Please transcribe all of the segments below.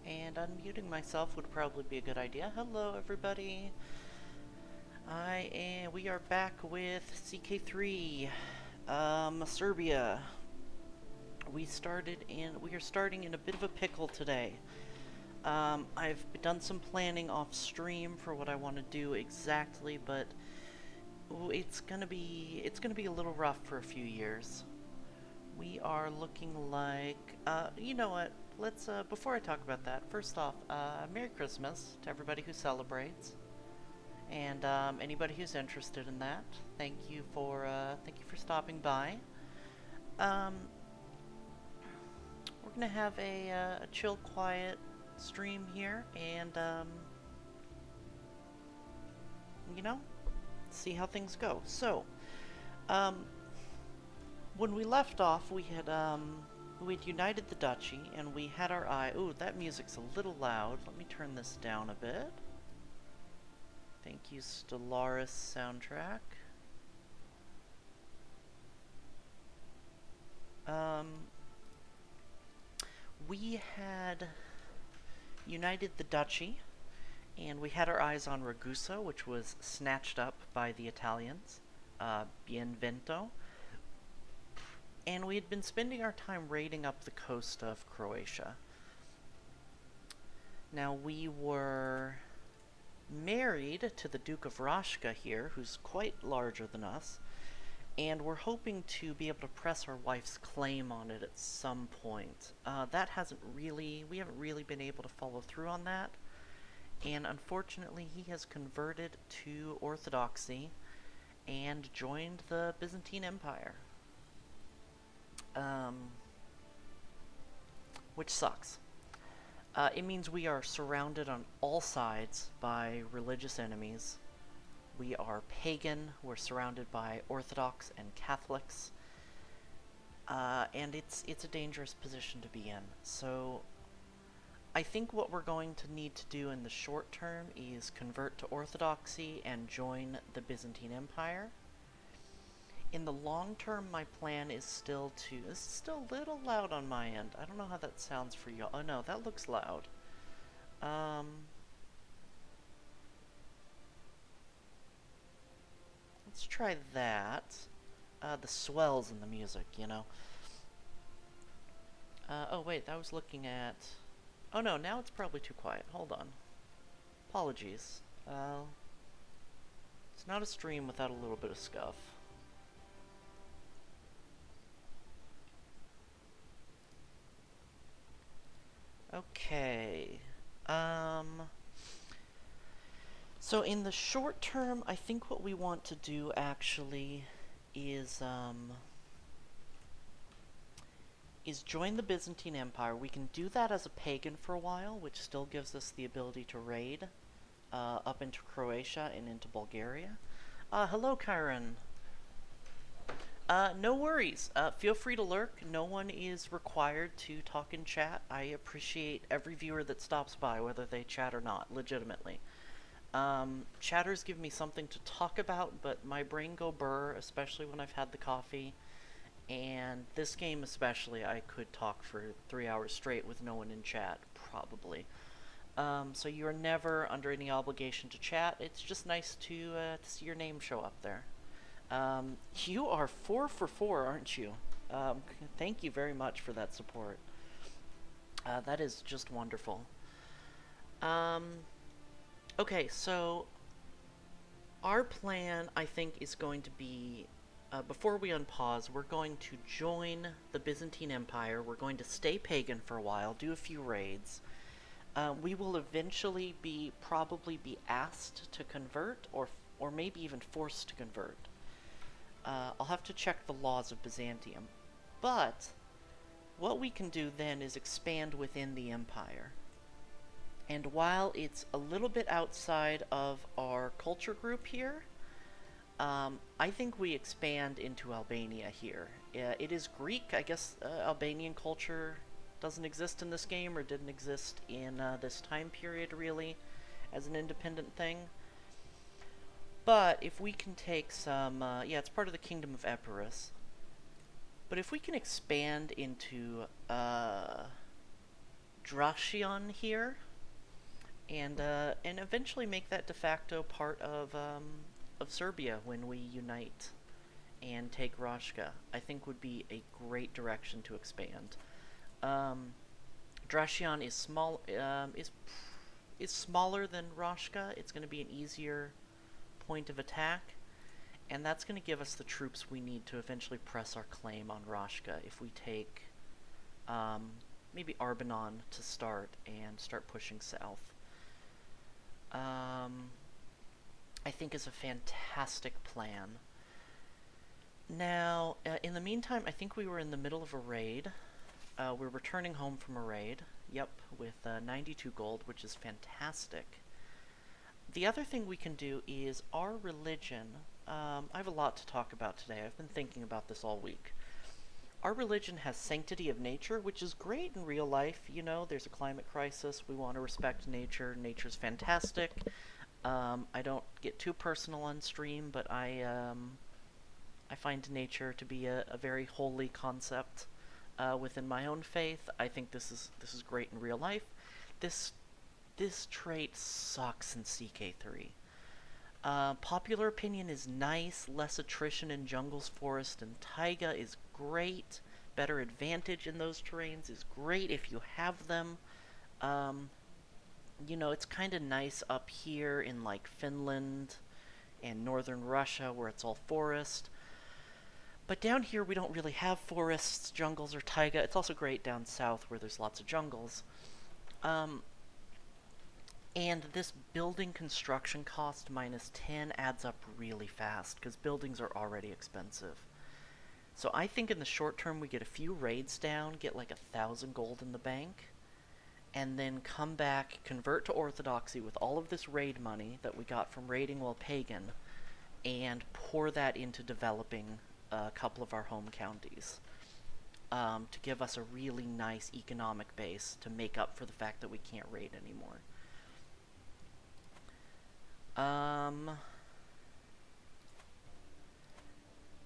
And unmuting myself would probably be a good idea. Hello, everybody. We are back with CK3, Serbia. We are starting in a bit of a pickle today. I've done some planning off stream for what I want to do exactly, but it's gonna be a little rough for a few years. We are looking like, you know what? Let's, before I talk about that, first off, Merry Christmas to everybody who celebrates, and anybody who's interested in that. Thank you for stopping by. Um, we're gonna have a chill, quiet stream here, and you know, see how things go. So, when we left off, we'd united the duchy, and we had our eye. Ooh, that music's a little loud. Let me turn this down a bit. Thank you, Stellaris soundtrack. We had united the duchy, and we had our eyes on Ragusa, which was snatched up by the Italians. Bienvento. And we had been spending our time raiding up the coast of Croatia. Now, we were married to the Duke of Raška here, who's quite larger than us, and we're hoping to be able to press our wife's claim on it at some point. We haven't really been able to follow through on that, and unfortunately he has converted to orthodoxy and joined the Byzantine Empire. Which sucks. It means we are surrounded on all sides by religious enemies. We are pagan, we're surrounded by Orthodox and Catholics, and it's a dangerous position to be in. So I think what we're going to need to do in the short term is convert to Orthodoxy and join the Byzantine Empire. In the long term, my plan is still to... This is still a little loud on my end. I don't know how that sounds for you. Oh no, that looks loud. Let's try that. The swells in the music, you know. Oh wait, I was looking at... Oh no, now it's probably too quiet. Hold on. Apologies. It's not a stream without a little bit of scuff. Okay, so in the short term, I think what we want to do actually is join the Byzantine Empire. We can do that as a pagan for a while, which still gives us the ability to raid up into Croatia and into Bulgaria. Hello, Kyron. No worries. Feel free to lurk. No one is required to talk in chat. I appreciate every viewer that stops by, whether they chat or not, legitimately. Chatters give me something to talk about, but my brain go burr, especially when I've had the coffee. And this game especially, I could talk for 3 hours straight with no one in chat, probably. So you are never under any obligation to chat. It's just nice to see your name show up there. You are 4 for 4, aren't you? Thank you very much for that support. That is just wonderful. Okay, so our plan, I think, is going to be, before we unpause, we're going to join the Byzantine Empire. We're going to stay pagan for a while, do a few raids. We will eventually probably be asked to convert, or maybe even forced to convert. I'll have to check the laws of Byzantium. But what we can do then is expand within the empire. And while it's a little bit outside of our culture group here, I think we expand into Albania here. It is Greek. I guess Albanian culture doesn't exist in this game, or didn't exist in this time period, really, as an independent thing. But if we can take some, yeah, it's part of the Kingdom of Epirus. But if we can expand into Dracion here, and eventually make that de facto part of Serbia when we unite and take Rashka. I think would be a great direction to expand. Dracion is is smaller than Rashka. It's going to be an easier point of attack, and that's going to give us the troops we need to eventually press our claim on Rashka if we take maybe Arbanon to start and start pushing south. I think is a fantastic plan. Now, in the meantime, I think we were in the middle of a raid. We're returning home from a raid, yep, with 92 gold, which is fantastic. The other thing we can do is our religion. I have a lot to talk about today. I've been thinking about this all week. Our religion has sanctity of nature, which is great in real life. You know, there's a climate crisis. We want to respect nature. Nature's fantastic. I don't get too personal on stream, but I find nature to be a very holy concept within my own faith. I think this is great in real life. This trait sucks in CK3. Popular opinion is nice. Less attrition in jungles, forest, and taiga is great. Better advantage in those terrains is great if you have them. You know, it's kind of nice up here in like Finland and northern Russia where it's all forest. But down here we don't really have forests, jungles, or taiga. It's also great down south where there's lots of jungles. And this building construction cost -10 adds up really fast, because buildings are already expensive. So I think in the short term we get a few raids down, get like 1,000 gold in the bank, and then come back, convert to orthodoxy with all of this raid money that we got from raiding while pagan, and pour that into developing a couple of our home counties. To give us a really nice economic base to make up for the fact that we can't raid anymore.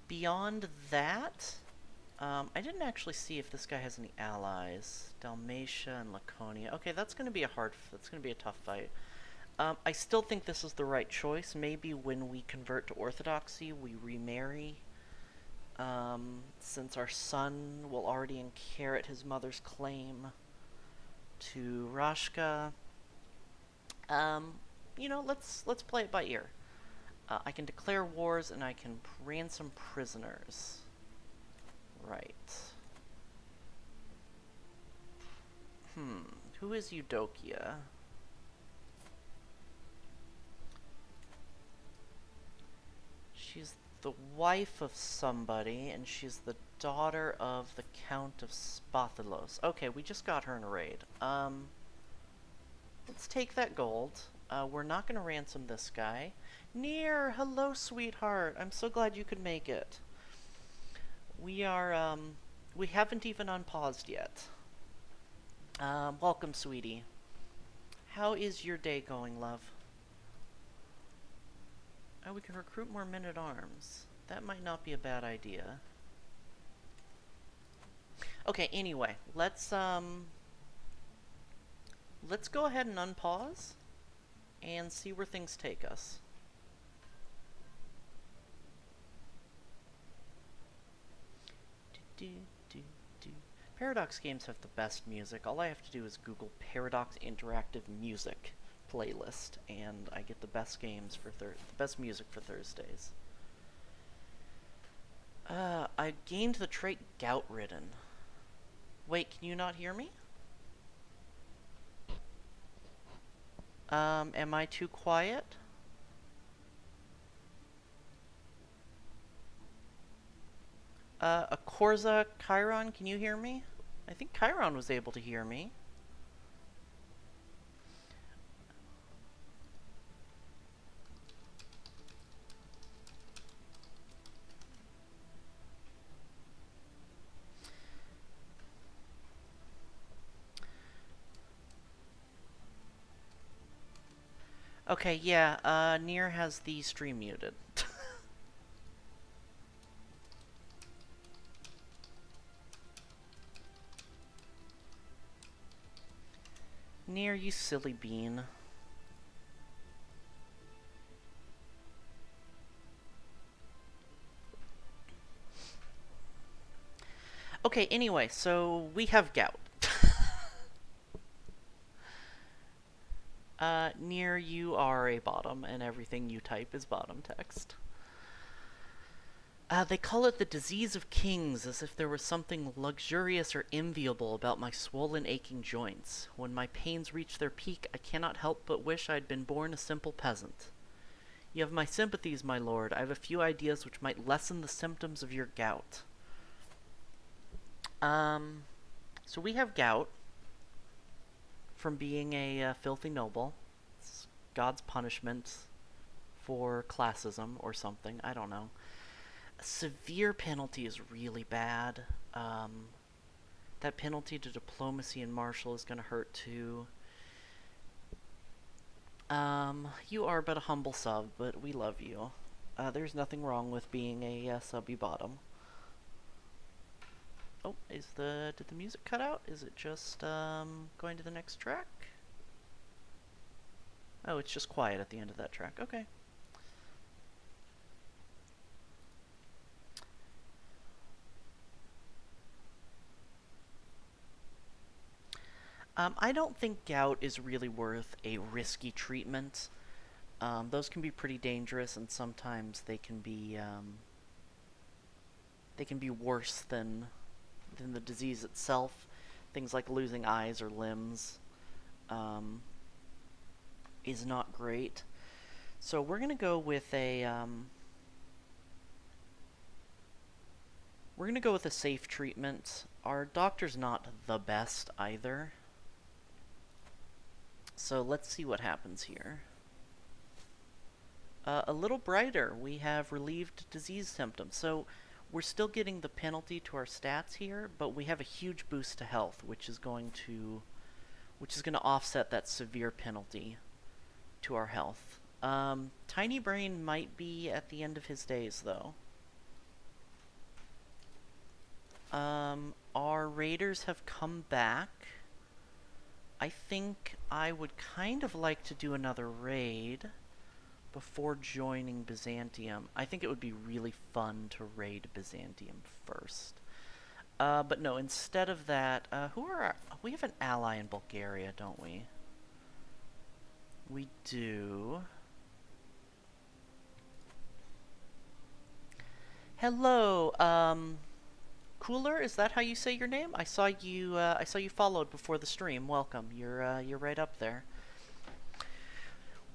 Beyond that, I didn't actually see if this guy has any allies. Dalmatia and Laconia. Okay, that's going to be a tough fight. I still think this is the right choice. Maybe when we convert to orthodoxy, we remarry. Since our son will already inherit his mother's claim to Rashka. You know, let's play it by ear. I can declare wars and I can ransom prisoners. Right. Who is Eudokia? She's the wife of somebody, and she's the daughter of the Count of Spathilos. Okay, we just got her in a raid. Let's take that gold. We're not going to ransom this guy. Near, hello, sweetheart. I'm so glad you could make it. We are, we haven't even unpaused yet. Welcome, sweetie. How is your day going, love? Oh, we can recruit more men-at-arms. That might not be a bad idea. Okay, anyway, let's go ahead and unpause and see where things take us. Paradox games have the best music. All I have to do is Google Paradox Interactive Music playlist, and I get the best games for the best music for Thursdays. I gained the trait Gout-ridden. Wait, can you not hear me? Am I too quiet? Akorza, Chiron, can you hear me? I think Chiron was able to hear me. Okay, yeah, Nier has the stream muted. Near, you silly bean. Okay, anyway, so we have gout. Near, you are a bottom, and everything you type is bottom text. They call it the disease of kings, as if there was something luxurious or enviable about my swollen, aching joints. When my pains reach their peak, I cannot help but wish I had been born a simple peasant. You have my sympathies, my lord. I have a few ideas which might lessen the symptoms of your gout. So we have gout from being a filthy noble. It's God's punishment for classism or something. I don't know. A severe penalty is really bad. That penalty to diplomacy and martial is going to hurt too. You are but a humble sub, but we love you. There's nothing wrong with being a subby bottom. Oh, did the music cut out? Is it just going to the next track? Oh, it's just quiet at the end of that track. Okay. I don't think gout is really worth a risky treatment. Those can be pretty dangerous, and sometimes they can be worse than the disease itself. Things like losing eyes or limbs is not great. So we're gonna go with a safe treatment. Our doctor's not the best either. So let's see what happens here. A little brighter. We have relieved disease symptoms. So we're still getting the penalty to our stats here, but we have a huge boost to health, which is going to offset that severe penalty to our health. Tiny Brain might be at the end of his days, though. Our raiders have come back. I think I would kind of like to do another raid before joining Byzantium. I think it would be really fun to raid Byzantium first. But no, instead of that, we have an ally in Bulgaria, don't we? We do. Hello, Cooler, is that how you say your name? I saw you followed before the stream. Welcome. You're right up there.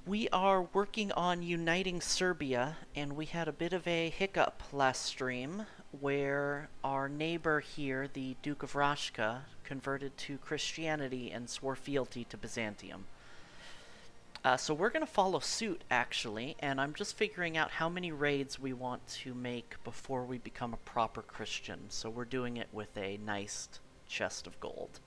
We are working on uniting Serbia, and we had a bit of a hiccup last stream where our neighbor here, the Duke of Rashka, converted to Christianity and swore fealty to Byzantium. So we're going to follow suit, actually, and I'm just figuring out how many raids we want to make before we become a proper Christian. So we're doing it with a nice chest of gold.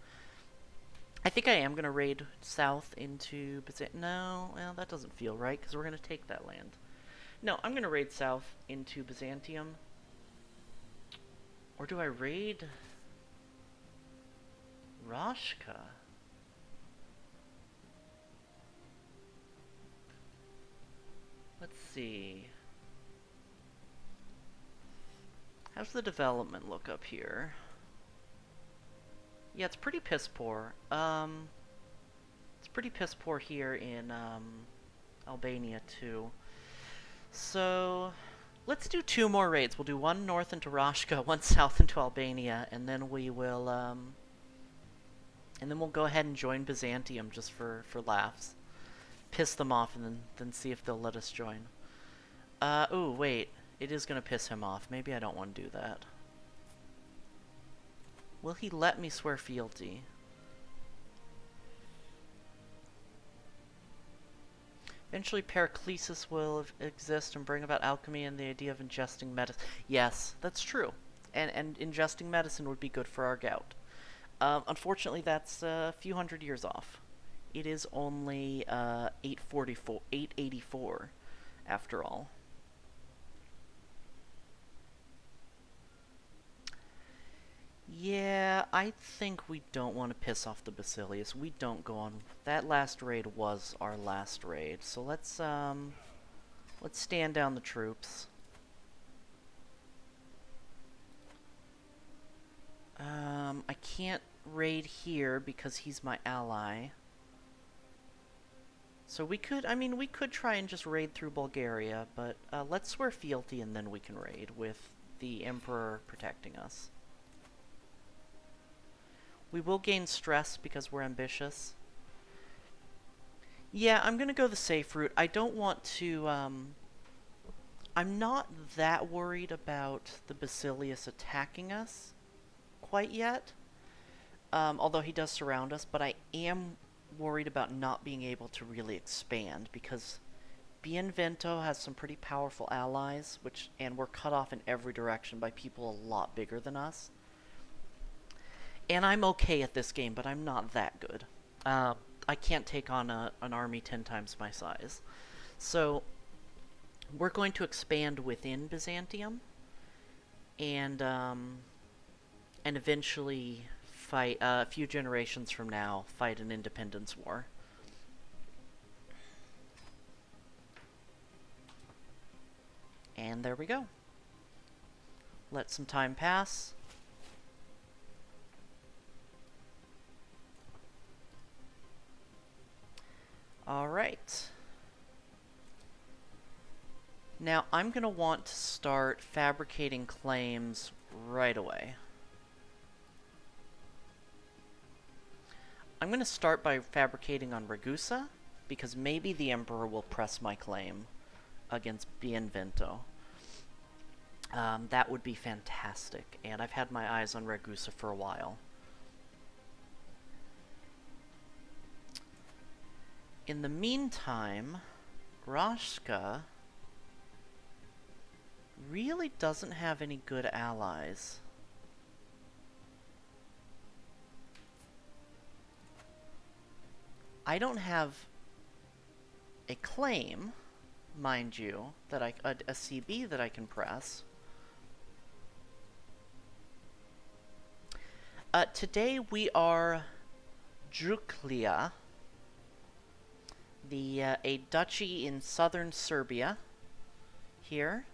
I think I am going to raid south into Byzantium. No, well, that doesn't feel right, because we're going to take that land. No, I'm going to raid south into Byzantium. Or do I raid Rashka? Let's see. How's the development look up here? Yeah, it's pretty piss poor. It's pretty piss poor here in Albania too. So let's do 2 more raids. We'll do 1 north into Rashka, 1 south into Albania, and then we will we'll go ahead and join Byzantium just for laughs. Piss them off and then see if they'll let us join. Ooh, wait. It is gonna piss him off. Maybe I don't want to do that. Will he let me swear fealty? Eventually Paraclesis will exist and bring about alchemy and the idea of ingesting medicine. Yes, that's true. And ingesting medicine would be good for our gout. Unfortunately, that's a few hundred years off. It is only 884 after all. Yeah, I think we don't want to piss off the Basilius. We don't go on. That last raid was our last raid. So let's stand down the troops. I can't raid here because he's my ally. So we could, I mean, we could try and just raid through Bulgaria, but let's swear fealty and then we can raid with the Emperor protecting us. We will gain stress because we're ambitious. Yeah, I'm gonna go the safe route. I don't want to, I'm not that worried about the Basilius attacking us quite yet. Although he does surround us, but I am worried about not being able to really expand because Bienvento has some pretty powerful allies, and we're cut off in every direction by people a lot bigger than us. And I'm okay at this game, but I'm not that good. I can't take on an army 10 times my size. So we're going to expand within Byzantium and eventually fight, a few generations from now, fight an independence war. And there we go. Let some time pass. Alright. Now I'm going to want to start fabricating claims right away. I'm going to start by fabricating on Ragusa, because maybe the Emperor will press my claim against Bienvento. That would be fantastic, and I've had my eyes on Ragusa for a while. In the meantime, Rashka really doesn't have any good allies. I don't have a claim, mind you, that a CB that I can press. Today we are Druklia, a duchy in southern Serbia here,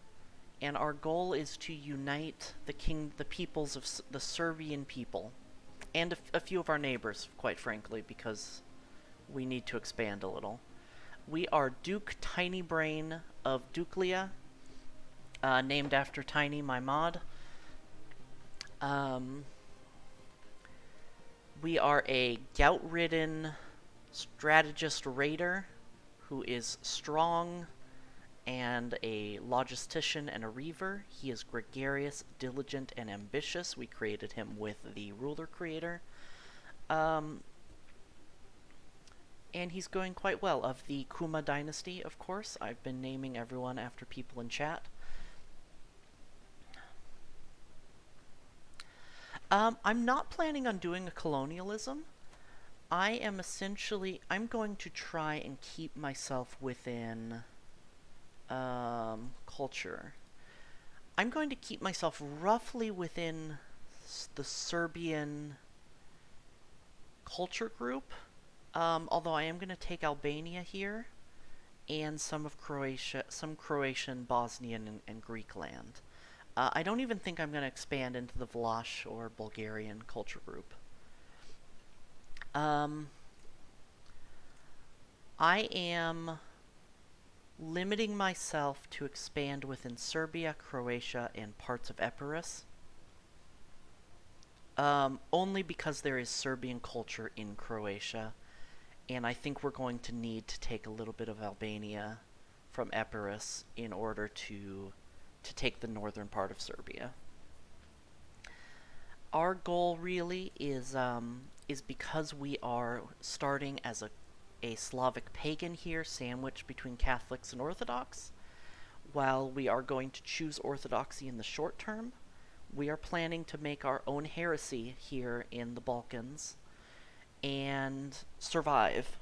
and our goal is to unite the peoples of the Serbian people, and a few of our neighbors, quite frankly, because we need to expand a little. We are Duke Tinybrain of Duklia, named after Tiny, my mod. We are a gout-ridden strategist raider who is strong and a logistician and a reaver. He is gregarious, diligent, and ambitious. We created him with the ruler creator. And he's going quite well. Of the Kuma dynasty, of course. I've been naming everyone after people in chat. I'm not planning on doing a colonialism. I'm going to try and keep myself within culture. I'm going to keep myself roughly within the Serbian culture group. Although I am going to take Albania here, and some of Croatia, some Croatian, Bosnian, and Greek land. I don't even think I'm going to expand into the Vlach or Bulgarian culture group. I am limiting myself to expand within Serbia, Croatia, and parts of Epirus. Only because there is Serbian culture in Croatia. And I think we're going to need to take a little bit of Albania from Epirus in order to take the northern part of Serbia. Our goal really is because we are starting as a Slavic pagan here, sandwiched between Catholics and Orthodox. While we are going to choose Orthodoxy in the short term, we are planning to make our own heresy here in the Balkans and survive,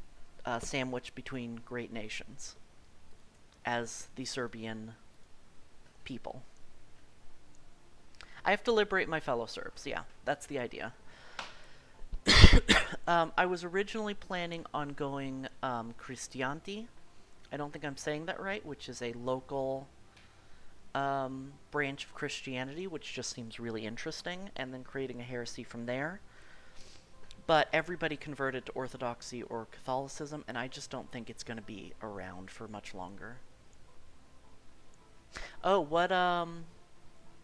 sandwiched between great nations as the Serbian people. I have to liberate my fellow Serbs. Yeah, that's the idea. I was originally planning on going Cristianti. I don't think I'm saying that right, which is a local branch of Christianity, which just seems really interesting, and then creating a heresy from there. But everybody converted to Orthodoxy or Catholicism, and I just don't think it's going to be around for much longer. Oh, what,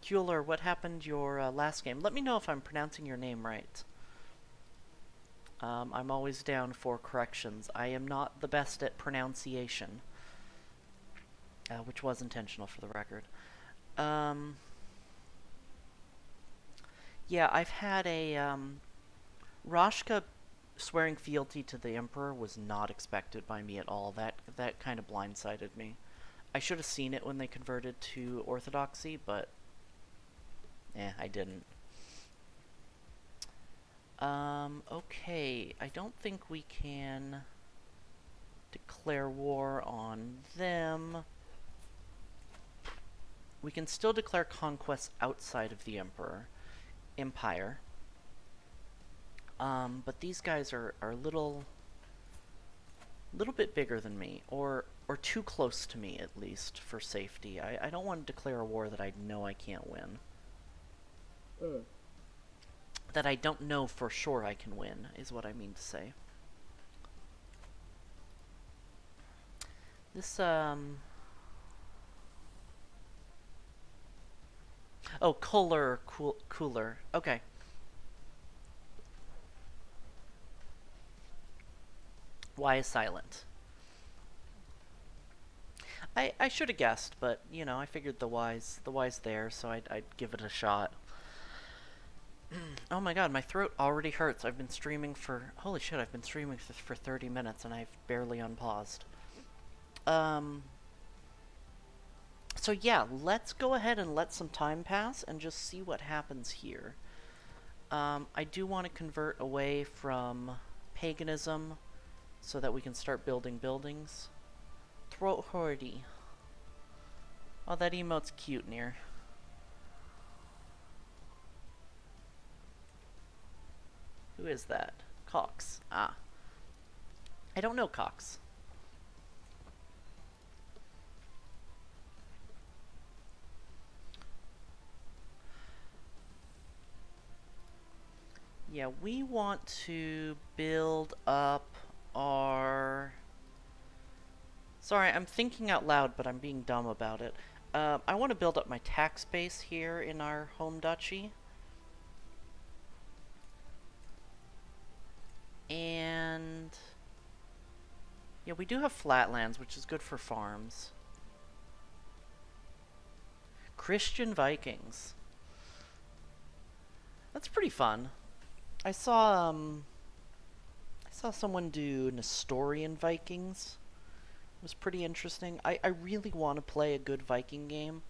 Kueller, what happened your last game? Let me know if I'm pronouncing your name right. I'm always down for corrections. I am not the best at pronunciation, which was intentional for the record. Yeah, I've had a, Rashka swearing fealty to the Emperor was not expected by me at all. That kind of blindsided me. I should have seen it when they converted to Orthodoxy, but I didn't. Okay, I don't think we can declare war on them. We can still declare conquests outside of the Empire. But these guys are a little bit bigger than me, or too close to me, at least, for safety. I don't want to declare a war that I know I can't win. That I don't know for sure I can win, is what I mean to say. This, oh, cooler. Okay. Why is silent? I should have guessed, but, you know, I figured the Y's there, so I'd give it a shot. Oh my god, my throat already hurts. I've been streaming for... Holy shit, I've been streaming for 30 minutes and I've barely unpaused. So yeah, let's go ahead and let some time pass and just see what happens here. I do want to convert away from paganism so that we can start building buildings. Throat Hordy. Oh, that emote's cute, Near. Who is that? Cox. Ah. I don't know Cox. Yeah, we want to build up our... Sorry, I'm thinking out loud, but I'm being dumb about it. I want to build up my tax base here in our home duchy. And... yeah, we do have flatlands, which is good for farms. Christian Vikings. That's pretty fun. I saw someone do Nestorian Vikings. It was pretty interesting. I really want to play a good Viking game.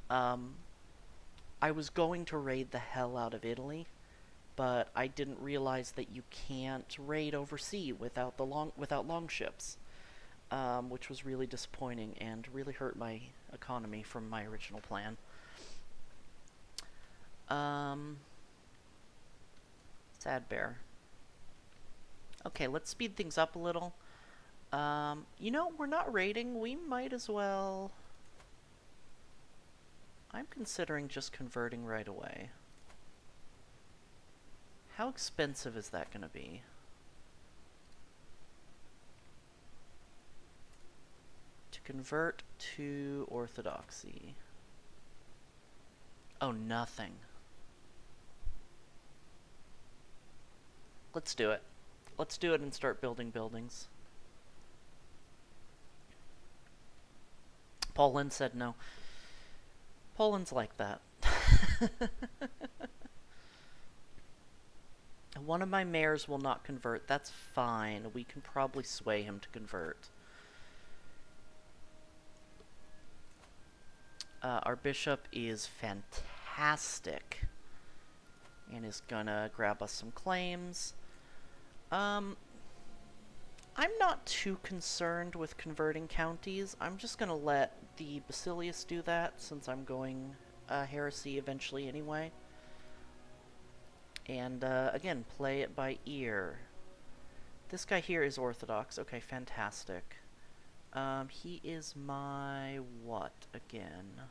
I was going to raid the hell out of Italy, but I didn't realize that you can't raid overseas without longships, which was really disappointing and really hurt my economy from my original plan. Sad bear. Okay, let's speed things up a little. You know, we're not raiding. We might as well... I'm considering just converting right away. How expensive is that going to be? To convert to Orthodoxy. Oh, nothing. Let's do it. Let's do it and start building buildings. Poland said no. Poland's like that. One of my mayors will not convert. That's fine. We can probably sway him to convert. Our bishop is fantastic and is gonna grab us some claims. I'm not too concerned with converting counties. I'm just gonna let the Basilius do that since I'm going heresy eventually anyway. And, again, play it by ear. This guy here is Orthodox. Okay, fantastic. He is my what again?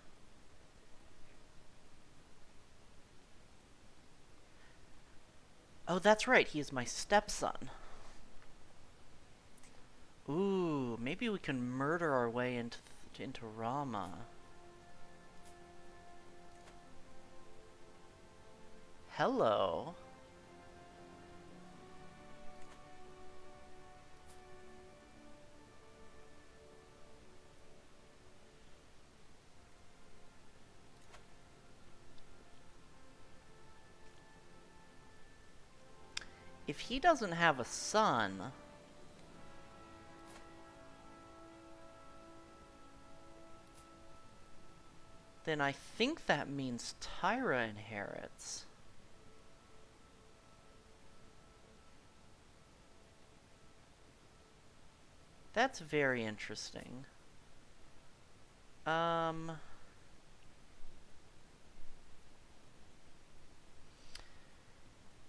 Oh, that's right, he is my stepson. Ooh, maybe we can murder our way into Rama. Hello. If he doesn't have a son, then I think that means Tyra inherits. That's very interesting.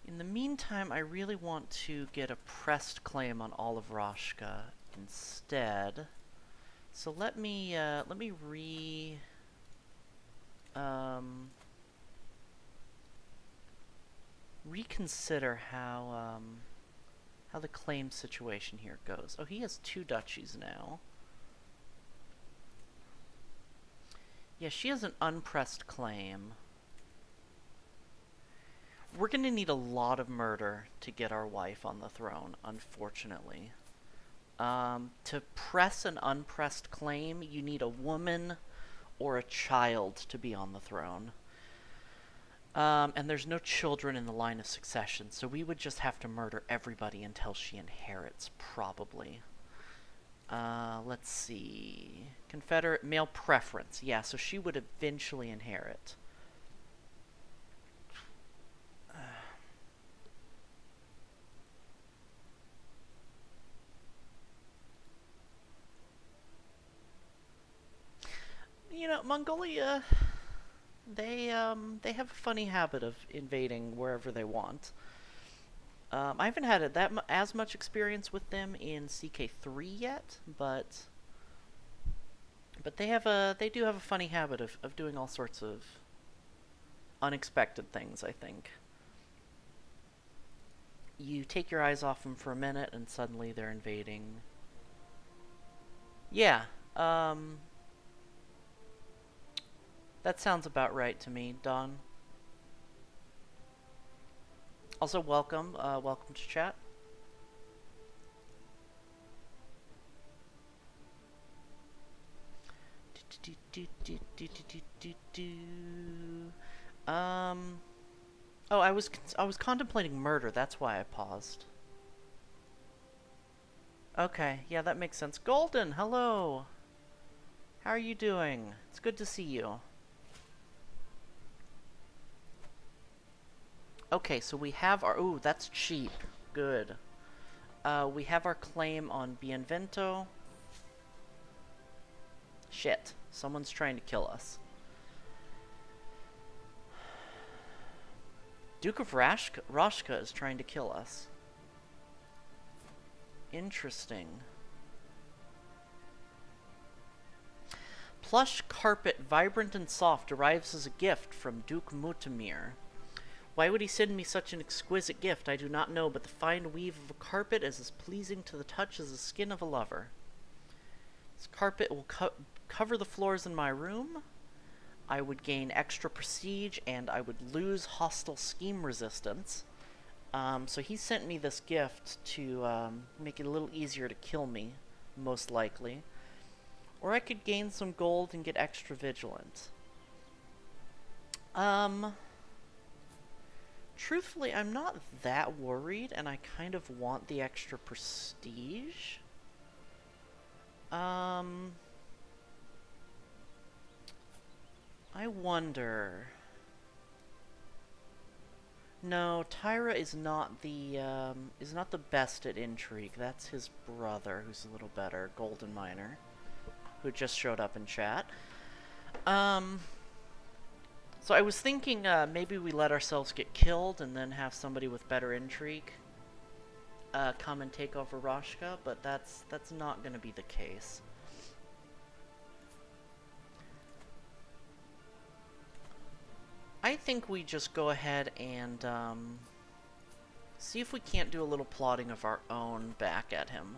In the meantime, I really want to get a pressed claim on all of Rashka instead. So let me reconsider how the claim situation here goes. Oh, he has 2 duchies now. Yeah, she has an unpressed claim. We're gonna need a lot of murder to get our wife on the throne, unfortunately. To press an unpressed claim, you need a woman or a child to be on the throne. And there's no children in the line of succession, so we would just have to murder everybody until she inherits, probably. Let's see. Confederate male preference. Yeah, so she would eventually inherit. You know, Mongolia, they have a funny habit of invading wherever they want. I haven't had as much experience with them in CK3 yet, but they do have a funny habit of doing all sorts of unexpected things, I think. You take your eyes off them for a minute and suddenly they're invading. Yeah, that sounds about right to me, Don. Also, welcome to chat. Oh, I was contemplating murder. That's why I paused. Okay, yeah, that makes sense. Golden, hello. How are you doing? It's good to see you. Okay, so we have our... Ooh, that's cheap. Good. We have our claim on Bienvento. Shit. Someone's trying to kill us. Duke of Rashka is trying to kill us. Interesting. Plush carpet, vibrant and soft, arrives as a gift from Duke Mutamir. Why would he send me such an exquisite gift? I do not know, but the fine weave of a carpet is as pleasing to the touch as the skin of a lover. This carpet will cover the floors in my room. I would gain extra prestige, and I would lose hostile scheme resistance. So he sent me this gift to make it a little easier to kill me, most likely. Or I could gain some gold and get extra vigilant. Truthfully, I'm not that worried, and I kind of want the extra prestige. I wonder... No, Tyra is not the best at intrigue. That's his brother, who's a little better, Golden Miner, who just showed up in chat. So I was thinking maybe we let ourselves get killed and then have somebody with better intrigue come and take over Rashka, but that's not going to be the case. I think we just go ahead and see if we can't do a little plotting of our own back at him.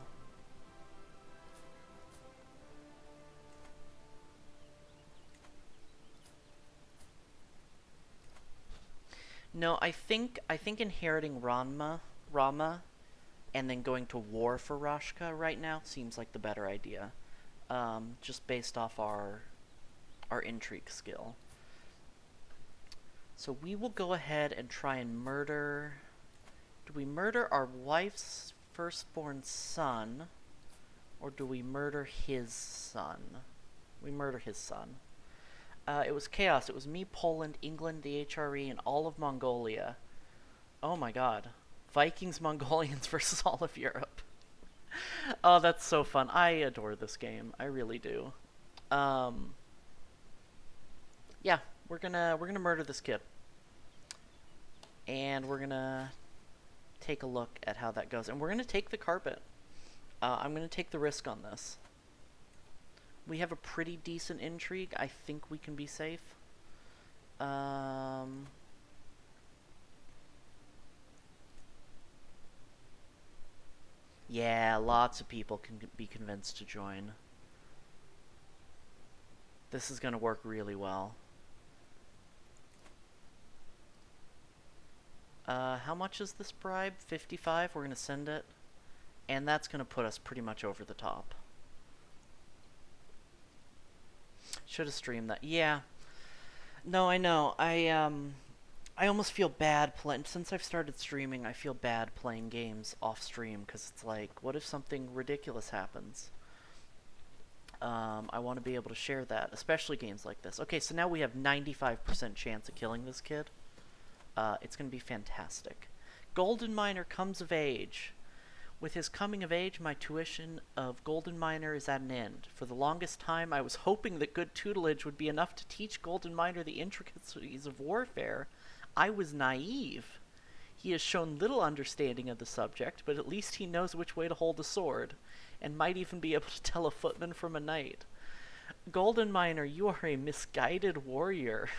No, I think inheriting Rama, and then going to war for Rashka right now seems like the better idea. Just based off our intrigue skill. So we will go ahead and try and murder... Do we murder our wife's firstborn son, or do we murder his son? We murder his son. It was chaos. It was me, Poland, England, the HRE, and all of Mongolia. Oh my god. Vikings, Mongolians versus all of Europe. Oh, that's so fun. I adore this game. I really do. Yeah, we're gonna murder this kid. And we're gonna take a look at how that goes. And we're gonna take the carpet. I'm gonna take the risk on this. We have a pretty decent intrigue. I think we can be safe. Yeah, lots of people can be convinced to join. This is gonna work really well. How much is this bribe? 55? We're gonna send it. And that's gonna put us pretty much over the top. Should have streamed that. Yeah. No, I know. I almost feel bad playing. Since I've started streaming, I feel bad playing games off stream because it's like, what if something ridiculous happens? I want to be able to share that, especially games like this. Okay, so now we have 95% chance of killing this kid. It's going to be fantastic. Golden Miner comes of age. With his coming of age, my tuition of Golden Miner is at an end. For the longest time, I was hoping that good tutelage would be enough to teach Golden Miner the intricacies of warfare. I was naive. He has shown little understanding of the subject, but at least he knows which way to hold a sword, and might even be able to tell a footman from a knight. Golden Miner, you are a misguided warrior.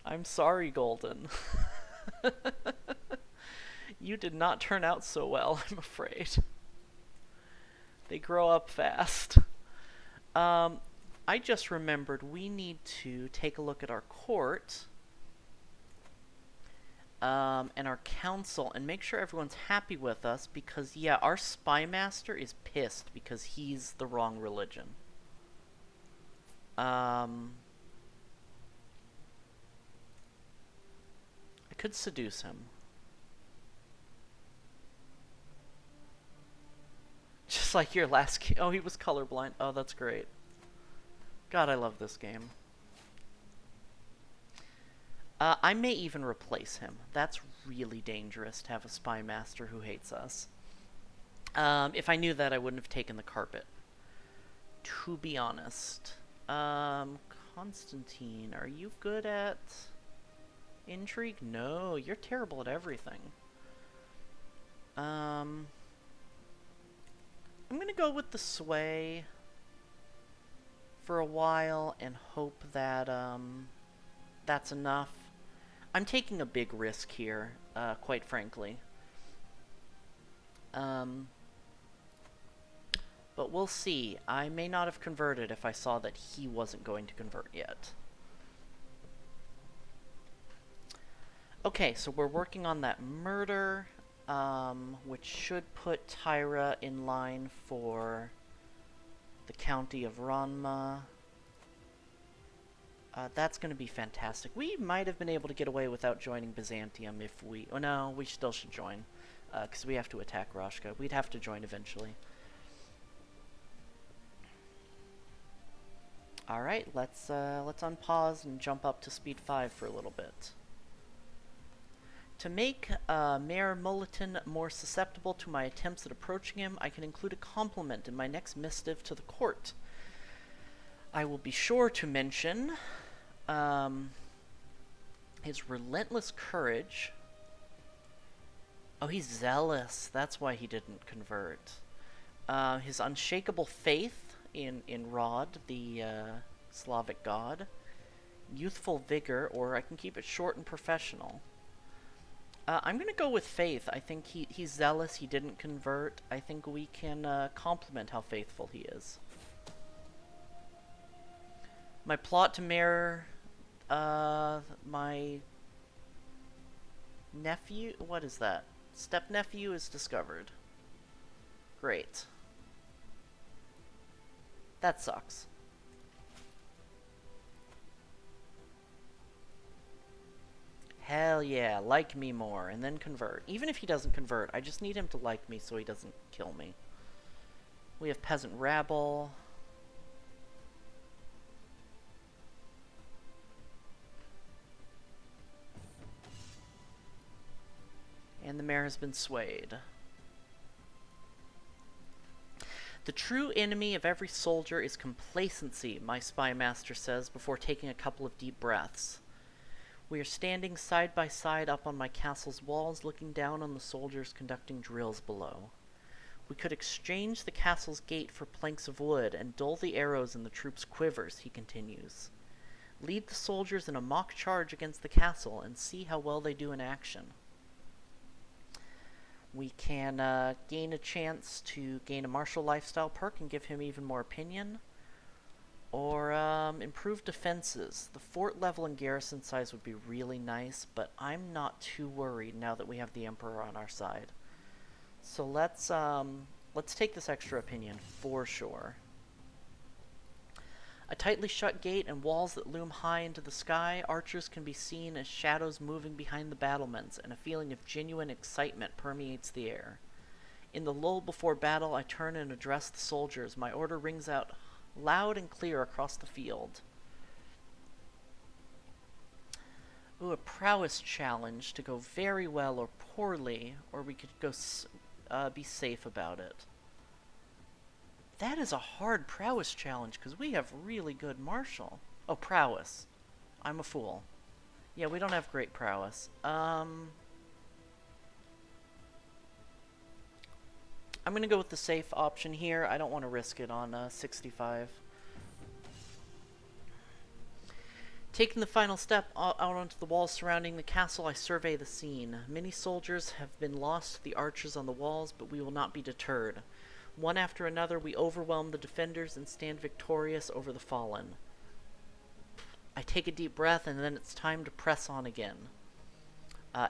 I'm sorry, Golden. You did not turn out so well, I'm afraid. They grow up fast. I just remembered we need to take a look at our court and our council and make sure everyone's happy with us because, yeah, our spy master is pissed because he's the wrong religion. I could seduce him. Just like your last Oh, he was colorblind. Oh, that's great. God, I love this game. I may even replace him. That's really dangerous to have a spy master who hates us. If I knew that, I wouldn't have taken the carpet. To be honest. Constantine, are you good at intrigue? No, you're terrible at everything. I'm gonna go with the sway for a while and hope that that's enough. I'm taking a big risk here, quite frankly. But we'll see. I may not have converted if I saw that he wasn't going to convert yet. Okay, so we're working on that murder, which should put Tyra in line for the county of Ranma. That's going to be fantastic. We might have been able to get away without joining Byzantium if we... Oh, no, we still should join, because we have to attack Rashka. We'd have to join eventually. Alright, let's unpause and jump up to speed 5 for a little bit. To make Mayor Mulliton more susceptible to my attempts at approaching him, I can include a compliment in my next missive to the court. I will be sure to mention Um, his relentless courage. Oh, he's zealous. That's why he didn't convert. His unshakable faith in Rod, the Slavic god. Youthful vigor, or I can keep it short and professional. I'm going to go with faith. I think he's zealous. He didn't convert. I think we can compliment how faithful he is. My plot to mirror my nephew. What is that? Step-nephew is discovered. Great. That sucks. Hell yeah, like me more, and then convert. Even if he doesn't convert, I just need him to like me so he doesn't kill me. We have peasant rabble. And the mayor has been swayed. The true enemy of every soldier is complacency, my spy master says before taking a couple of deep breaths. We are standing side by side up on my castle's walls, looking down on the soldiers conducting drills below. We could exchange the castle's gate for planks of wood and dull the arrows in the troops' quivers, he continues. Lead the soldiers in a mock charge against the castle and see how well they do in action. We can gain a chance to gain a martial lifestyle perk and give him even more opinion. Or improve defenses. The fort level and garrison size would be really nice, but I'm not too worried now that we have the Emperor on our side. So let's take this extra opinion for sure. A tightly shut gate and walls that loom high into the sky, archers can be seen as shadows moving behind the battlements, and a feeling of genuine excitement permeates the air. In the lull before battle, I turn and address the soldiers. My order rings out loud and clear across the field. Ooh, a prowess challenge to go very well or poorly, or we could go be safe about it. That is a hard prowess challenge, because we have really good martial. Oh, prowess. I'm a fool. Yeah, we don't have great prowess. I'm going to go with the safe option here. I don't want to risk it on 65. Taking the final step out onto the walls surrounding the castle, I survey the scene. Many soldiers have been lost to the archers on the walls, but we will not be deterred. One after another, we overwhelm the defenders and stand victorious over the fallen. I take a deep breath, and then it's time to press on again.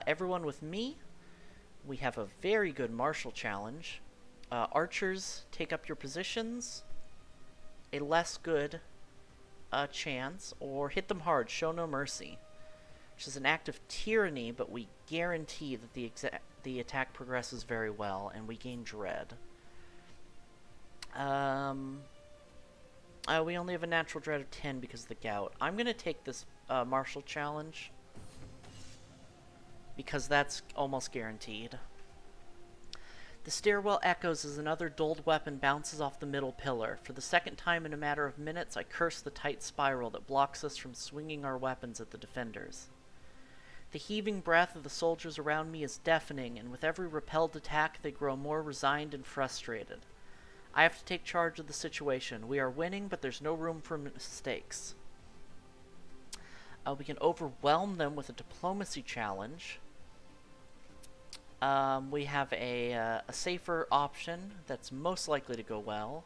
Everyone with me, we have a very good martial challenge. Archers, take up your positions. A less good chance, or hit them hard, show no mercy. Which is an act of tyranny, but we guarantee that the attack progresses very well, and we gain dread. We only have a natural dread of 10 because of the gout. I'm going to take this martial challenge, because that's almost guaranteed. The stairwell echoes as another dulled weapon bounces off the middle pillar. For the second time in a matter of minutes, I curse the tight spiral that blocks us from swinging our weapons at the defenders. The heaving breath of the soldiers around me is deafening, and with every repelled attack, they grow more resigned and frustrated. I have to take charge of the situation. We are winning, but there's no room for mistakes. We can overwhelm them with a diplomacy challenge. We have a safer option that's most likely to go well,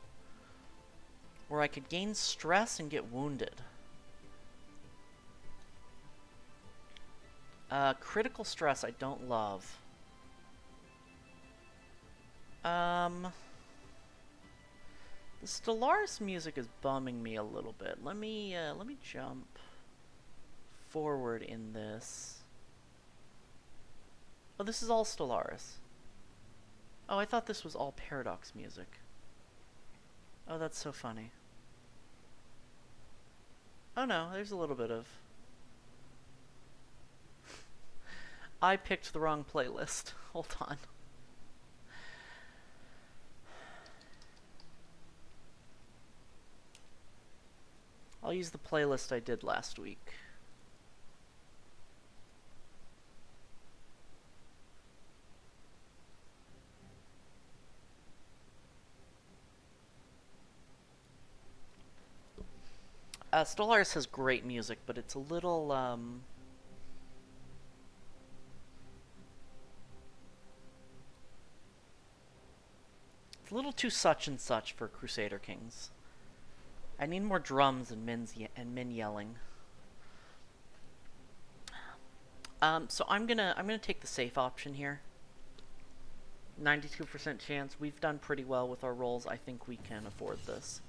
where I could gain stress and get wounded. Critical stress I don't love. The Stellaris music is bumming me a little bit. Let me jump forward in this. Oh, this is all Stellaris. Oh, I thought this was all Paradox music. Oh, that's so funny. Oh no, there's a little bit of... I picked the wrong playlist. Hold on. use the playlist I did last week. Stellaris has great music, but it's a little, it's a little too such and such for Crusader Kings. I need more drums and men yelling. So I'm gonna take the safe option here. 92% chance. We've done pretty well with our rolls. I think we can afford this.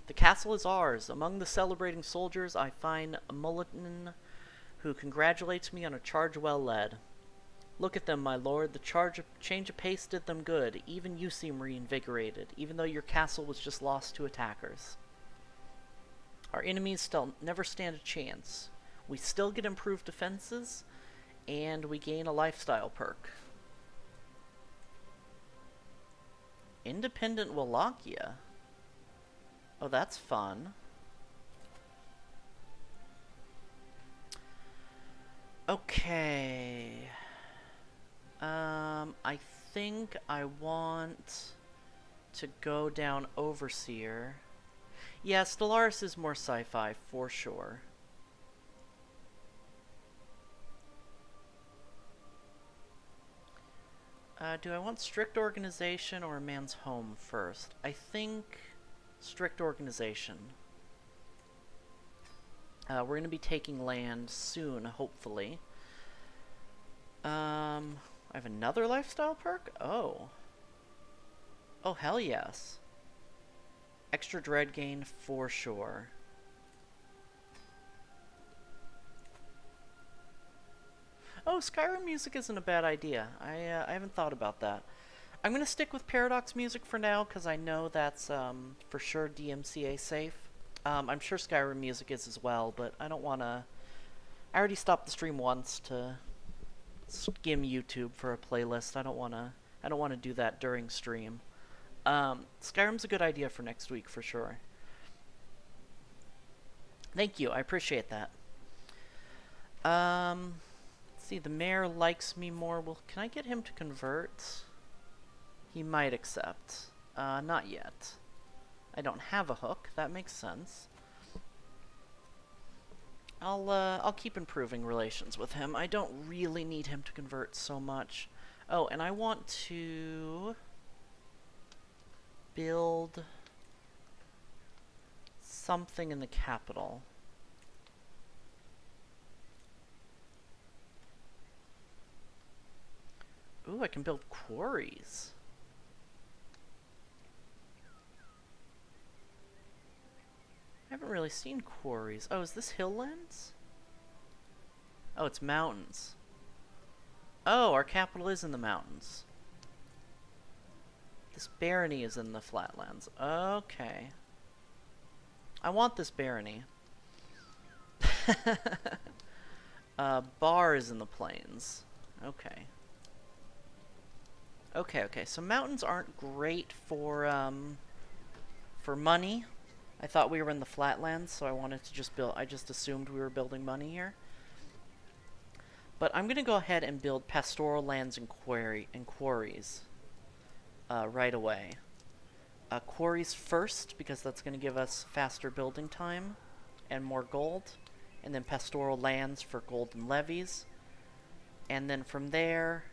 The castle is ours. Among the celebrating soldiers, I find a Mulligan who congratulates me on a charge well led. Look at them, my lord. The change of pace did them good. Even you seem reinvigorated, even though your castle was just lost to attackers. Our enemies still never stand a chance. We still get improved defenses, and we gain a lifestyle perk. Independent Wallachia. Oh, that's fun. Okay. I think I want to go down Overseer. Yeah, Stellaris is more sci-fi, for sure. Do I want strict organization or a man's home first? I think strict organization. We're going to be taking land soon, hopefully. I have another lifestyle perk? Oh. Oh, hell yes. Extra dread gain for sure. Oh, Skyrim music isn't a bad idea. I haven't thought about that. I'm going to stick with Paradox music for now, because I know that's for sure DMCA safe. I'm sure Skyrim music is as well, but I don't want to... I already stopped the stream once to skim YouTube for a playlist. I don't want to do that during stream. Skyrim's a good idea for next week, for sure. Thank you, I appreciate that. Let's see, the mayor likes me more. Well, can I get him to convert? He might accept. Not yet. I don't have a hook. That makes sense. I'll keep improving relations with him. I don't really need him to convert so much. Oh, and I want to build something in the capital. Ooh, I can build quarries. I haven't really seen quarries. Oh, is this hilllands? Oh, it's mountains. Oh, our capital is in the mountains. This barony is in the flatlands. Okay. I want this barony. Bar is in the plains. Okay. Okay, so mountains aren't great for money. I thought we were in the flatlands, so I wanted to just build... I just assumed we were building money here. But I'm going to go ahead and build pastoral lands and quarries right away. Quarries first, because that's going to give us faster building time and more gold. And then pastoral lands for golden levies. And then from there,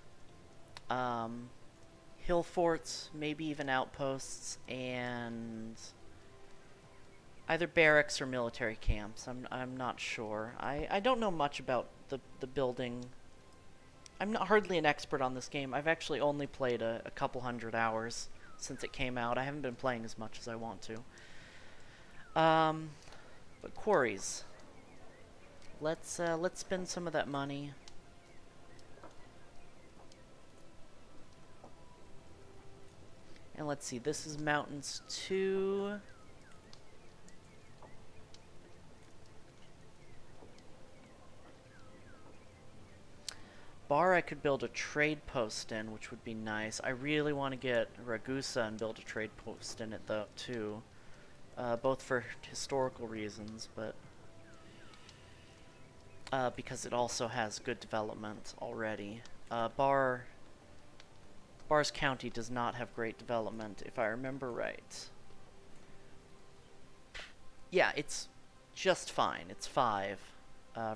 hill forts, maybe even outposts, and either barracks or military camps. I'm not sure. I don't know much about the building. I'm not hardly an expert on this game. I've actually only played a couple hundred hours since it came out. I haven't been playing as much as I want to. But quarries. Let's spend some of that money. And let's see, this is mountains 2. Bar I could build a trade post in, which would be nice. I really want to get Ragusa and build a trade post in it, though, too. both for historical reasons, but because it also has good development already. Bars County does not have great development, if I remember right. Yeah, it's just fine. It's 5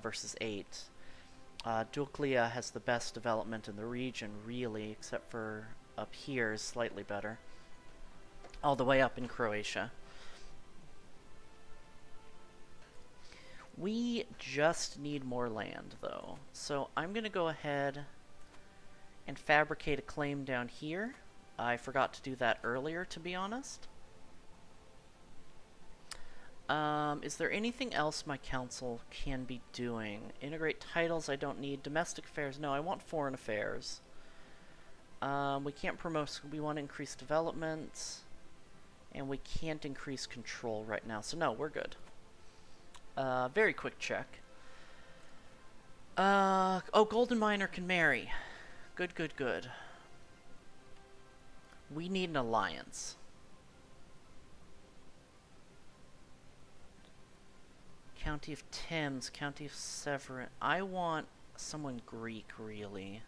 versus 8. Duklia has the best development in the region, really, except for up here is slightly better. All the way up in Croatia. We just need more land, though. So I'm going to go ahead and fabricate a claim down here. I forgot to do that earlier, to be honest. Is there anything else my council can be doing? Integrate titles I don't need. Domestic affairs, no, I want foreign affairs. We can't promote, we want to increase development. And we can't increase control right now, so no, we're good. Very quick check. Oh, Golden Miner can marry. Good, good, good. We need an alliance. County of Thames, County of Severin. I want someone Greek, really.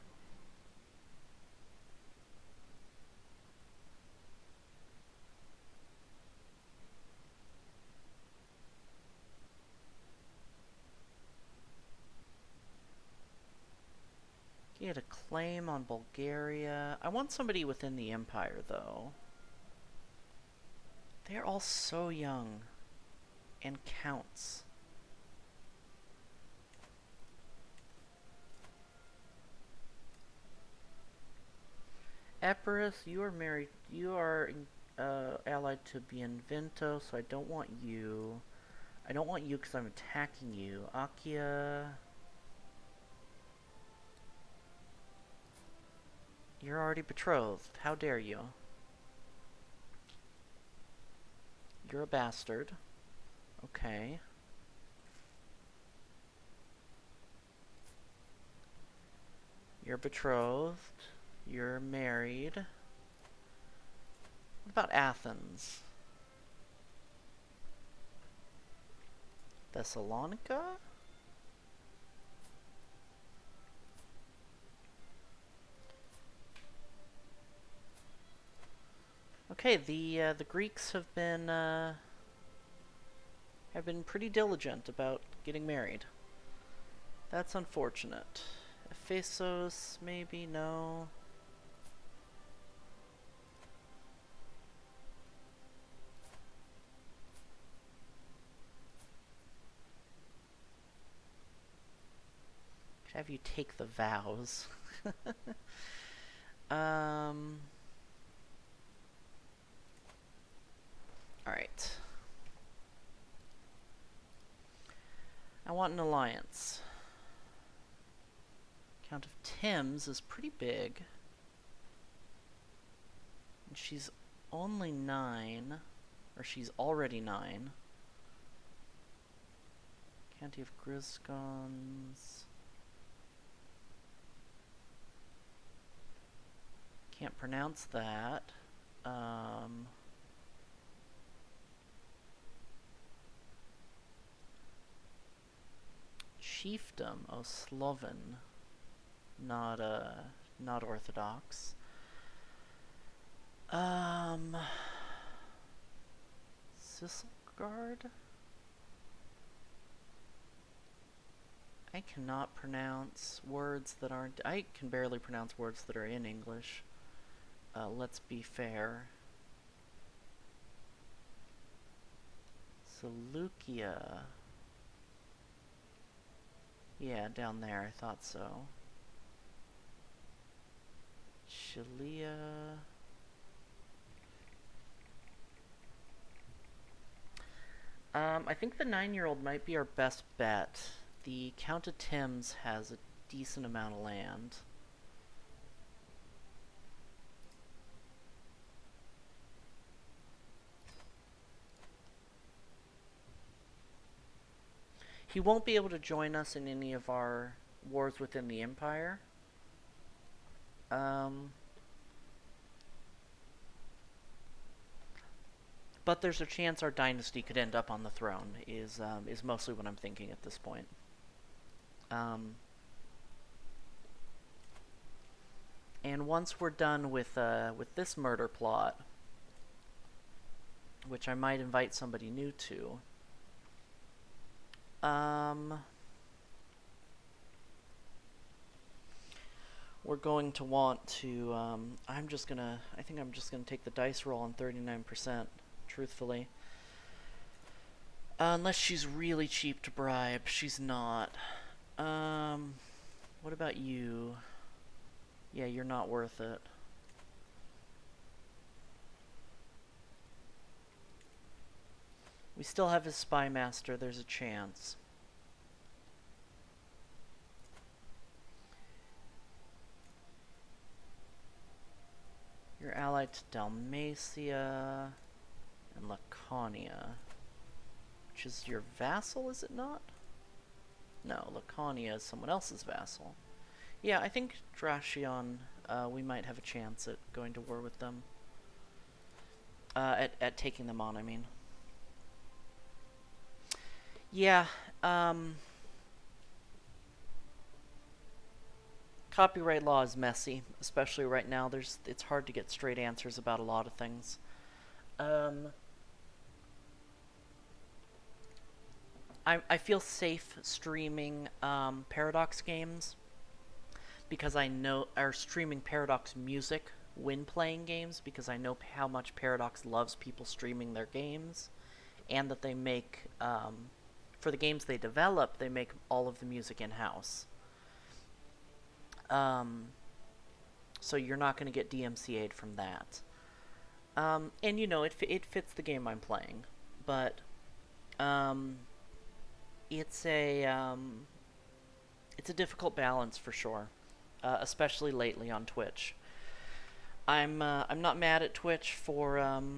Get a claim on Bulgaria. I want somebody within the empire, though. They're all so young. And counts. Epirus, you are married. You are allied to Bienvento, so I don't want you. I don't want you because I'm attacking you. Akia. You're already betrothed. How dare you? You're a bastard. Okay. You're betrothed. You're married. What about Athens? Thessalonica? Okay, the Greeks have been pretty diligent about getting married. That's unfortunate. Ephesus, maybe, no. Should have you take the vows. Alright. I want an alliance. Count of Thames is pretty big. And she's only 9. Or she's already 9. County of Grisgons. Can't pronounce that. Chiefdom, oh, Sloven. Not orthodox. Sicilgard? I cannot pronounce words that aren't... I can barely pronounce words that are in English. Let's be fair. Seleucia. Yeah, down there, I thought so. Chilia. I think the 9-year-old might be our best bet. The Count of Thames has a decent amount of land. He won't be able to join us in any of our wars within the Empire. But but there's a chance our dynasty could end up on the throne, is mostly what I'm thinking at this point. And once we're done with this murder plot, which I might invite somebody new to, we're going to want to, I think I'm just gonna take the dice roll on 39%, truthfully. Unless she's really cheap to bribe. She's not. What about you? Yeah, you're not worth it. We still have his spy master, there's a chance. You're allied to Dalmatia and Laconia, which is your vassal, is it not? No, Laconia is someone else's vassal. Yeah, I think Dracion, we might have a chance at going to war with them. At taking them on, I mean. Yeah, copyright law is messy, especially right now. It's hard to get straight answers about a lot of things. I feel safe streaming Paradox games because I know, or streaming Paradox music when playing games, because I know how much Paradox loves people streaming their games, and that they make, for the games they develop, they make all of the music in-house. So you're not going to get DMCA'd from that. And you know, it fits the game I'm playing, but it's a difficult balance for sure, especially lately on Twitch. I'm not mad at Twitch for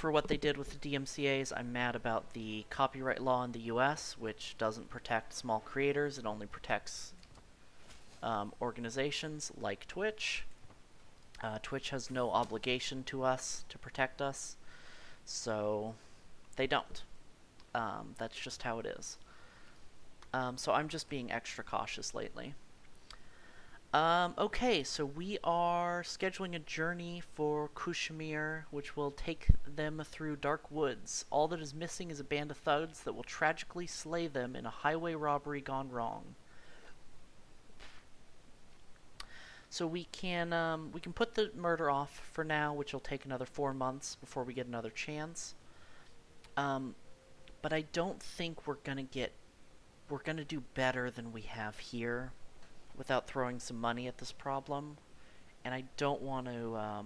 what they did with the DMCA's. I'm mad about the copyright law in the US, which doesn't protect small creators. It only protects organizations like Twitch. Twitch has no obligation to us to protect us, so they don't. That's just how it is. So I'm just being extra cautious lately. Okay, so we are scheduling a journey for Kushmir, which will take them through dark woods. All that is missing is a band of thugs that will tragically slay them in a highway robbery gone wrong. So we can put the murder off for now, which will take another 4 months before we get another chance. But I don't think we're gonna do better than we have here without throwing some money at this problem. And I don't want to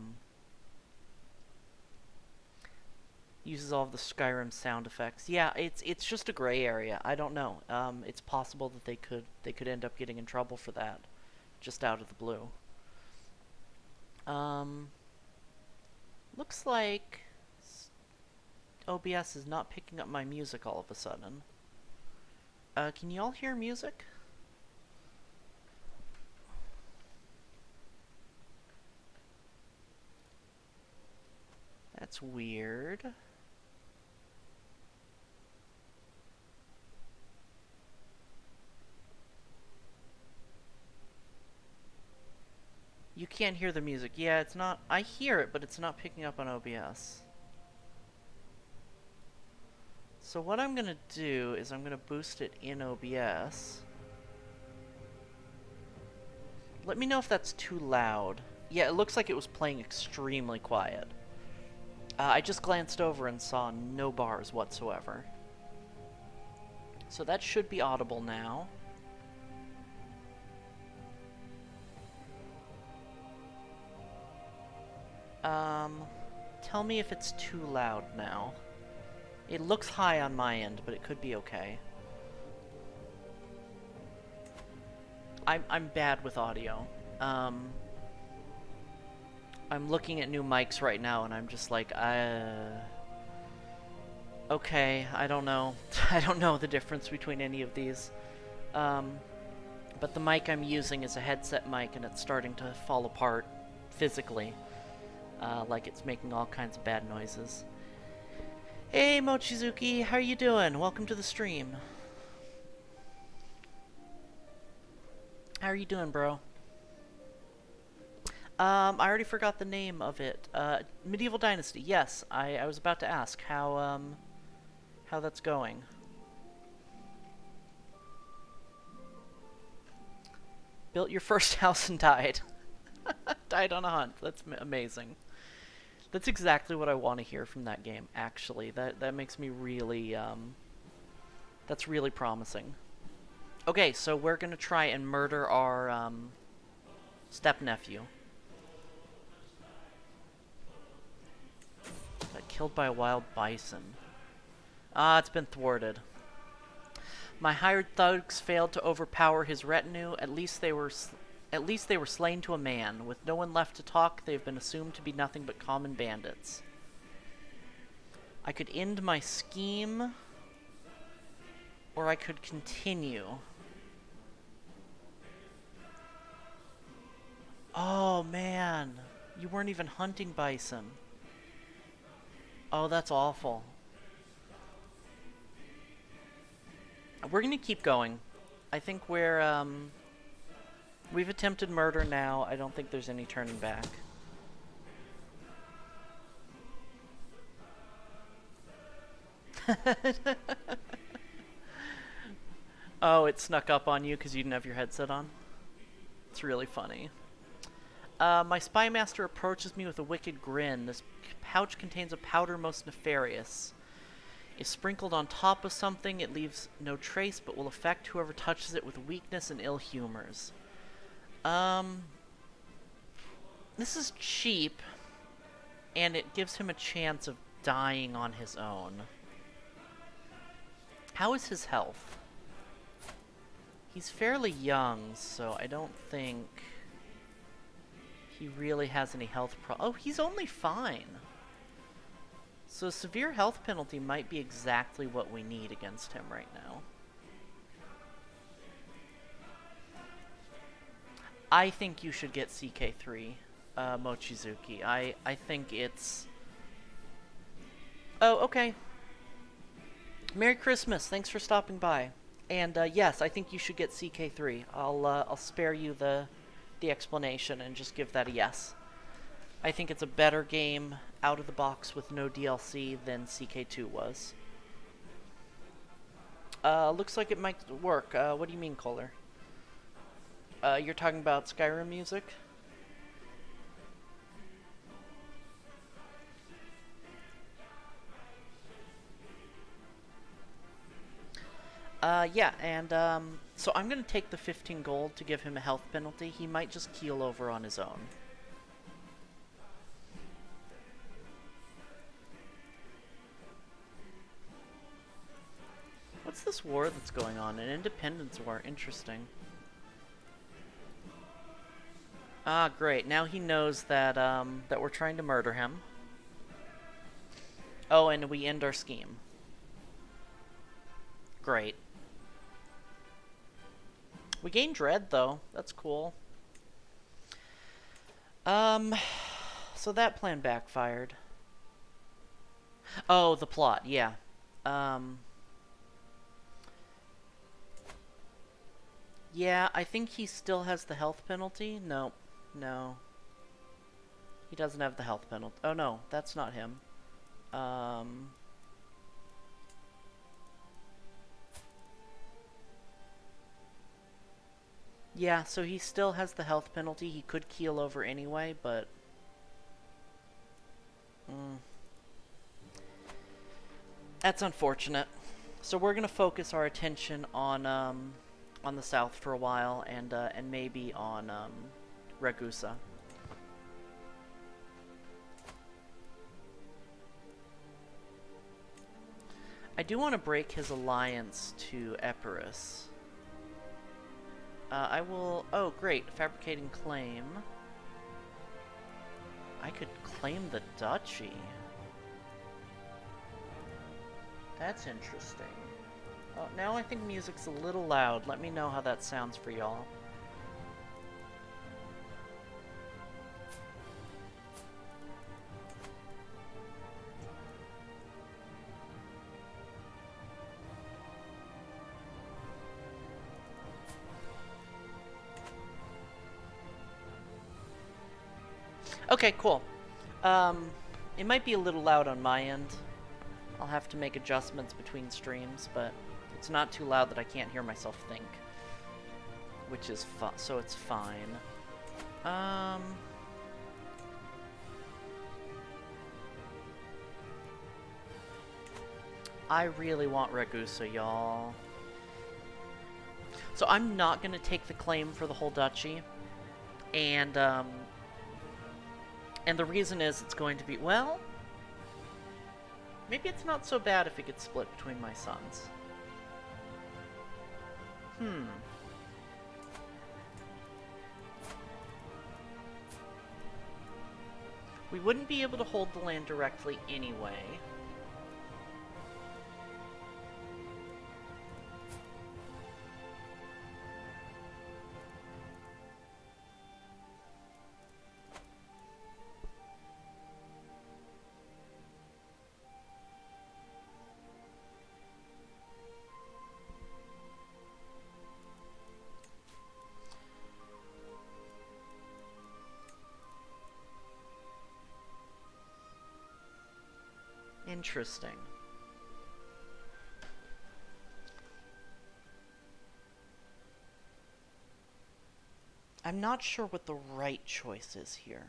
use all of the Skyrim sound effects. Yeah, it's just a gray area. I don't know. It's possible that they could end up getting in trouble for that, just out of the blue. Looks like OBS is not picking up my music all of a sudden. Can you all hear music? That's weird. You can't hear the music. Yeah, it's not. I hear it, but it's not picking up on OBS. So what I'm gonna do is I'm gonna boost it in OBS. Let me know if that's too loud. Yeah, it looks like it was playing extremely quiet. I just glanced over and saw no bars whatsoever. So that should be audible now. Tell me if it's too loud now. It looks high on my end, but it could be okay. I'm bad with audio. I'm looking at new mics right now, and I'm just like, okay, I don't know. I don't know the difference between any of these. But the mic I'm using is a headset mic, and it's starting to fall apart physically. Like it's making all kinds of bad noises. Hey Mochizuki, how you doing? Welcome to the stream. How are you doing, bro? I already forgot the name of it. Medieval Dynasty. Yes, I was about to ask how that's going. Built your first house and died. Died on a hunt. That's amazing. That's exactly what I want to hear from that game, actually. That makes me really, that's really promising. Okay, so we're gonna try and murder our, step-nephew. Got killed by a wild bison. Ah, it's been thwarted. My hired thugs failed to overpower his retinue. At least they were slain to a man. With no one left to talk, they have been assumed to be nothing but common bandits. I could end my scheme, or I could continue. Oh, man. You weren't even hunting bison. Oh, that's awful. We're gonna keep going. I think we've attempted murder now. I don't think there's any turning back. Oh, it snuck up on you because you didn't have your headset on? It's really funny. My spy master approaches me with a wicked grin. This pouch contains a powder most nefarious. If sprinkled on top of something, it leaves no trace, but will affect whoever touches it with weakness and ill humors. This is cheap, and it gives him a chance of dying on his own. How is his health? He's fairly young, so I don't think he really has any health Oh, he's only fine. So a severe health penalty might be exactly what we need against him right now. I think you should get CK3, Mochizuki. I think it's... Oh, okay. Merry Christmas. Thanks for stopping by. And yes, I think you should get CK3. I'll spare you the explanation and just give that a yes. I think it's a better game out of the box with no DLC than CK2 was. Looks like it might work. What do you mean, Kohler? You're talking about Skyrim music? Yeah, and, so I'm gonna take the 15 gold to give him a health penalty. He might just keel over on his own. What's this war that's going on? An independence war. Interesting. Ah, great. Now he knows that, that we're trying to murder him. Oh, and we end our scheme. Great. We gain dread, though. That's cool. So that plan backfired. Oh, the plot, yeah. Yeah, I think he still has the health penalty. Nope. No. He doesn't have the health penalty. Oh, no. That's not him. Yeah, so he still has the health penalty. He could keel over anyway, but... That's unfortunate. So we're gonna focus our attention on the south for a while, and maybe on Ragusa. I do want to break his alliance to Epirus. I will... Oh, great. Fabricating claim. I could claim the duchy. That's interesting. Oh, now I think music's a little loud. Let me know how that sounds for y'all. Okay, cool. It might be a little loud on my end. I'll have to make adjustments between streams, but it's not too loud that I can't hear myself think. Which is so it's fine. I really want Ragusa, y'all. So I'm not going to take the claim for the whole duchy. And the reason is it's going to be, well, maybe it's not so bad if it gets split between my sons. We wouldn't be able to hold the land directly anyway. Interesting. I'm not sure what the right choice is here.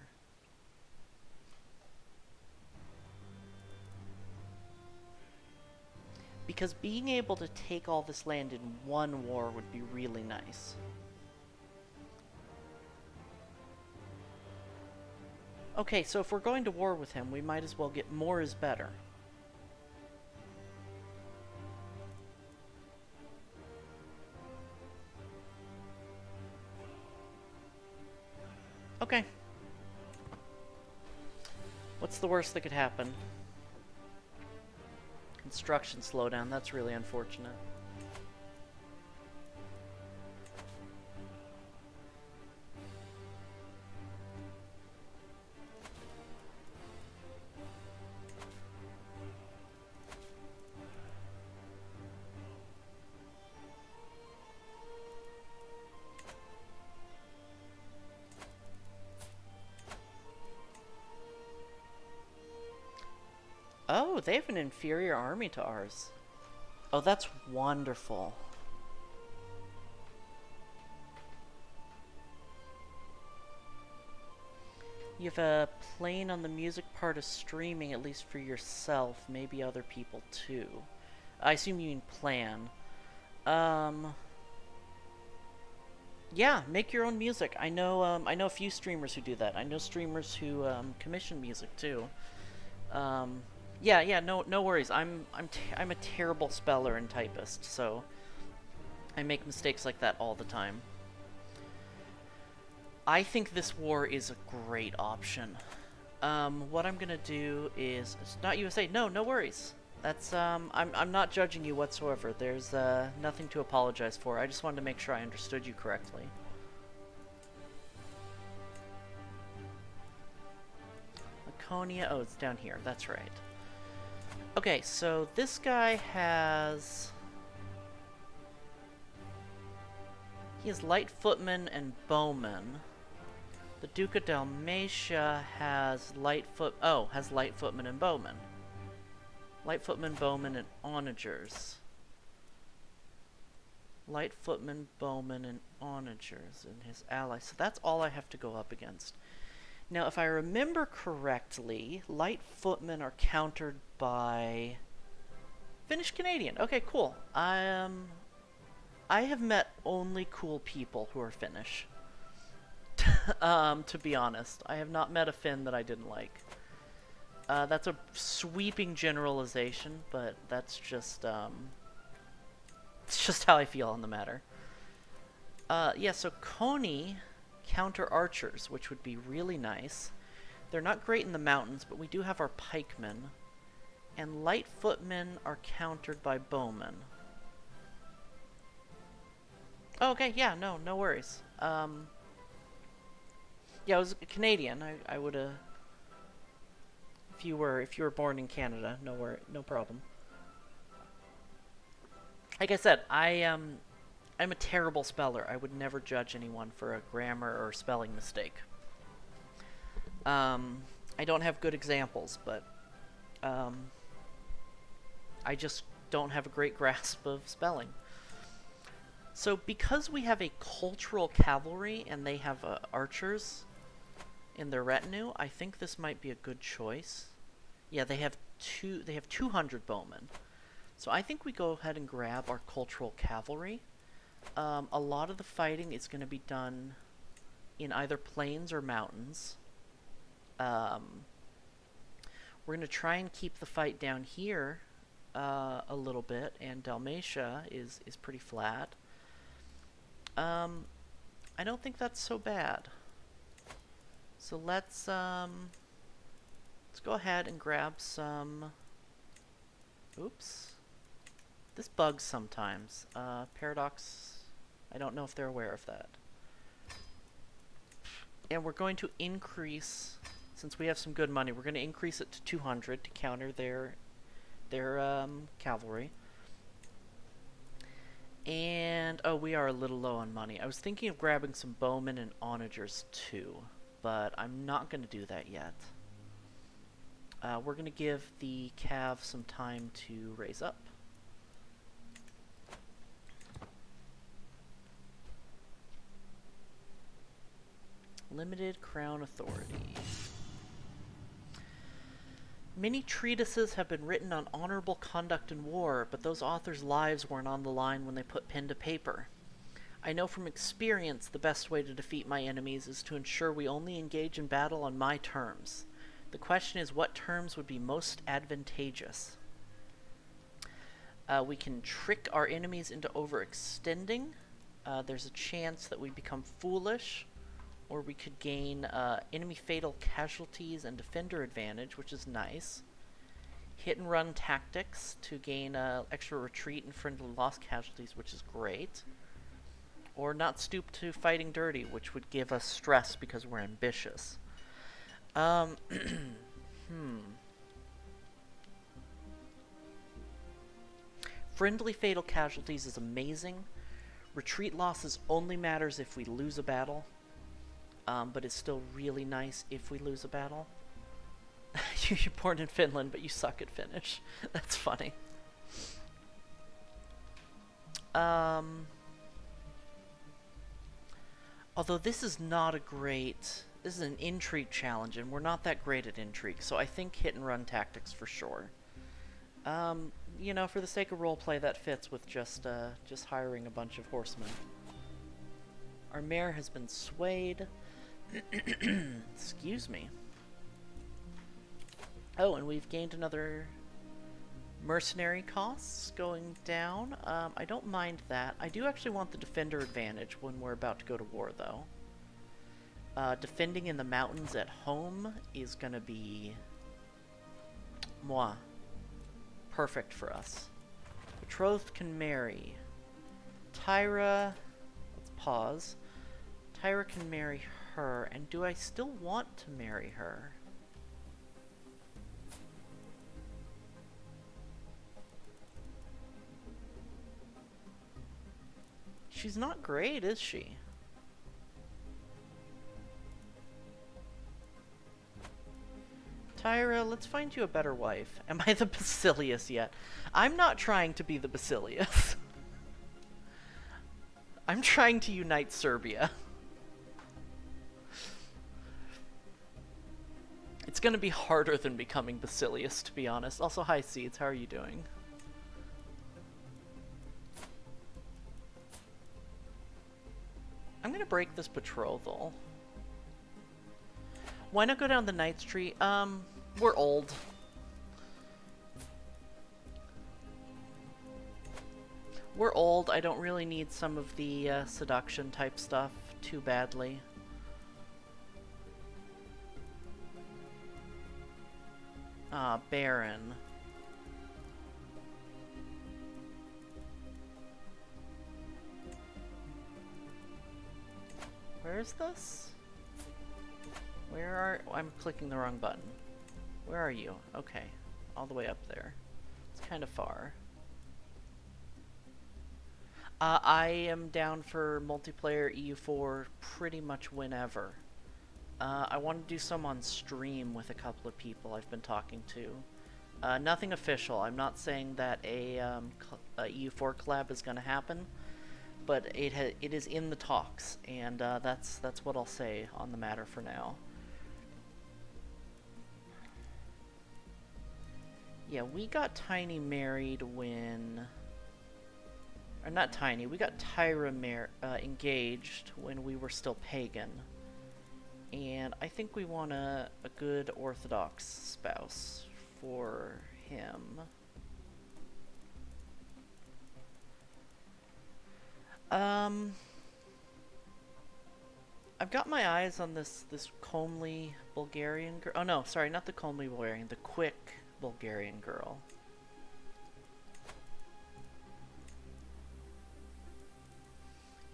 Because being able to take all this land in one war would be really nice. Okay, so if we're going to war with him, we might as well get more is better. Okay. What's the worst that could happen? Construction slowdown, that's really unfortunate. Oh, they have an inferior army to ours. Oh, that's wonderful. You have a plane on the music part of streaming, at least for yourself, maybe other people too. I assume you mean plan. Yeah, make your own music. I know a few streamers who do that. I know streamers who commission music too. Yeah, no worries. I'm a terrible speller and typist, so I make mistakes like that all the time. I think this war is a great option. What I'm gonna do is, it's not USA. No worries. That's I'm not judging you whatsoever. There's nothing to apologize for. I just wanted to make sure I understood you correctly. Laconia. Oh, it's down here. That's right. Okay, so this guy has... He has light footmen and bowmen. The Duke of Dalmatia has light footmen and bowmen. Light footmen, bowmen, and onagers. Light footmen, bowmen, and onagers, and his allies. So that's all I have to go up against. Now, if I remember correctly, light footmen are countered by Finnish Canadian. Okay, cool. I have met only cool people who are Finnish. To be honest, I have not met a Finn that I didn't like. That's a sweeping generalization, but that's just it's just how I feel on the matter. Yeah, so Coney counter archers, which would be really nice. They're not great in the mountains, but we do have our pikemen. And light footmen are countered by bowmen. Oh, okay, yeah, no worries. Yeah, I was a Canadian. I would have. If you were born in Canada, no problem. Like I said, I'm a terrible speller. I would never judge anyone for a grammar or spelling mistake. I don't have good examples, but I just don't have a great grasp of spelling. So because we have a cultural cavalry and they have archers in their retinue, I think this might be a good choice. Yeah, they have 200 bowmen. So I think we go ahead and grab our cultural cavalry. A lot of the fighting is going to be done in either plains or mountains. We're going to try and keep the fight down here a little bit, and Dalmatia is pretty flat. I don't think that's so bad. So let's go ahead and grab some. Oops. This bugs sometimes. Paradox, I don't know if they're aware of that. And we're going to increase, since we have some good money, we're going to increase it to 200 to counter their cavalry. And, oh, we are a little low on money. I was thinking of grabbing some bowmen and onagers too, but I'm not going to do that yet. We're going to give the cav some time to raise up. Limited crown authority. Many treatises have been written on honorable conduct in war, but those authors' lives weren't on the line when they put pen to paper. I know from experience the best way to defeat my enemies is to ensure we only engage in battle on my terms. The question is, what terms would be most advantageous? We can trick our enemies into overextending. There's a chance that we become foolish. Or we could gain enemy fatal casualties and defender advantage, which is nice. Hit and run tactics to gain extra retreat and friendly lost casualties, which is great. Or not stoop to fighting dirty, which would give us stress because we're ambitious. Friendly fatal casualties is amazing. Retreat losses only matters if we lose a battle. But it's still really nice if we lose a battle. You're born in Finland, but you suck at Finnish. That's funny. Although this is not a great... This is an intrigue challenge, and we're not that great at intrigue, so I think hit and run tactics for sure. You know, for the sake of roleplay, that fits with just hiring a bunch of horsemen. Our mare has been swayed. Excuse me. Oh, and we've gained another mercenary costs going down. I don't mind that. I do actually want the defender advantage when we're about to go to war, though. Defending in the mountains at home is gonna be... perfect for us. Betrothed can marry. Tyra... Let's pause. Tyra can marry her, and do I still want to marry her? She's not great, is she? Tyra, let's find you a better wife. Am I the Basilius yet? I'm not trying to be the Basilius. I'm trying to unite Serbia. It's gonna be harder than becoming Basilius, to be honest. Also, hi Seeds, how are you doing? I'm gonna break this betrothal. Why not go down the Knight's Tree? We're old. We're old. I don't really need some of the seduction type stuff too badly. Baron. Where is this? Where are... Oh, I'm clicking the wrong button. Where are you? Okay. All the way up there. It's kind of far. I am down for multiplayer EU4 pretty much whenever. I want to do some on stream with a couple of people I've been talking to. Nothing official. I'm not saying that a EU4 collab is going to happen, but it is in the talks, and that's what I'll say on the matter for now. Yeah, we got Tiny married when... Or not Tiny, we got Tyra engaged when we were still pagan. And I think we want a good orthodox spouse for him. I've got my eyes on this comely Bulgarian girl. Oh no, sorry, not the comely Bulgarian, the quick Bulgarian girl.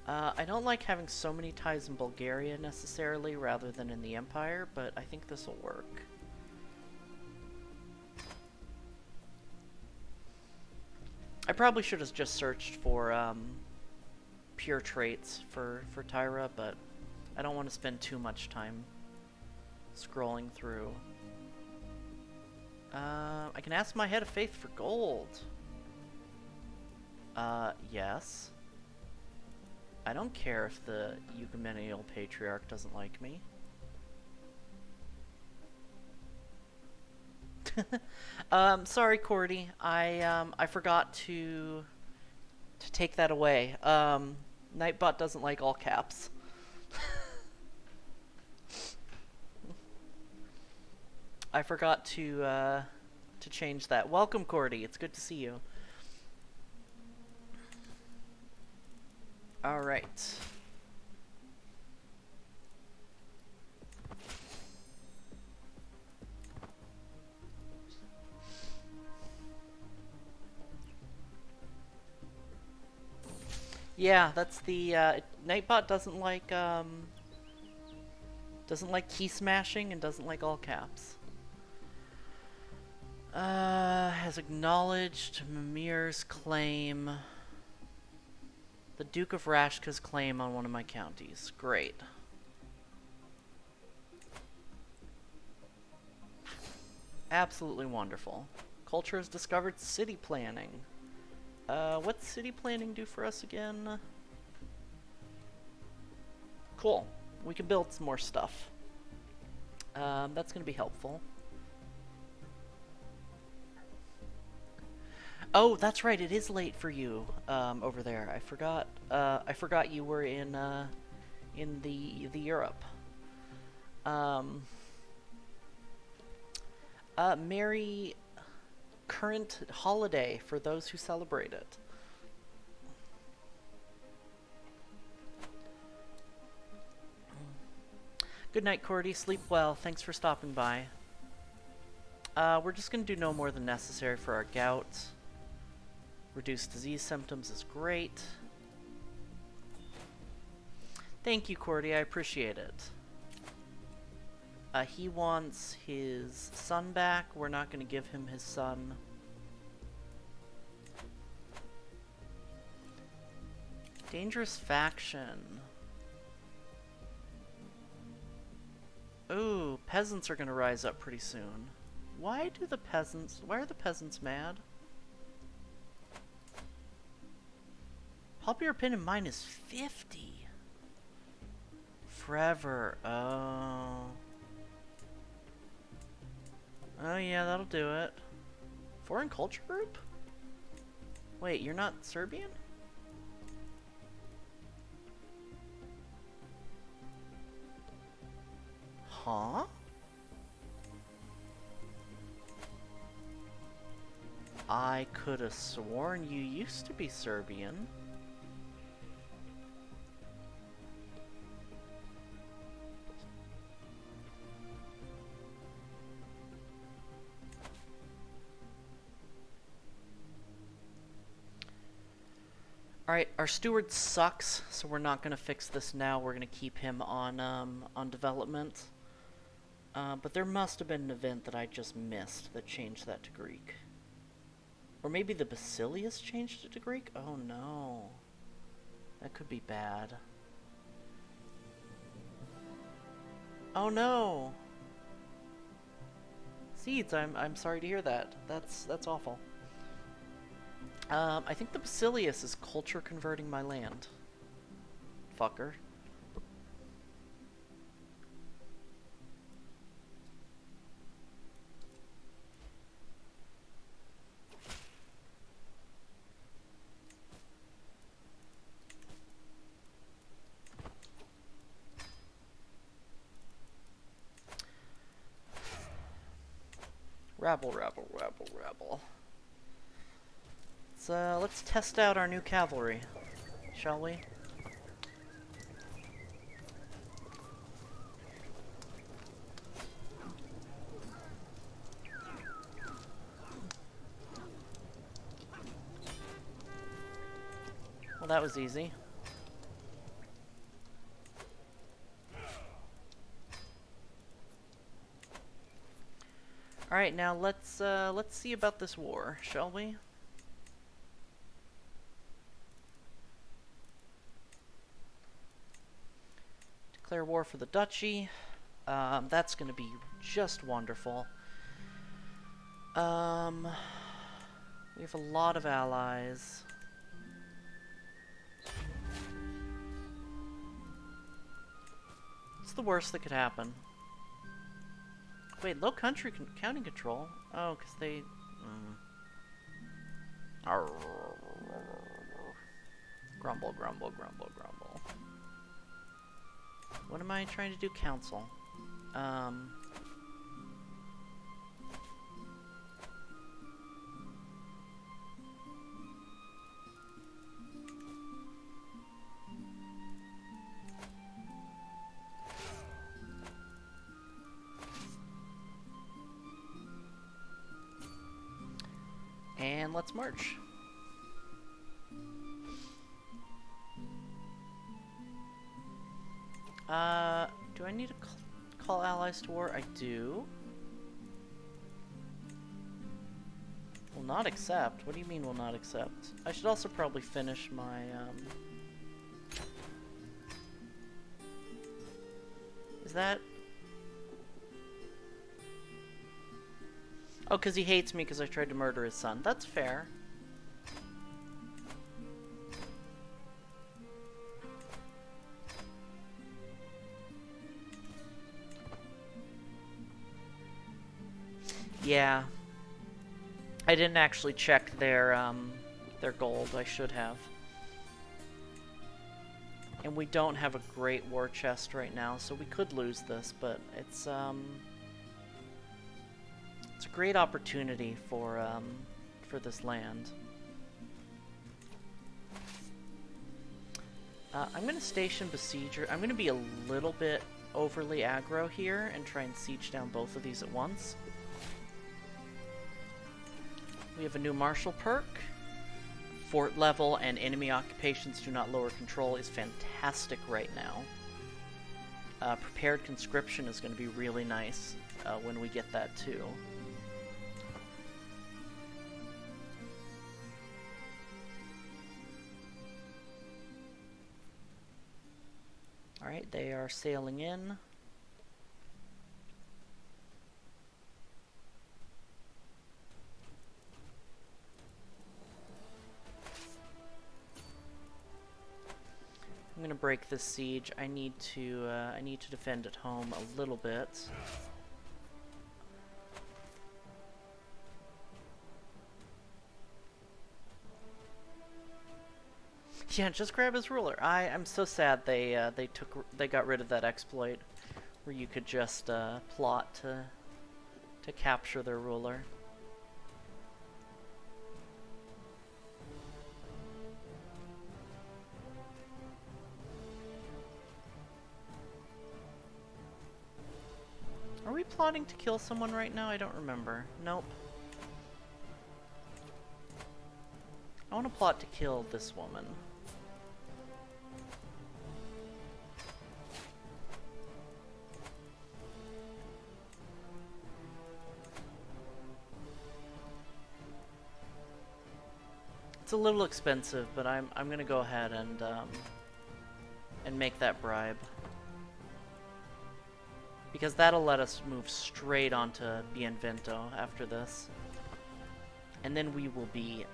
I don't like having so many ties in Bulgaria necessarily rather than in the Empire, but I think this will work. I probably should have just searched for pure traits for Tyra, but I don't want to spend too much time scrolling through. I can ask my head of faith for gold. Yes. I don't care if the ecumenical patriarch doesn't like me. Sorry, Cordy. I forgot to take that away. Nightbot doesn't like all caps. I forgot to change that. Welcome, Cordy. It's good to see you. All right. Yeah, that's the Nightbot doesn't like key smashing and doesn't like all caps. Has acknowledged Mimir's claim. The Duke of Rashka's claim on one of my counties. Great. Absolutely wonderful. Culture has discovered city planning. What's city planning do for us again? Cool. We can build some more stuff. That's going to be helpful. Oh, that's right. It is late for you over there. I forgot. I forgot you were in the Europe. Merry current holiday for those who celebrate it. Good night, Cordy. Sleep well. Thanks for stopping by. We're just going to do no more than necessary for our gout. Reduce disease symptoms is great. Thank you, Cordy. I appreciate it. He wants his son back. We're not going to give him his son. Dangerous faction. Ooh, peasants are going to rise up pretty soon. Why are the peasants mad? Popular opinion mine is 50. Forever. Oh. Oh yeah, that'll do it. Foreign culture group? Wait, you're not Serbian? Huh? I could have sworn you used to be Serbian. Alright, our steward sucks, so we're not going to fix this now. We're going to keep him on development. But there must have been an event that I just missed that changed that to Greek. Or maybe the Basilius changed it to Greek? Oh no. That could be bad. Oh no! Seeds, I'm sorry to hear that. That's awful. I think the Basilius is culture converting my land. Fucker. Rabble, rabble, rabble, rabble. Let's test out our new cavalry, shall we? Well, that was easy. All right, now let's see about this war, shall we? Declare war for the duchy. That's going to be just wonderful. We have a lot of allies. What's the worst that could happen? Wait, low country counting control? Oh, because they... Grumble, grumble, grumble, grumble. What am I trying to do? Council. And let's march. Do I need to call allies to war? I do. Will not accept? What do you mean will not accept? I should also probably finish my, Is that... Oh, because he hates me because I tried to murder his son. That's fair. Yeah. I didn't actually check their gold. I should have. And we don't have a great war chest right now, so we could lose this, but it's a great opportunity for this land. I'm going to station Besieger. I'm going to be a little bit overly aggro here and try and siege down both of these at once. We have a new martial perk. Fort level and enemy occupations do not lower control is fantastic right now. Prepared conscription is going to be really nice when we get that too. Alright, they are sailing in. I'm gonna break this siege. I need to defend at home a little bit. Yeah, just grab his ruler. I'm so sad they got rid of that exploit where you could just plot to capture their ruler. Are we plotting to kill someone right now? I don't remember. Nope. I want to plot to kill this woman. It's a little expensive, but I'm gonna go ahead and make that bribe. Because that'll let us move straight onto Bienvento after this. And then we will be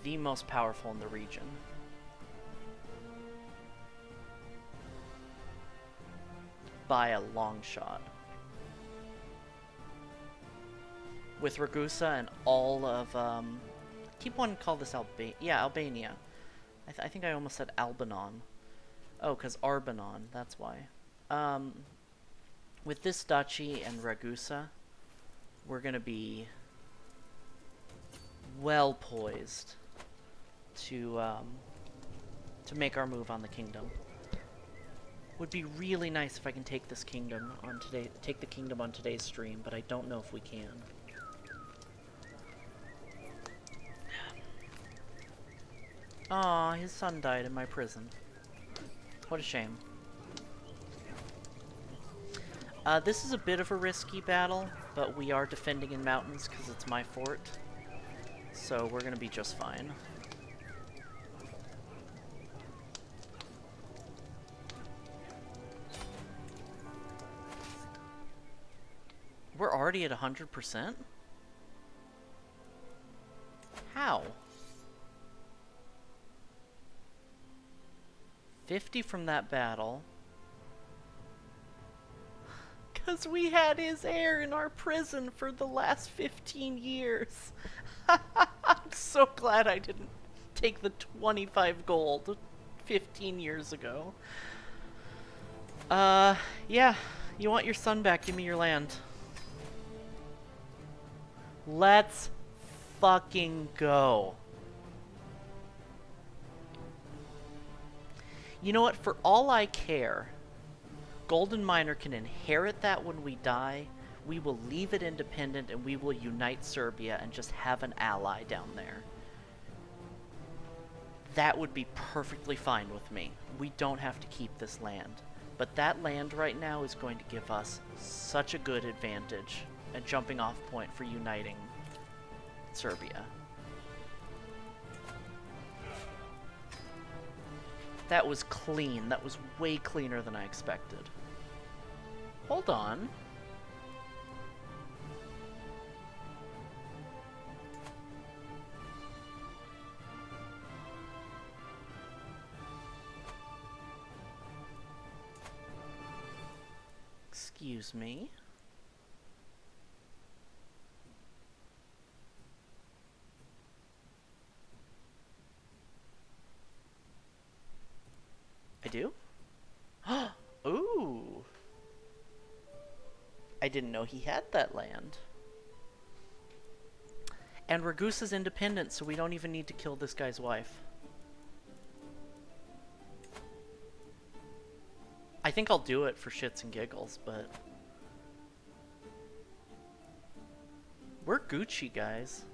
the most powerful in the region. By a long shot. With Ragusa and all of, I keep wanting to call this Albania. I think I almost said Albanon. Oh, because Arbanon, that's why. With this duchy and Ragusa, we're going to be well poised to make our move on the kingdom. Would be really nice if I can take this kingdom on the kingdom on today's stream, but I don't know if we can. Aw, his son died in my prison. What a shame. This is a bit of a risky battle, but we are defending in mountains because it's my fort. So we're gonna be just fine. We're already at 100%? How? 50 from that battle. Because we had his heir in our prison for the last 15 years. I'm so glad I didn't take the 25 gold 15 years ago. Yeah. You want your son back, give me your land. Let's fucking go. You know what? For all I care, Golden Miner can inherit that when we die. We will leave it independent and we will unite Serbia and just have an ally down there. That would be perfectly fine with me. We don't have to keep this land. But that land right now is going to give us such a good advantage, a jumping off point for uniting Serbia. That was clean. That was way cleaner than I expected. Hold on. Excuse me. I do? Ooh. I didn't know he had that land. And Ragusa's independent, so we don't even need to kill this guy's wife. I think I'll do it for shits and giggles, but... we're Gucci, guys.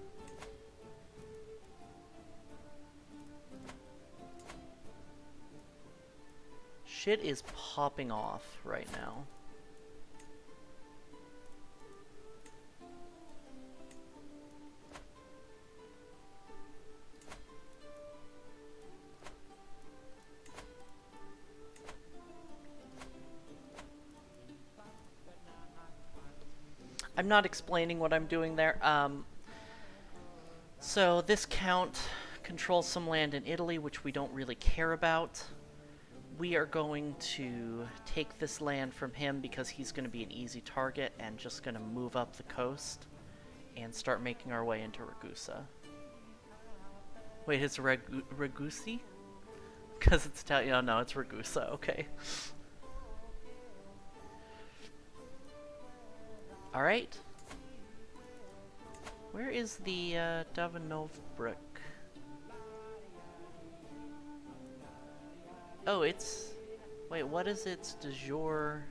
Shit is popping off right now. I'm not explaining what I'm doing there. So this count controls some land in Italy, which we don't really care about. We are going to take this land from him because he's going to be an easy target and just going to move up the coast and start making our way into Ragusa. Wait, it's Ragusi? Because it's Italian. Oh, no, it's Ragusa. Okay. Alright. Where is the Davinovbruk? Oh, it's... wait, what is its de jure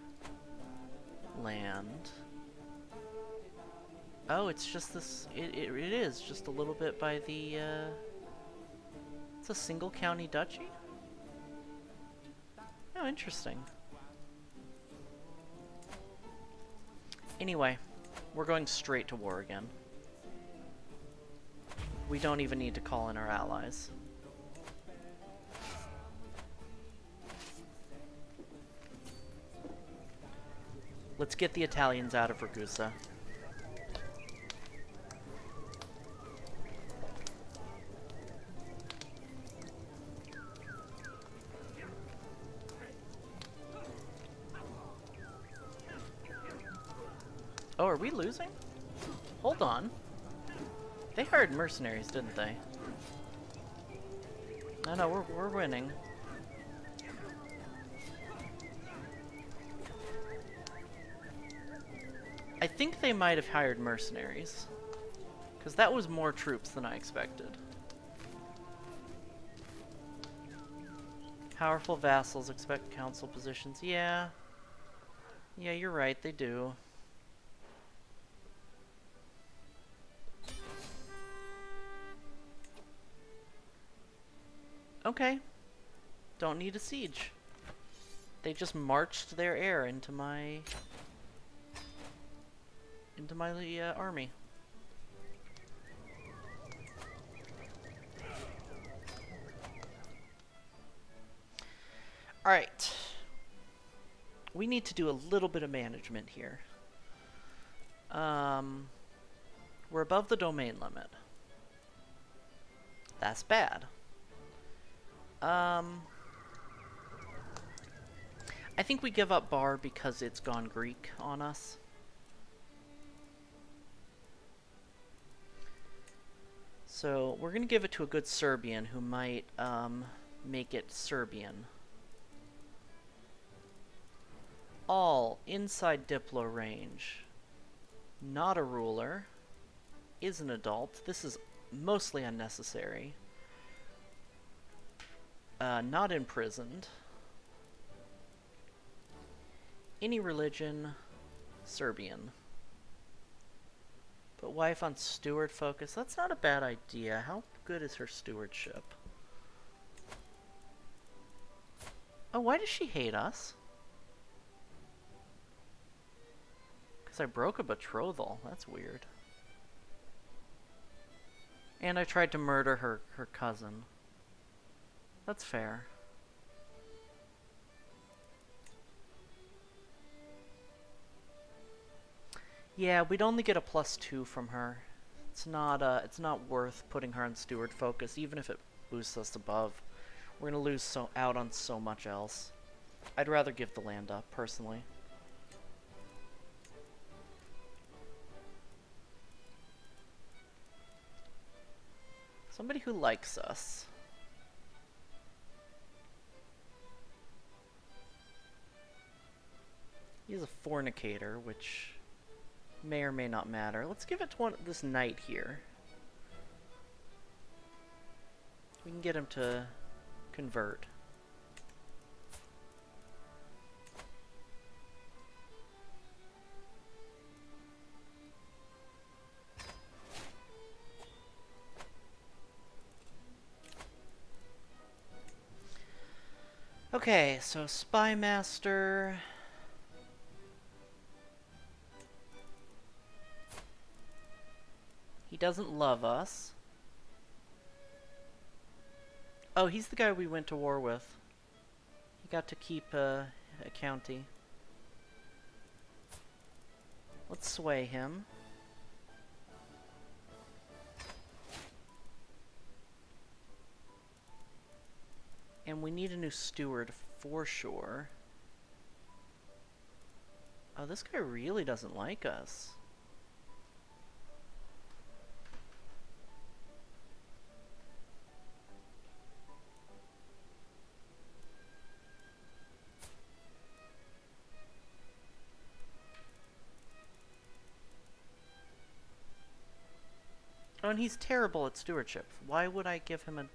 land? Oh, it's just this... It is just a little bit by the... It's a single county duchy? Oh, interesting. Anyway, we're going straight to war again. We don't even need to call in our allies. Let's get the Italians out of Ragusa. Oh, are we losing? Hold on. They hired mercenaries, didn't they? No, we're winning. I think they might have hired mercenaries. Because that was more troops than I expected. Powerful vassals expect council positions. Yeah. Yeah, you're right, they do. Okay. Don't need a siege. They just marched their heir into my army. Alright. We need to do a little bit of management here. We're above the domain limit. That's bad. I think we give up Bar because it's gone Greek on us. So we're going to give it to a good Serbian who might make it Serbian. All inside Diplo range. Not a ruler. Is an adult. This is mostly unnecessary. Not imprisoned. Any religion, Serbian. But wife on steward focus. That's not a bad idea. How good is her stewardship? Oh, why does she hate us? Because I broke a betrothal. That's weird. And I tried to murder her cousin. That's fair. Yeah, we'd only get a +2 from her. It's not worth putting her on steward focus, even if it boosts us above. We're gonna lose out on so much else. I'd rather give the land up, personally. Somebody who likes us. He's a fornicator, which may or may not matter. Let's give it to this knight here. We can get him to convert. Okay, so Spy Master. He doesn't love us. Oh, he's the guy we went to war with. He got to keep a county. Let's sway him. And we need a new steward for sure. Oh, this guy really doesn't like us. Oh, and he's terrible at stewardship. Why would I give him a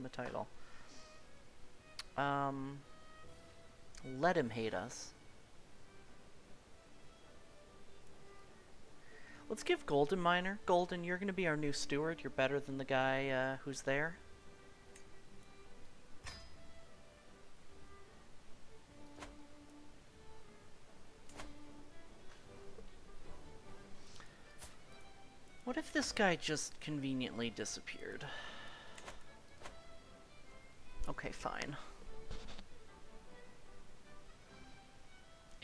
title? Let him hate us. Let's give Golden Miner. Golden, you're going to be our new steward. You're better than the guy who's there. What if this guy just conveniently disappeared? Okay, fine.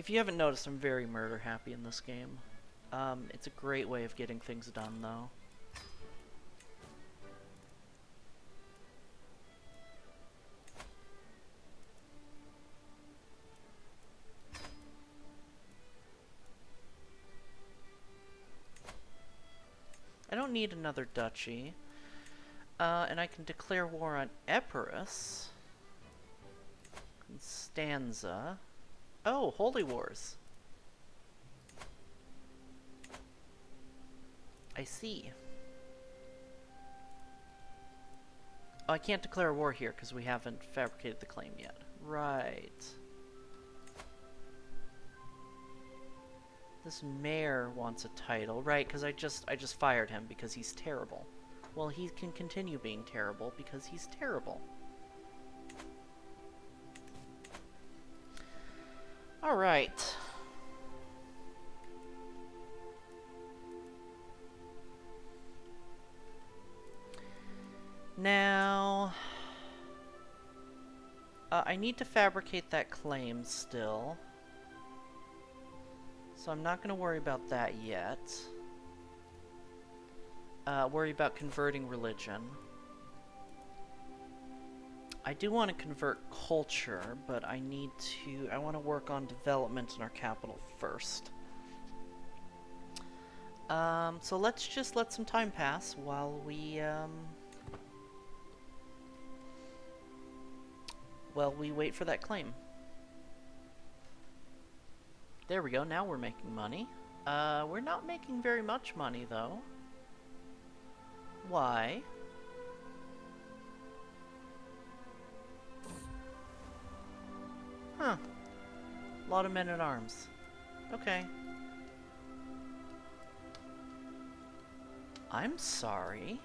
If you haven't noticed, I'm very murder happy in this game. It's a great way of getting things done, though. I don't need another duchy. And I can declare war on Epirus. Constanza. Oh, Holy Wars. I see. Oh, I can't declare war here because we haven't fabricated the claim yet. Right. This mayor wants a title, right? Because I just fired him because he's terrible. Well, he can continue being terrible because he's terrible. All right. Now, I need to fabricate that claim still. So I'm not going to worry about that yet. Worry about converting religion. I do want to convert culture, but I want to work on development in our capital first. So let's just let some time pass while we wait for that claim. There we go, now we're making money. We're not making very much money, though. Why? Huh. A lot of men-at-arms. Okay. I'm sorry.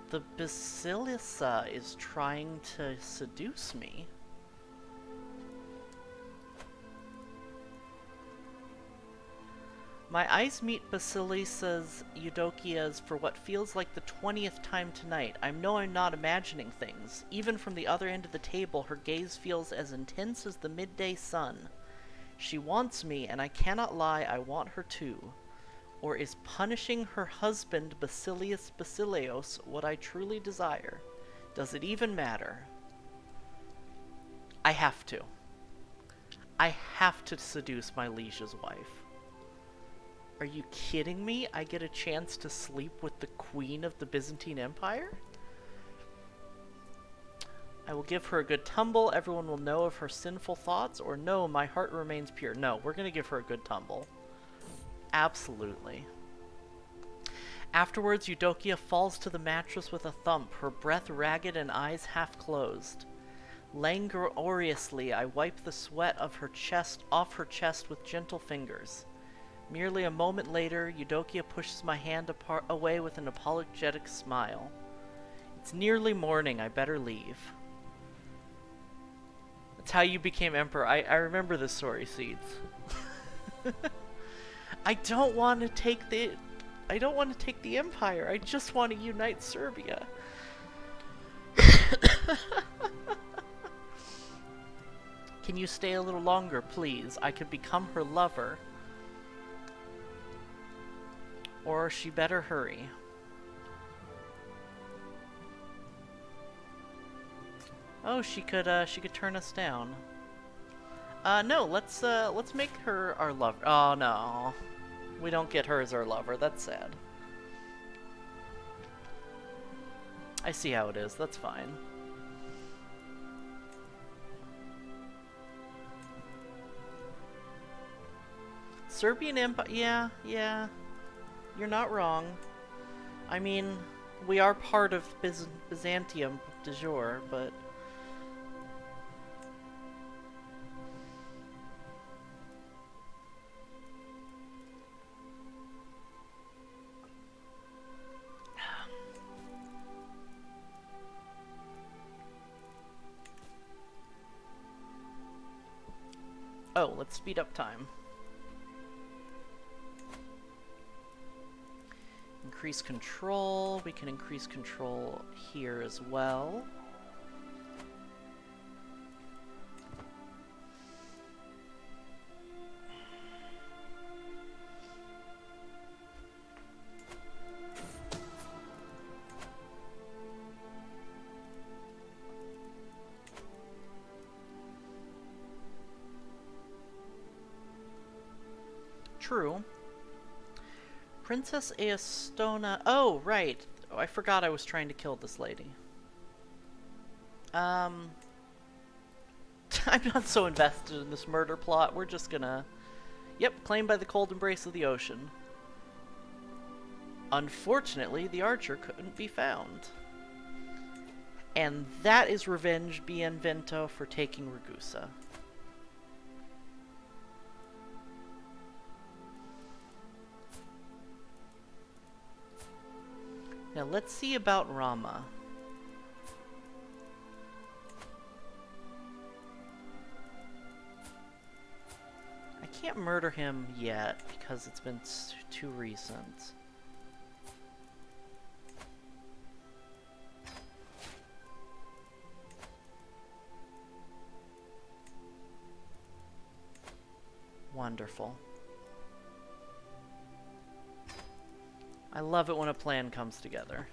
The Basilissa is trying to seduce me. My eyes meet Basilissa's Eudokia's for what feels like the 20th time tonight. I know I'm not imagining things. Even from the other end of the table, her gaze feels as intense as the midday sun. She wants me, and I cannot lie, I want her too. Or is punishing her husband Basilius Basilios what I truly desire? Does it even matter? I have to. I have to seduce my liege's wife. Are you kidding me? I get a chance to sleep with the queen of the Byzantine Empire? I will give her a good tumble. Everyone will know of her sinful thoughts. Or no, my heart remains pure. No, we're going to give her a good tumble. Absolutely. Afterwards, Eudokia falls to the mattress with a thump, her breath ragged and eyes half closed. Languorously, I wipe the sweat of her chest off her chest with gentle fingers. Merely a moment later, Eudokia pushes my hand away with an apologetic smile. It's nearly morning, I better leave. That's how you became emperor. I remember the story, Seeds. I don't want to take the empire. I just want to unite Serbia. Can you stay a little longer, please? I could become her lover. Or she better hurry. Oh, she could turn us down. No, let's make her our lover. Oh no. We don't get her as our lover. That's sad. I see how it is. That's fine. Serbian Empire. Yeah. You're not wrong. I mean, we are part of Byzantium de jure, but... Oh, let's speed up time. Increase control. We can increase control here as well. true. Princess Aestona... Oh, right. Oh, I forgot I was trying to kill this lady. I'm not so invested in this murder plot. We're just gonna... Yep, claimed by the cold embrace of the ocean. Unfortunately, the archer couldn't be found. And that is revenge bien vento for taking Ragusa. Now let's see about Rama. I can't murder him yet because it's been too recent. Wonderful. I love it when a plan comes together.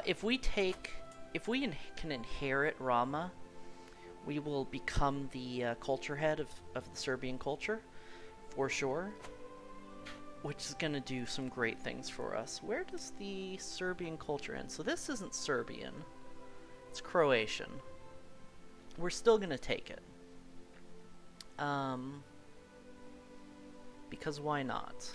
If we can inherit Rama, we will become the culture head of the Serbian culture, for sure. Which is going to do some great things for us. Where does the Serbian culture end? So this isn't Serbian. It's Croatian. We're still going to take it. Because why not?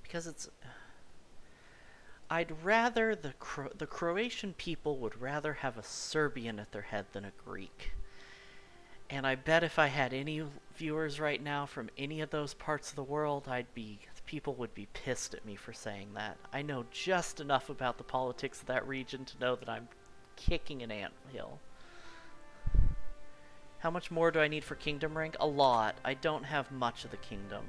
Because it's... I'd rather the Croatian people would rather have a Serbian at their head than a Greek. And I bet if I had any viewers right now from any of those parts of the world, people would be pissed at me for saying that. I know just enough about the politics of that region to know that I'm kicking an anthill. How much more do I need for kingdom rank? A lot. I don't have much of the kingdom.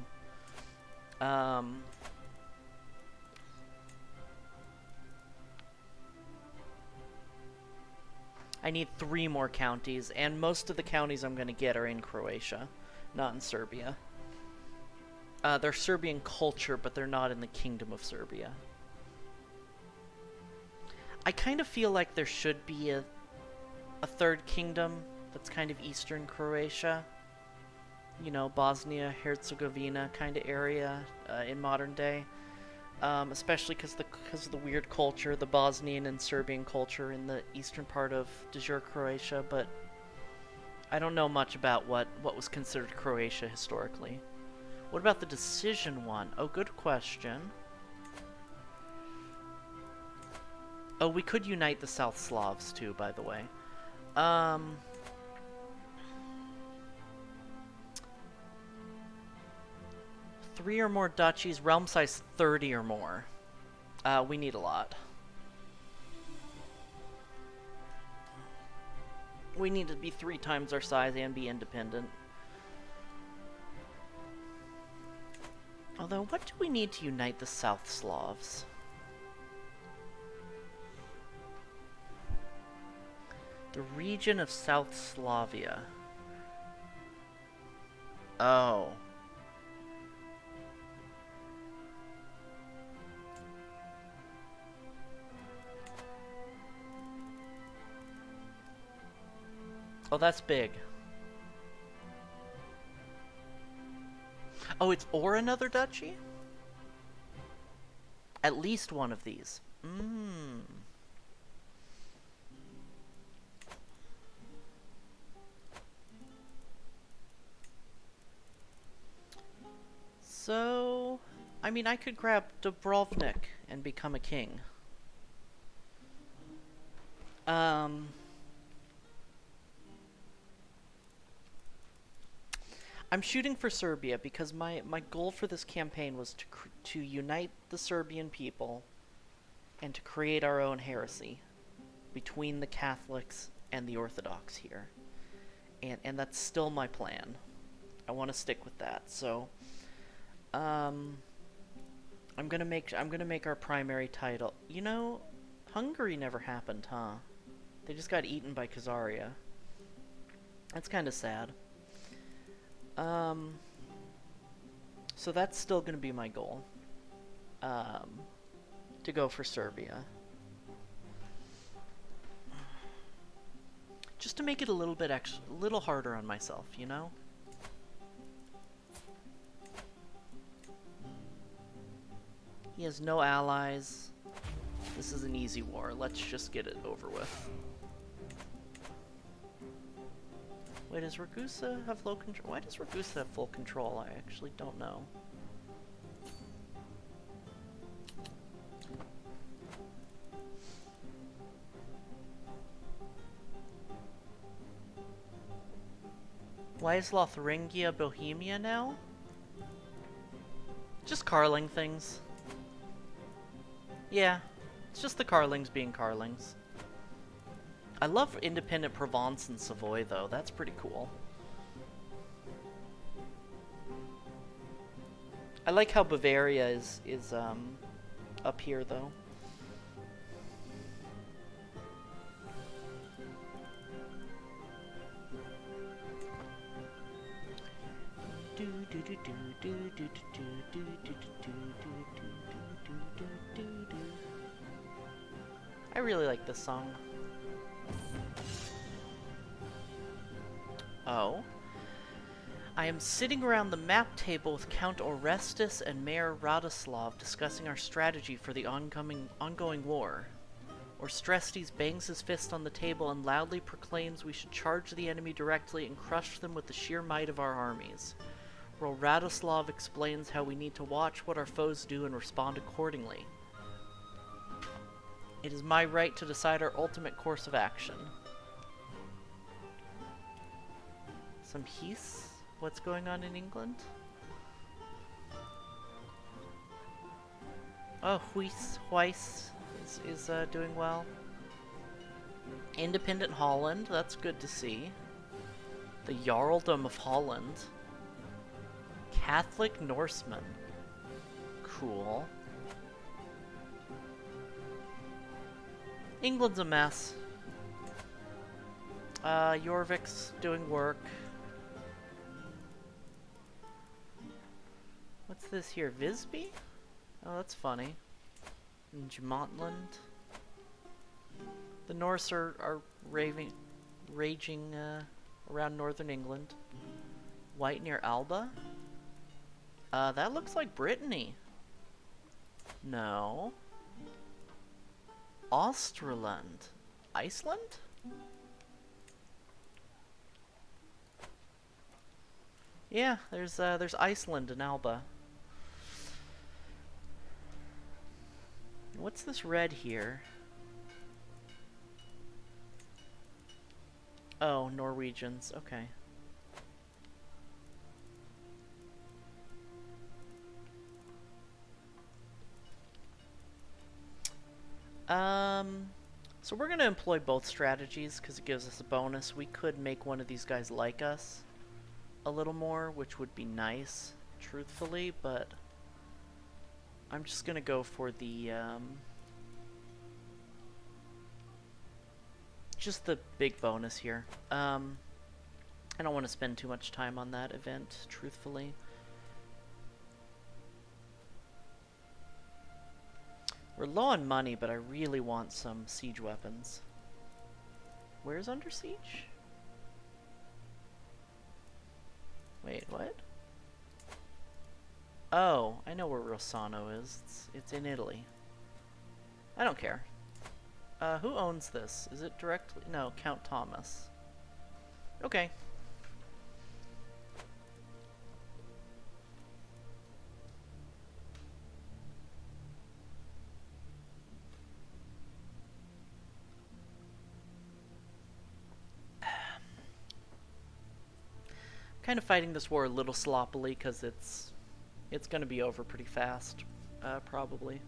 I need 3 more counties, and most of the counties I'm going to get are in Croatia, not in Serbia. They're Serbian culture, but they're not in the Kingdom of Serbia. I kind of feel like there should be a third kingdom that's kind of Eastern Croatia. You know, Bosnia, Herzegovina kind of area in modern day. Especially because of the weird culture, the Bosnian and Serbian culture in the eastern part of de jure Croatia, but I don't know much about what was considered Croatia historically. What about the decision one? Oh, good question. Oh, we could unite the South Slavs too, by the way. 3 or more duchies, realm size 30 or more. We need a lot. We need to be 3 times our size and be independent. Although, what do we need to unite the South Slavs? The region of South Slavia. Oh. Oh, that's big. Oh, it's or another duchy? At least one of these. So, I mean, I could grab Dubrovnik and become a king. I'm shooting for Serbia because my goal for this campaign was to unite the Serbian people and to create our own heresy between the Catholics and the Orthodox here. And that's still my plan. I want to stick with that. So I'm going to make our primary title. You know, Hungary never happened, huh? They just got eaten by Khazaria. That's kind of sad. So that's still going to be my goal. To go for Servia. Just to make it a little bit a little harder on myself, you know? He has no allies. This is an easy war. Let's just get it over with. Wait, does Ragusa have low control? Why does Ragusa have full control? I actually don't know. Why is Lotharingia Bohemia now? Just Carling things. Yeah, it's just the Carlings being Carlings. I love independent Provence and Savoy, though. That's pretty cool. I like how Bavaria is up here, though. I really like this song. Oh. I am sitting around the map table with Count Orestes and Mayor Radoslav discussing our strategy for the ongoing war. Orestes bangs his fist on the table and loudly proclaims we should charge the enemy directly and crush them with the sheer might of our armies. While Radoslav explains how we need to watch what our foes do and respond accordingly. It is my right to decide our ultimate course of action. Some Heath? What's going on in England? Oh, Huis is doing well. Independent Holland, that's good to see. The Jarldom of Holland. Catholic Norsemen. Cool. England's a mess. Jorvik's doing work. What's this here? Visby? Oh, that's funny. In Jomotland. The Norse are raging around northern England. White near Alba? That looks like Brittany. No. Australand. Iceland? Yeah, there's Iceland and Alba. What's this red here? Oh, Norwegians. Okay. So we're gonna employ both strategies because it gives us a bonus. We could make one of these guys like us a little more, which would be nice, truthfully, but I'm just gonna go for the, just the big bonus here. I don't want to spend too much time on that event, truthfully. We're low on money, but I really want some siege weapons. Where's Under Siege? Wait, what? Oh, I know where Rossano is. It's in Italy. I don't care. Who owns this? Is it directly? No, Count Thomas. Okay. Kind of fighting this war a little sloppily because it's going to be over pretty fast, probably.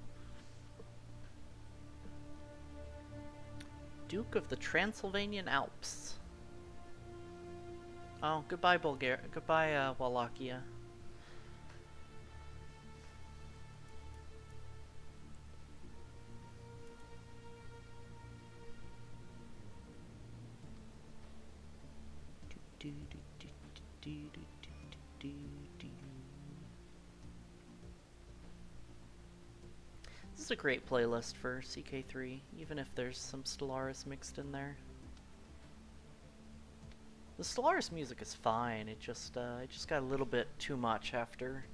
Duke of the Transylvanian Alps. Oh, goodbye Bulgaria. Goodbye Wallachia. This is a great playlist for CK3, even if there's some Stellaris mixed in there. The Stellaris music is fine, it just got a little bit too much after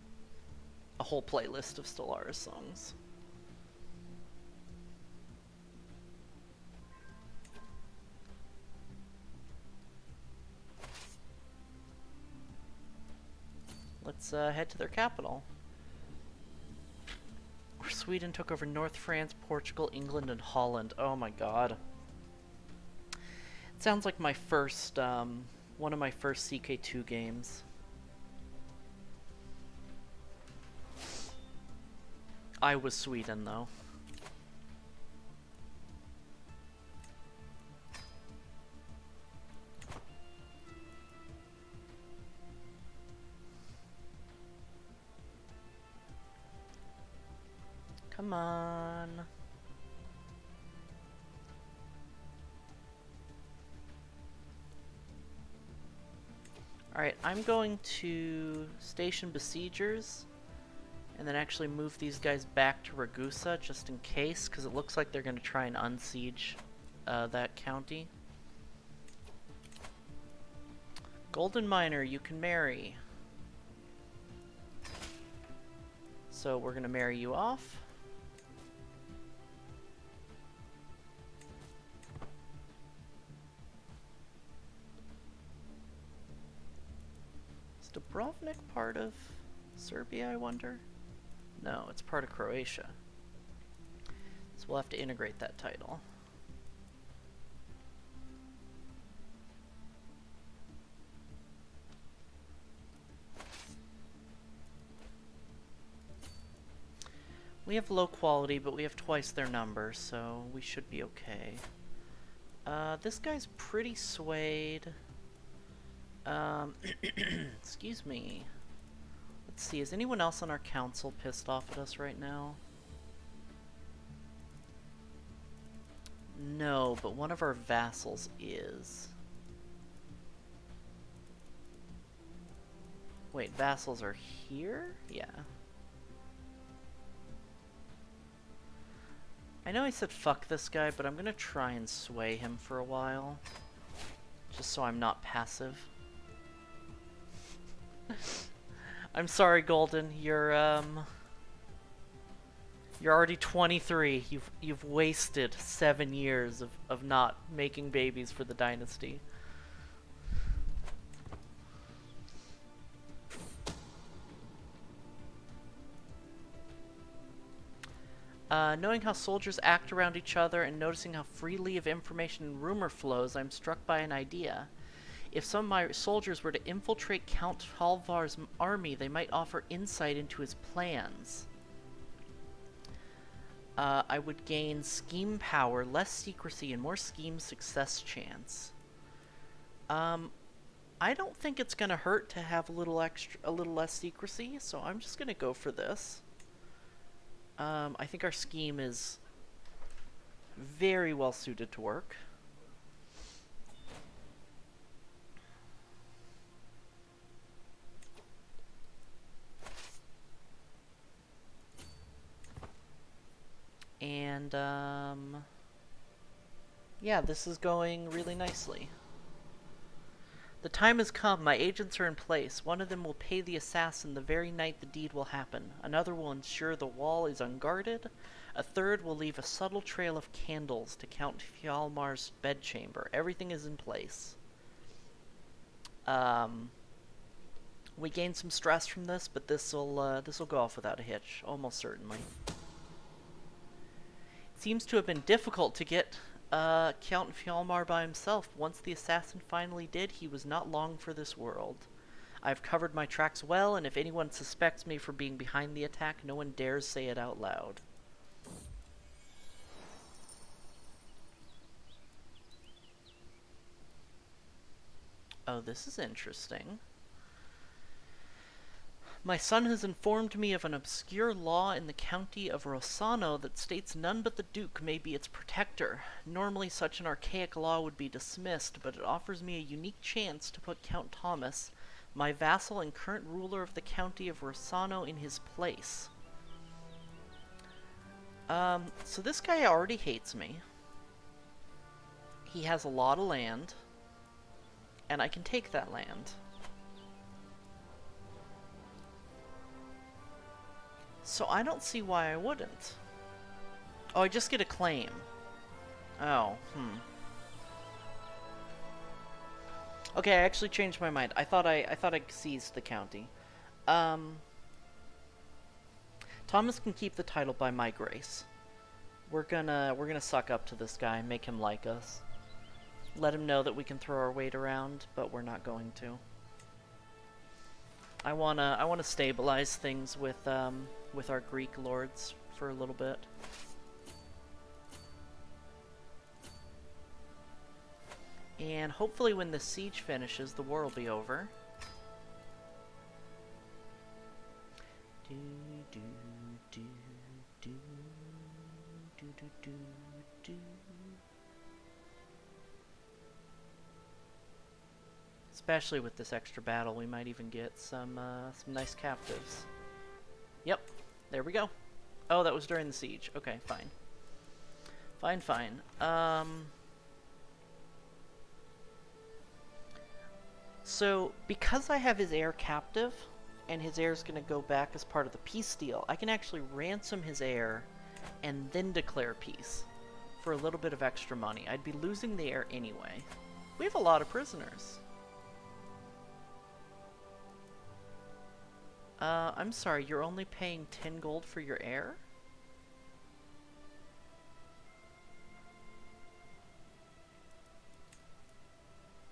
a whole playlist of Stellaris songs. Let's head to their capital. Where Sweden took over North France, Portugal, England, and Holland. Oh my god. It sounds like my first, one of my first CK2 games. I was Sweden, though. Come on. Alright, I'm going to station besiegers and then actually move these guys back to Ragusa just in case, because it looks like they're going to try and unsiege that county. Golden Miner, you can marry. So we're going to marry you off. Is Dubrovnik part of Serbia, I wonder? No, it's part of Croatia. So we'll have to integrate that title. We have low quality, but we have twice their number, so we should be okay. This guy's pretty swayed. Excuse me. Let's see, is anyone else on our council pissed off at us right now? No, but one of our vassals is. Wait, vassals are here? Yeah. I know I said fuck this guy, but I'm gonna try and sway him for a while. Just so I'm not passive. I'm sorry, Golden. You're already 23. You've wasted 7 years of not making babies for the dynasty. Knowing how soldiers act around each other and noticing how freely of information and rumor flows, I'm struck by an idea. If some of my soldiers were to infiltrate Count Halvar's army, they might offer insight into his plans. I would gain scheme power, less secrecy, and more scheme success chance. I don't think it's gonna hurt to have a little less secrecy, so I'm just gonna go for this. I think our scheme is very well suited to work. And, yeah, this is going really nicely. The time has come. My agents are in place. One of them will pay the assassin the very night the deed will happen. Another will ensure the wall is unguarded. A third will leave a subtle trail of candles to Count Hjalmar's bedchamber. Everything is in place. We gain some stress from this, but this will go off without a hitch, almost certainly. It seems to have been difficult to get Count Hjalmar by himself. Once the assassin finally did, he was not long for this world. I've covered my tracks well, and if anyone suspects me for being behind the attack, no one dares say it out loud. Oh, this is interesting. My son has informed me of an obscure law in the county of Rossano that states none but the Duke may be its protector. Normally such an archaic law would be dismissed, but it offers me a unique chance to put Count Thomas, my vassal and current ruler of the county of Rossano, in his place. So this guy already hates me. He has a lot of land, and I can take that land. So I don't see why I wouldn't. Oh, I just get a claim. Oh, Okay, I actually changed my mind. I thought I seized the county. Thomas can keep the title by my grace. We're gonna suck up to this guy, make him like us. Let him know that we can throw our weight around, but we're not going to. I wanna stabilize things with our Greek lords for a little bit. And hopefully when the siege finishes, the war will be over. Do do do do do do do do. Especially with this extra battle, we might even get some nice captives. Yep, there we go. Oh, that was during the siege. Okay, fine. Fine. So, because I have his heir captive, and his heir is going to go back as part of the peace deal, I can actually ransom his heir and then declare peace for a little bit of extra money. I'd be losing the heir anyway. We have a lot of prisoners. I'm sorry, you're only paying 10 gold for your heir?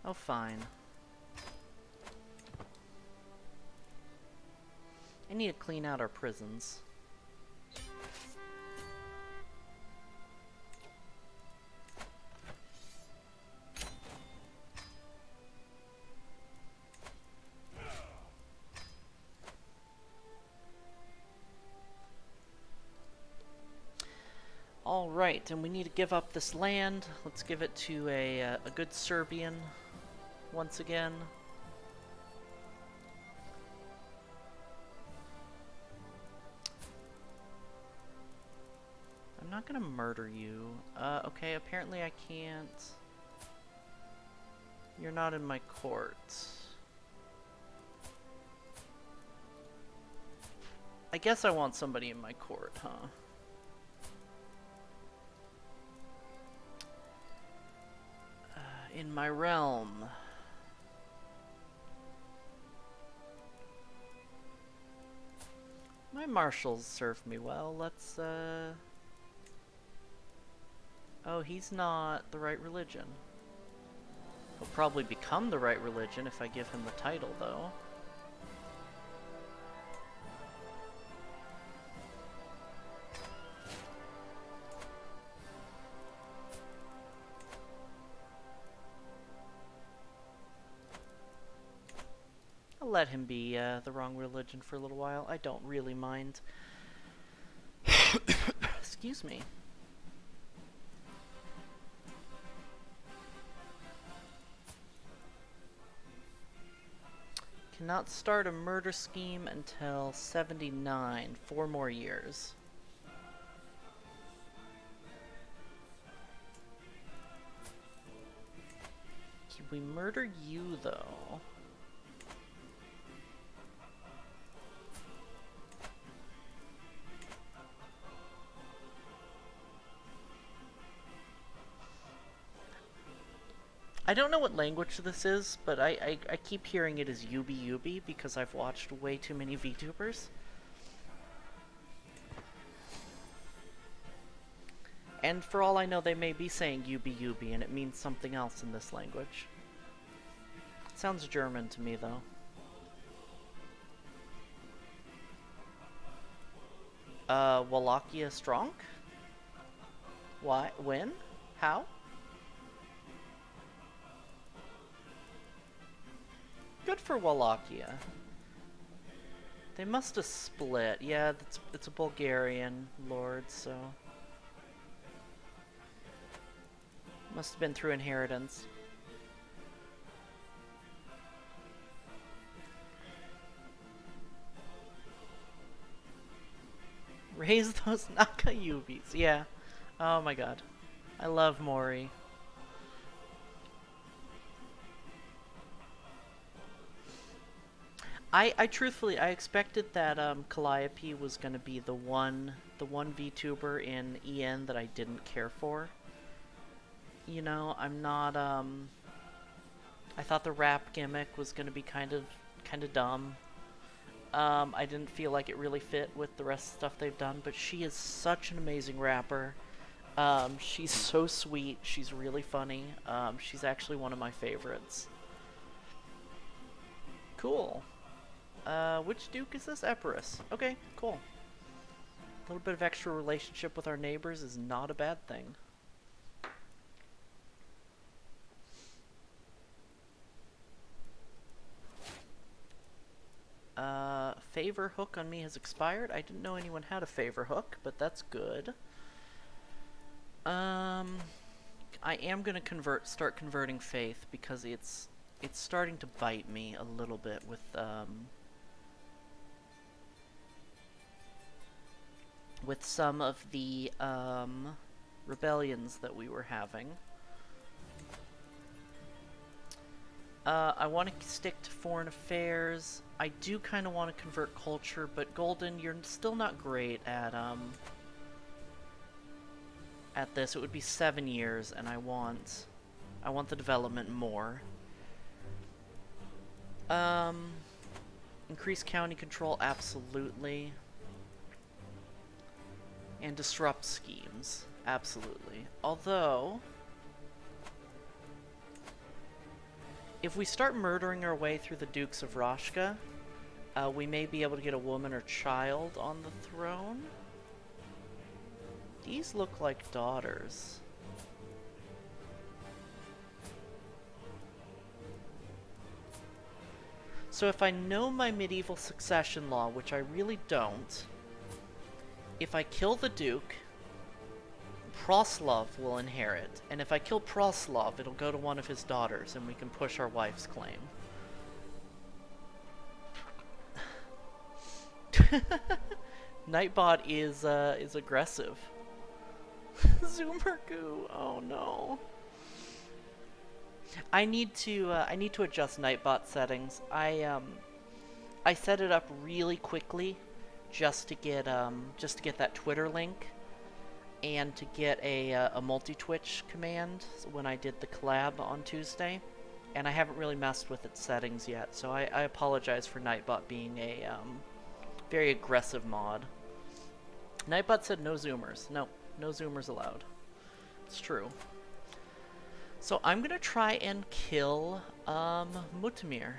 Oh, fine. I need to clean out our prisons. Alright, and we need to give up this land. Let's give it to a good Serbian once again. I'm not gonna murder you. Okay, apparently I can't. You're not in my court. I guess I want somebody in my court, huh? In my realm. My marshals serve me well. Let's, Oh, he's not the right religion. He'll probably become the right religion if I give him the title, though. I'll let him be the wrong religion for a little while. I don't really mind. Excuse me. Cannot start a murder scheme until 79. 4 more years. Can we murder you, though? I don't know what language this is, but I keep hearing it as Yubi Yubi because I've watched way too many VTubers. And for all I know, they may be saying Yubi Yubi and it means something else in this language. It sounds German to me, though. Wallachia strong? Why? When? How? Good for Wallachia. They must have split. Yeah, it's a Bulgarian lord, so... Must have been through inheritance. Raise those Nakayubis. Yeah. Oh my god. I love Mori. I truthfully, I expected that Calliope was gonna be the one VTuber in EN that I didn't care for. You know, I'm not I thought the rap gimmick was gonna be kind of dumb. I didn't feel like it really fit with the rest of the stuff they've done, but she is such an amazing rapper. She's so sweet. She's really funny. She's actually one of my favorites. Cool. Which Duke is this? Epirus. Okay, cool. A little bit of extra relationship with our neighbors is not a bad thing. Favor hook on me has expired. I didn't know anyone had a favor hook, but that's good. I am gonna start converting faith because it's starting to bite me a little bit with some of the rebellions that we were having. I want to stick to foreign affairs. I do kind of want to convert culture, but Golden, you're still not great at this. It would be 7 years, and I want the development more. Increase county control, absolutely. And disrupt schemes, absolutely. Although, if we start murdering our way through the Dukes of Rashka, we may be able to get a woman or child on the throne. These look like daughters. So if I know my medieval succession law, which I really don't, if I kill the Duke, Proslov will inherit, and if I kill Proslov, it'll go to one of his daughters, and we can push our wife's claim. Nightbot is aggressive. Zoomer goo. Oh no. I need to adjust Nightbot settings. I set it up really quickly just to get that Twitter link and to get a multi-Twitch command when I did the collab on Tuesday, and I haven't really messed with its settings yet, so I apologize for Nightbot being a very aggressive mod. Nightbot said no zoomers. No zoomers allowed. It's true. So I'm gonna try and kill Mutamir.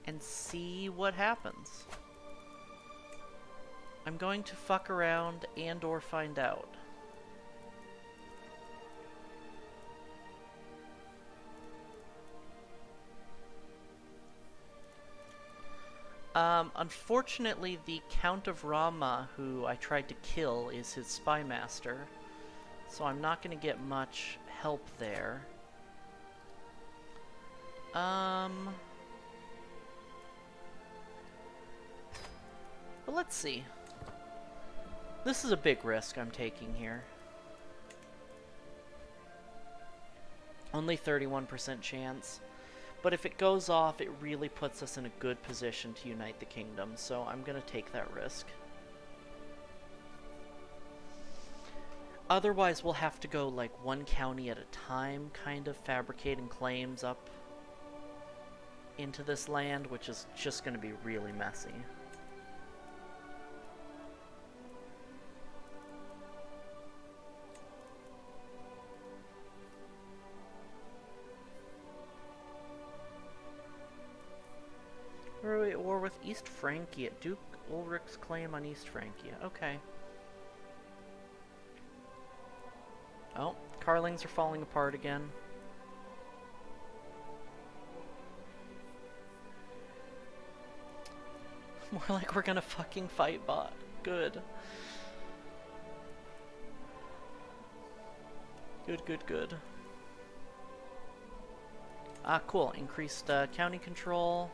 And see what happens. I'm going to fuck around and or find out. Unfortunately, the Count of Rama, who I tried to kill, is his spy master, so I'm not going to get much help there. But let's see. This is a big risk I'm taking here. Only 31% chance. But if it goes off, it really puts us in a good position to unite the kingdom, so I'm gonna take that risk. Otherwise, we'll have to go like one county at a time, kind of fabricating claims up into this land, which is just gonna be really messy. We're at war with East Francia. Duke Ulrich's claim on East Francia. Okay. Oh, Carlings are falling apart again. More like we're gonna fucking fight bot. Good. Good, good, good. Ah, cool. Increased county control.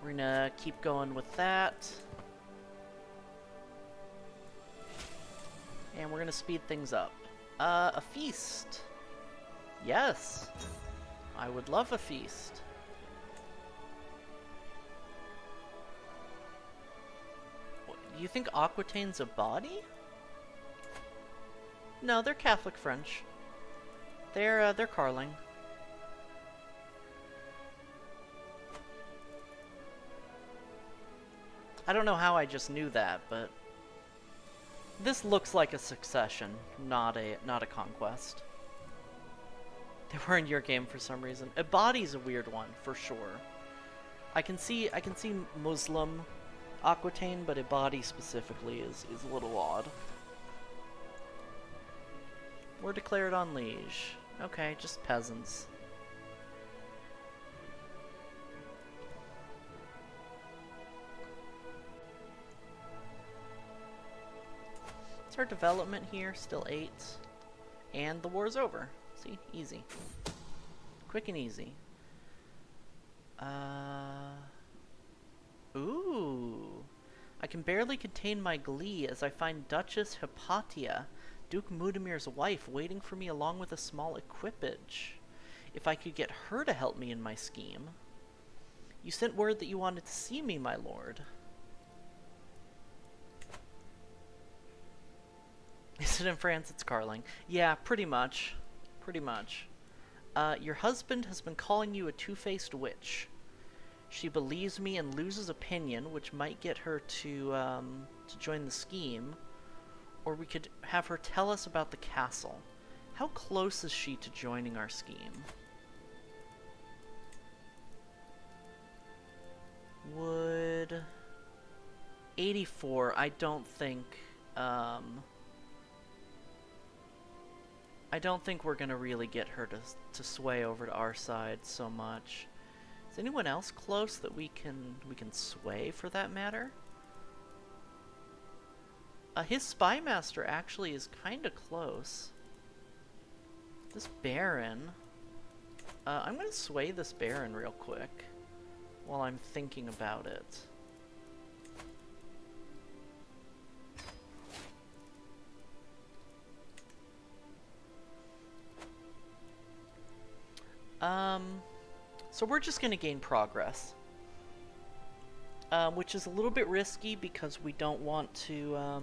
We're gonna keep going with that. And we're gonna speed things up. A feast. Yes. I would love a feast. Do you think Aquitaine's a body? No, they're Catholic French. They're Carling. I don't know how I just knew that, but this looks like a succession, not a conquest. They were in your game for some reason. A body's a weird one for sure. I can see Muslim Aquitaine, but a body specifically is a little odd. We're declared on liege. Okay, just peasants. What's our development here? Still 8. And the war's over. See? Easy. Quick and easy. Ooh. I can barely contain my glee as I find Duchess Hypatia, Duke Mudamir's wife, waiting for me along with a small equipage. If I could get her to help me in my scheme. You sent word that you wanted to see me, my lord. Is it in France? It's Carling. Yeah, pretty much. Pretty much. Your husband has been calling you a two-faced witch. She believes me and loses opinion, which might get her to join the scheme. Or we could have her tell us about the castle. How close is she to joining our scheme? Would 84, I don't think we're gonna really get her to sway over to our side so much. Is anyone else close that we can sway for that matter? His spy master actually is kind of close. This Baron. I'm gonna sway this Baron real quick while I'm thinking about it. So we're just gonna gain progress. Which is a little bit risky because we don't want to,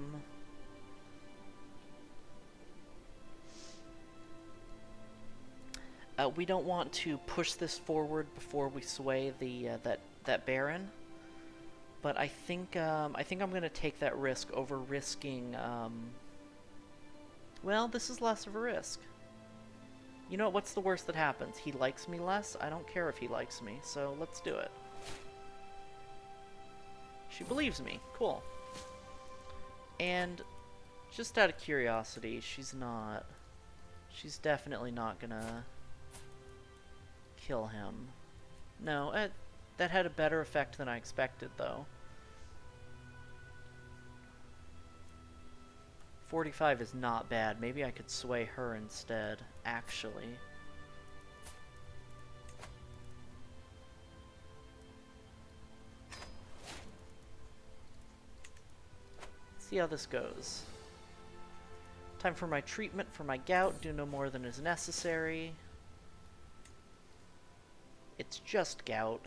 we don't want to push this forward before we sway the, that Baron. But I think I'm gonna take that risk over risking, well, this is less of a risk. You know, what's the worst that happens? He likes me less? I don't care if he likes me, so let's do it. She believes me. Cool. And just out of curiosity, she's definitely not gonna kill him. No, that had a better effect than I expected, though. 45 is not bad. Maybe I could sway her instead, actually. See how this goes. Time for my treatment for my gout. Do no more than is necessary. It's just gout.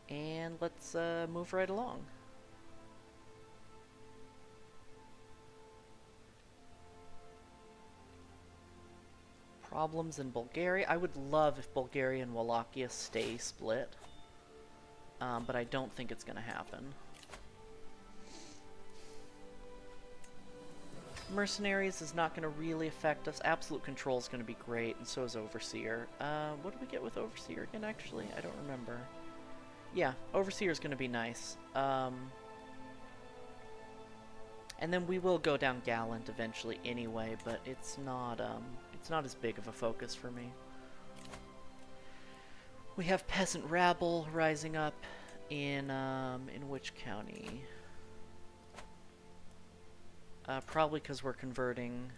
And let's move right along. Problems in Bulgaria. I would love if Bulgaria and Wallachia stay split. But I don't think it's going to happen. Mercenaries is not going to really affect us. Absolute Control is going to be great, and so is Overseer. What do we get with Overseer again, actually? I don't remember. Yeah, Overseer is going to be nice. And then we will go down Gallant eventually anyway, but it's not It's not as big of a focus for me. We have peasant rabble rising up in which county? Probably because we're converting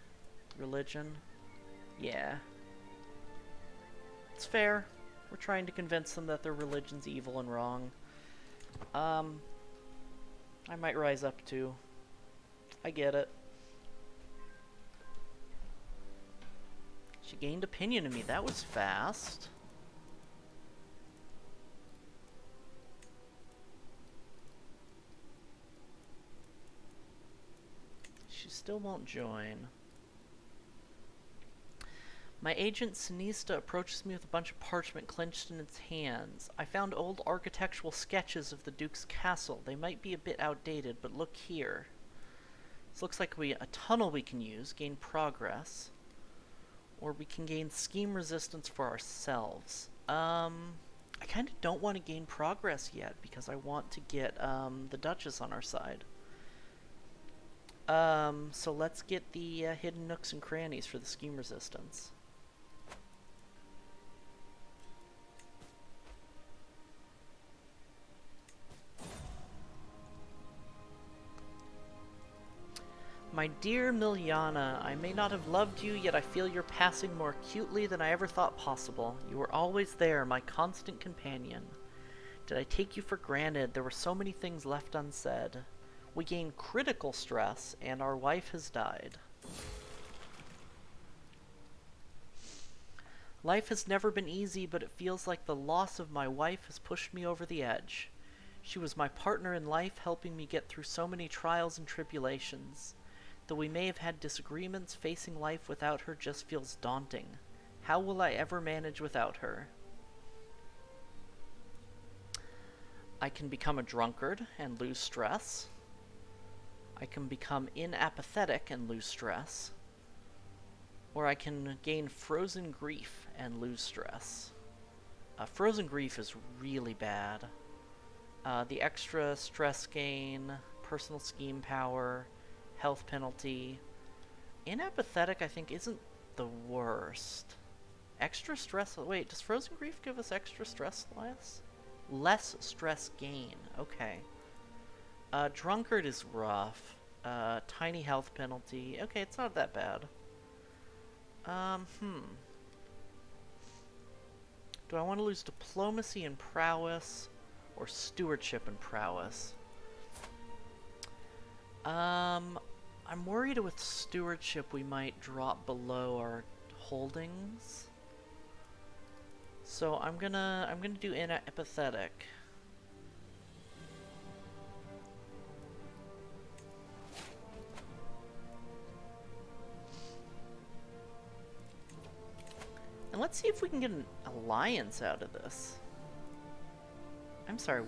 religion. Yeah. It's fair. We're trying to convince them that their religion's evil and wrong. I might rise up too. I get it. She gained opinion of me. That was fast. She still won't join. My agent Sinista approaches me with a bunch of parchment clenched in its hands. I found old architectural sketches of the Duke's castle. They might be a bit outdated, but look here. This looks like a tunnel we can use, gain progress. Or we can gain scheme resistance for ourselves. I kind of don't want to gain progress yet, because I want to get the Duchess on our side. So let's get the hidden nooks and crannies for the scheme resistance. My dear Miliana, I may not have loved you, yet I feel you're passing more acutely than I ever thought possible. You were always there, my constant companion. Did I take you for granted? There were so many things left unsaid. We gain critical stress, and our wife has died. Life has never been easy, but it feels like the loss of my wife has pushed me over the edge. She was my partner in life, helping me get through so many trials and tribulations. Though we may have had disagreements, facing life without her just feels daunting. How will I ever manage without her? I can become a drunkard and lose stress. I can become inapathetic and lose stress. Or I can gain frozen grief and lose stress. Frozen grief is really bad. The extra stress gain, personal scheme power, health penalty. Inapathetic, I think, isn't the worst. Extra stress... Wait, does frozen grief give us extra stress less? Less stress gain. Okay. Drunkard is rough. Tiny health penalty. Okay, it's not that bad. Do I want to lose diplomacy and prowess, or stewardship and prowess? I'm worried with stewardship we might drop below our holdings. So I'm gonna do inapathetic. And let's see if we can get an alliance out of this. I'm sorry,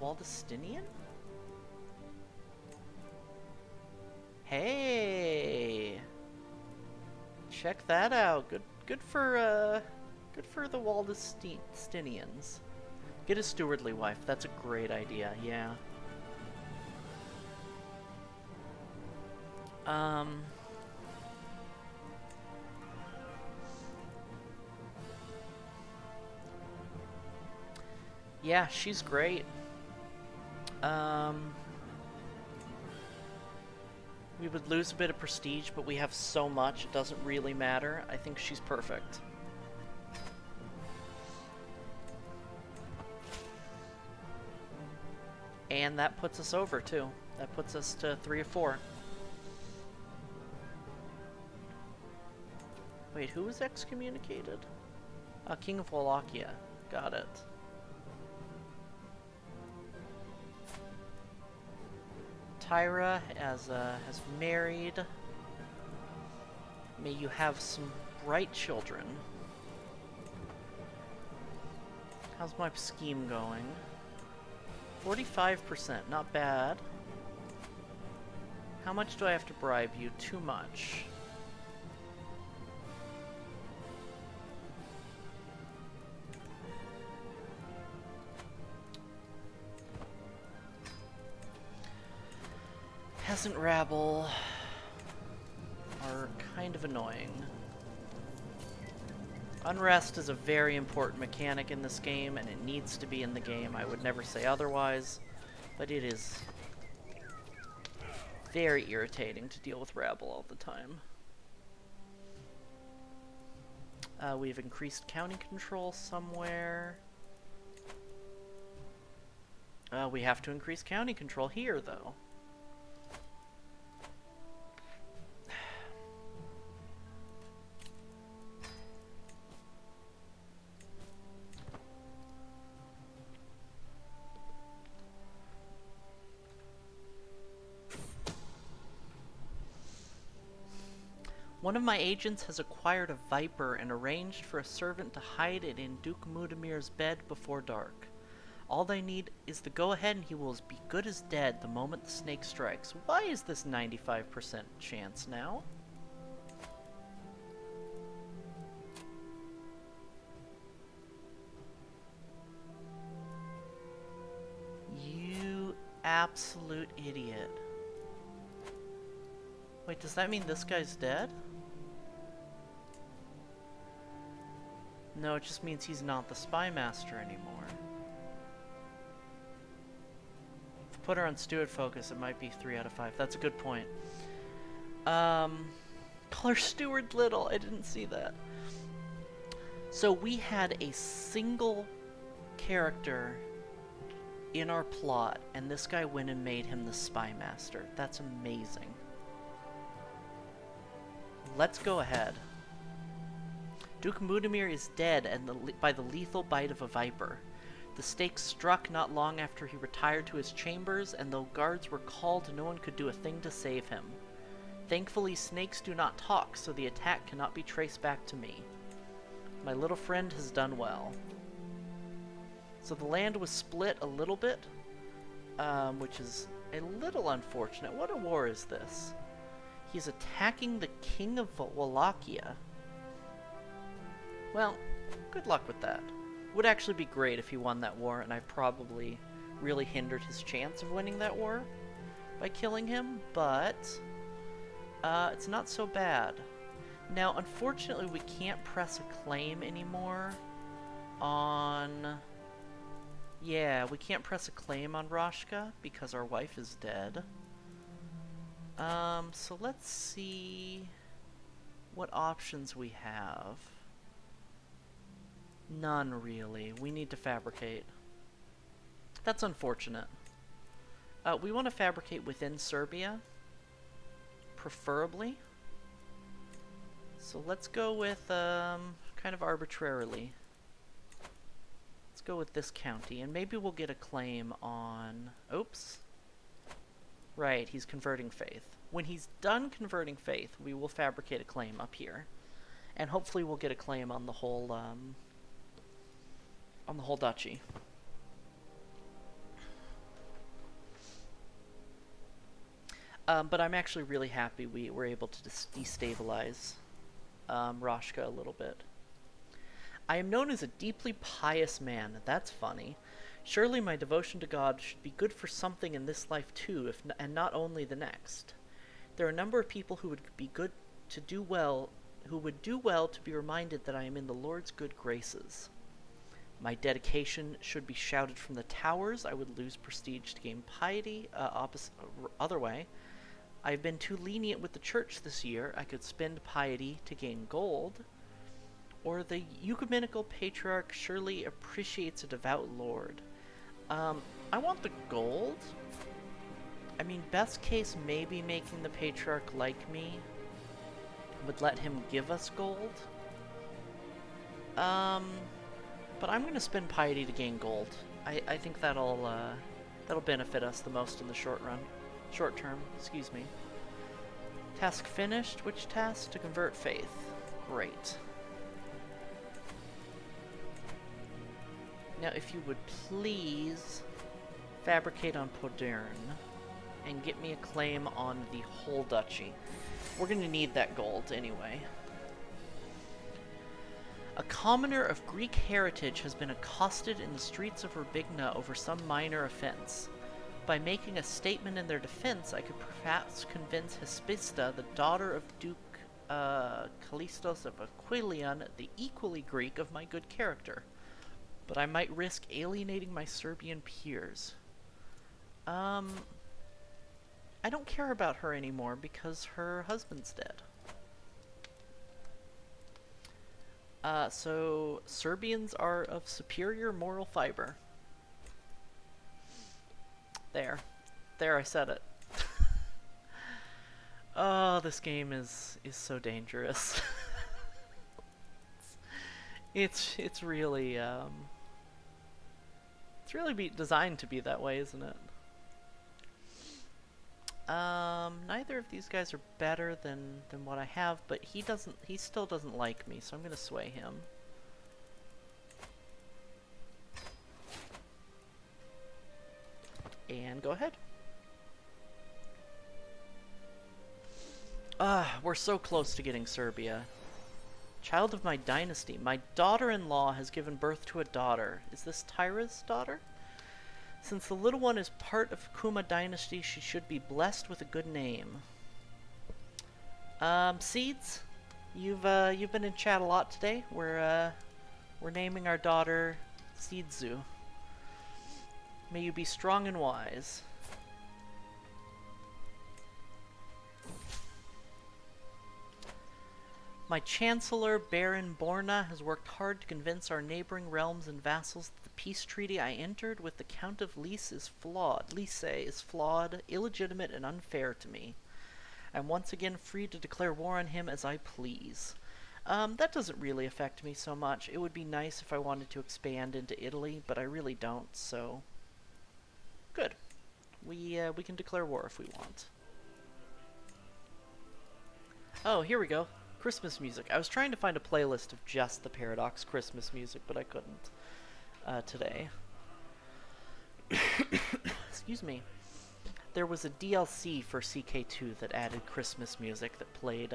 Waldestinian? Hey! Check that out. Good for the Waldestinians. Get a stewardly wife. That's a great idea, yeah. Yeah, she's great. We would lose a bit of prestige, but we have so much, it doesn't really matter. I think she's perfect. And that puts us over, too. That puts us to 3 of 4. Wait, who was excommunicated? King of Wallachia. Got it. Tyra has married. May you have some bright children. How's my scheme going? 45%, not bad. How much do I have to bribe you? Too much. Peasant rabble are kind of annoying. Unrest is a very important mechanic in this game, and it needs to be in the game. I would never say otherwise, but it is very irritating to deal with rabble all the time. We've increased county control somewhere. We have to increase county control here, though. One of my agents has acquired a viper and arranged for a servant to hide it in Duke Mudamir's bed before dark. All they need is the go-ahead and he will be good as dead the moment the snake strikes. Why is this 95% chance now? You absolute idiot. Wait, does that mean this guy's dead? No, it just means he's not the spy master anymore. If I put her on steward focus, it might be 3 out of 5. That's a good point. Call her Steward Little. I didn't see that. So we had a single character in our plot, and this guy went and made him the spy master. That's amazing. Let's go ahead. Duke Mudamir is dead and by the lethal bite of a viper. The stake struck not long after he retired to his chambers, and though guards were called, no one could do a thing to save him. Thankfully, snakes do not talk, so the attack cannot be traced back to me. My little friend has done well. So the land was split a little bit, which is a little unfortunate. What a war is this? He's attacking the King of Wallachia. Well, good luck with that. Would actually be great if he won that war, and I probably really hindered his chance of winning that war by killing him, but it's not so bad. Now, unfortunately, we can't press a claim anymore on... Yeah, we can't press a claim on Roshka because our wife is dead. So let's see what options we have. None, really. We need to fabricate. That's unfortunate. We want to fabricate within Serbia, preferably. So let's go with, kind of arbitrarily. Let's go with this county, and maybe we'll get a claim on... Oops. Right, he's converting faith. When he's done converting faith, we will fabricate a claim up here. And hopefully we'll get a claim on the whole duchy. But I'm actually really happy we were able to destabilize Roshka a little bit. I am known as a deeply pious man. That's funny. Surely my devotion to God should be good for something in this life too, and not only the next. There are a number of people who would be good to do well, who would do well to be reminded that I am in the Lord's good graces. My dedication should be shouted from the towers. I would lose prestige to gain piety. Other way, I've been too lenient with the church this year. I could spend piety to gain gold. Or the ecumenical patriarch surely appreciates a devout lord. I want the gold. I mean, best case, maybe making the patriarch like me would let him give us gold. But I'm gonna spend piety to gain gold. I think that'll benefit us the most in the short term. Excuse me. Task finished. Which task? To convert faith. Great. Now, if you would please fabricate on Podern and get me a claim on the whole duchy. We're going to need that gold anyway. A commoner of Greek heritage has been accosted in the streets of Urbigna over some minor offense. By making a statement in their defense, I could perhaps convince Hespista, the daughter of Duke Callistos of Aquilion, the equally Greek of my good character. But I might risk alienating my Serbian peers. I don't care about her anymore because her husband's dead. So Serbians are of superior moral fiber. There, I said it. Oh, this game is so dangerous. it's really designed to be that way, isn't it? Neither of these guys are better than what I have, but he still doesn't like me, so I'm gonna sway him. And go ahead. We're so close to getting Serbia. Child of my dynasty, my daughter-in-law has given birth to a daughter. Is this Tyra's daughter? Since the little one is part of Kuma dynasty, she should be blessed with a good name. Seeds, you've been in chat a lot today. We're naming our daughter Seedzu. May you be strong and wise. My Chancellor, Baron Borna, has worked hard to convince our neighboring realms and vassals that the peace treaty I entered with the Count of Lisse is flawed, illegitimate, and unfair to me. I'm once again free to declare war on him as I please. That doesn't really affect me so much. It would be nice if I wanted to expand into Italy, but I really don't, so... Good. We can declare war if we want. Oh, here we go. Christmas music. I was trying to find a playlist of just the Paradox Christmas music, but I couldn't today. Excuse me. There was a DLC for CK2 that added Christmas music that played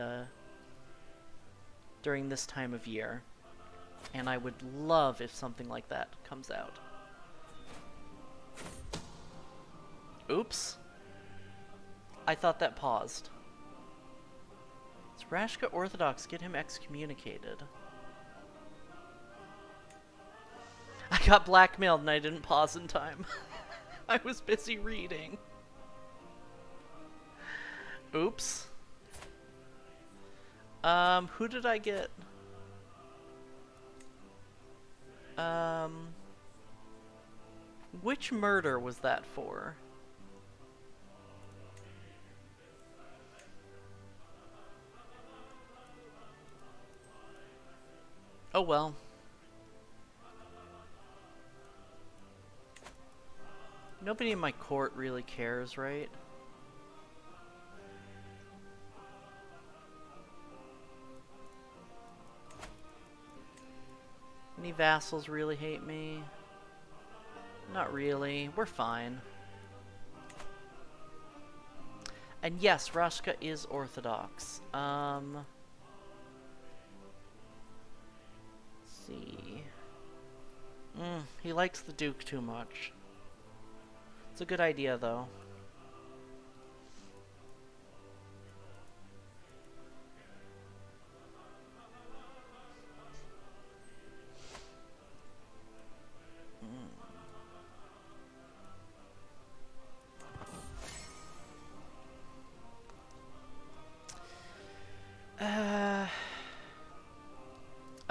during this time of year, and I would love if something like that comes out. Oops. I thought that paused. Rashka Orthodox, get him excommunicated. I got blackmailed and I didn't pause in time. I was busy reading. Oops. Who did I get? Which murder was that for? Oh well. Nobody in my court really cares, right? Any vassals really hate me? Not really. We're fine. And yes, Rashka is Orthodox. See. He likes the Duke too much. It's a good idea, though.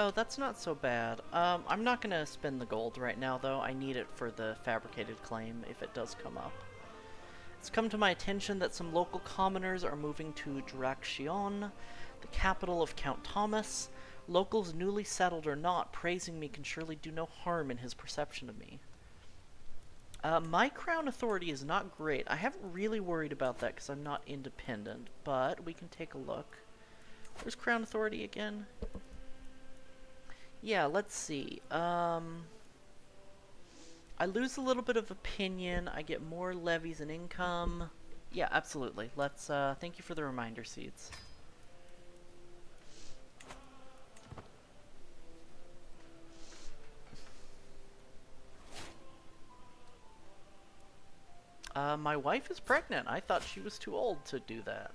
Oh, that's not so bad. I'm not gonna spend the gold right now, though. I need it for the fabricated claim, if it does come up. It's come to my attention that some local commoners are moving to Draxion, the capital of Count Thomas. Locals, newly settled or not, praising me can surely do no harm in his perception of me. My crown authority is not great. I haven't really worried about that because I'm not independent, but we can take a look. Where's crown authority again? Yeah, let's see. I lose a little bit of opinion. I get more levies and income. Yeah, absolutely. Let's, thank you for the reminder, Seeds. My wife is pregnant. I thought she was too old to do that.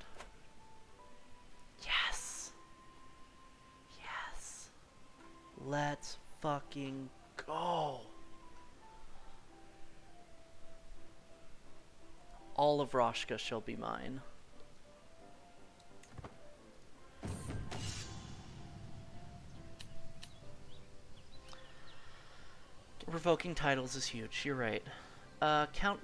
Yes! Let's fucking go. All of Roshka shall be mine. Revoking titles is huge, you're right. Count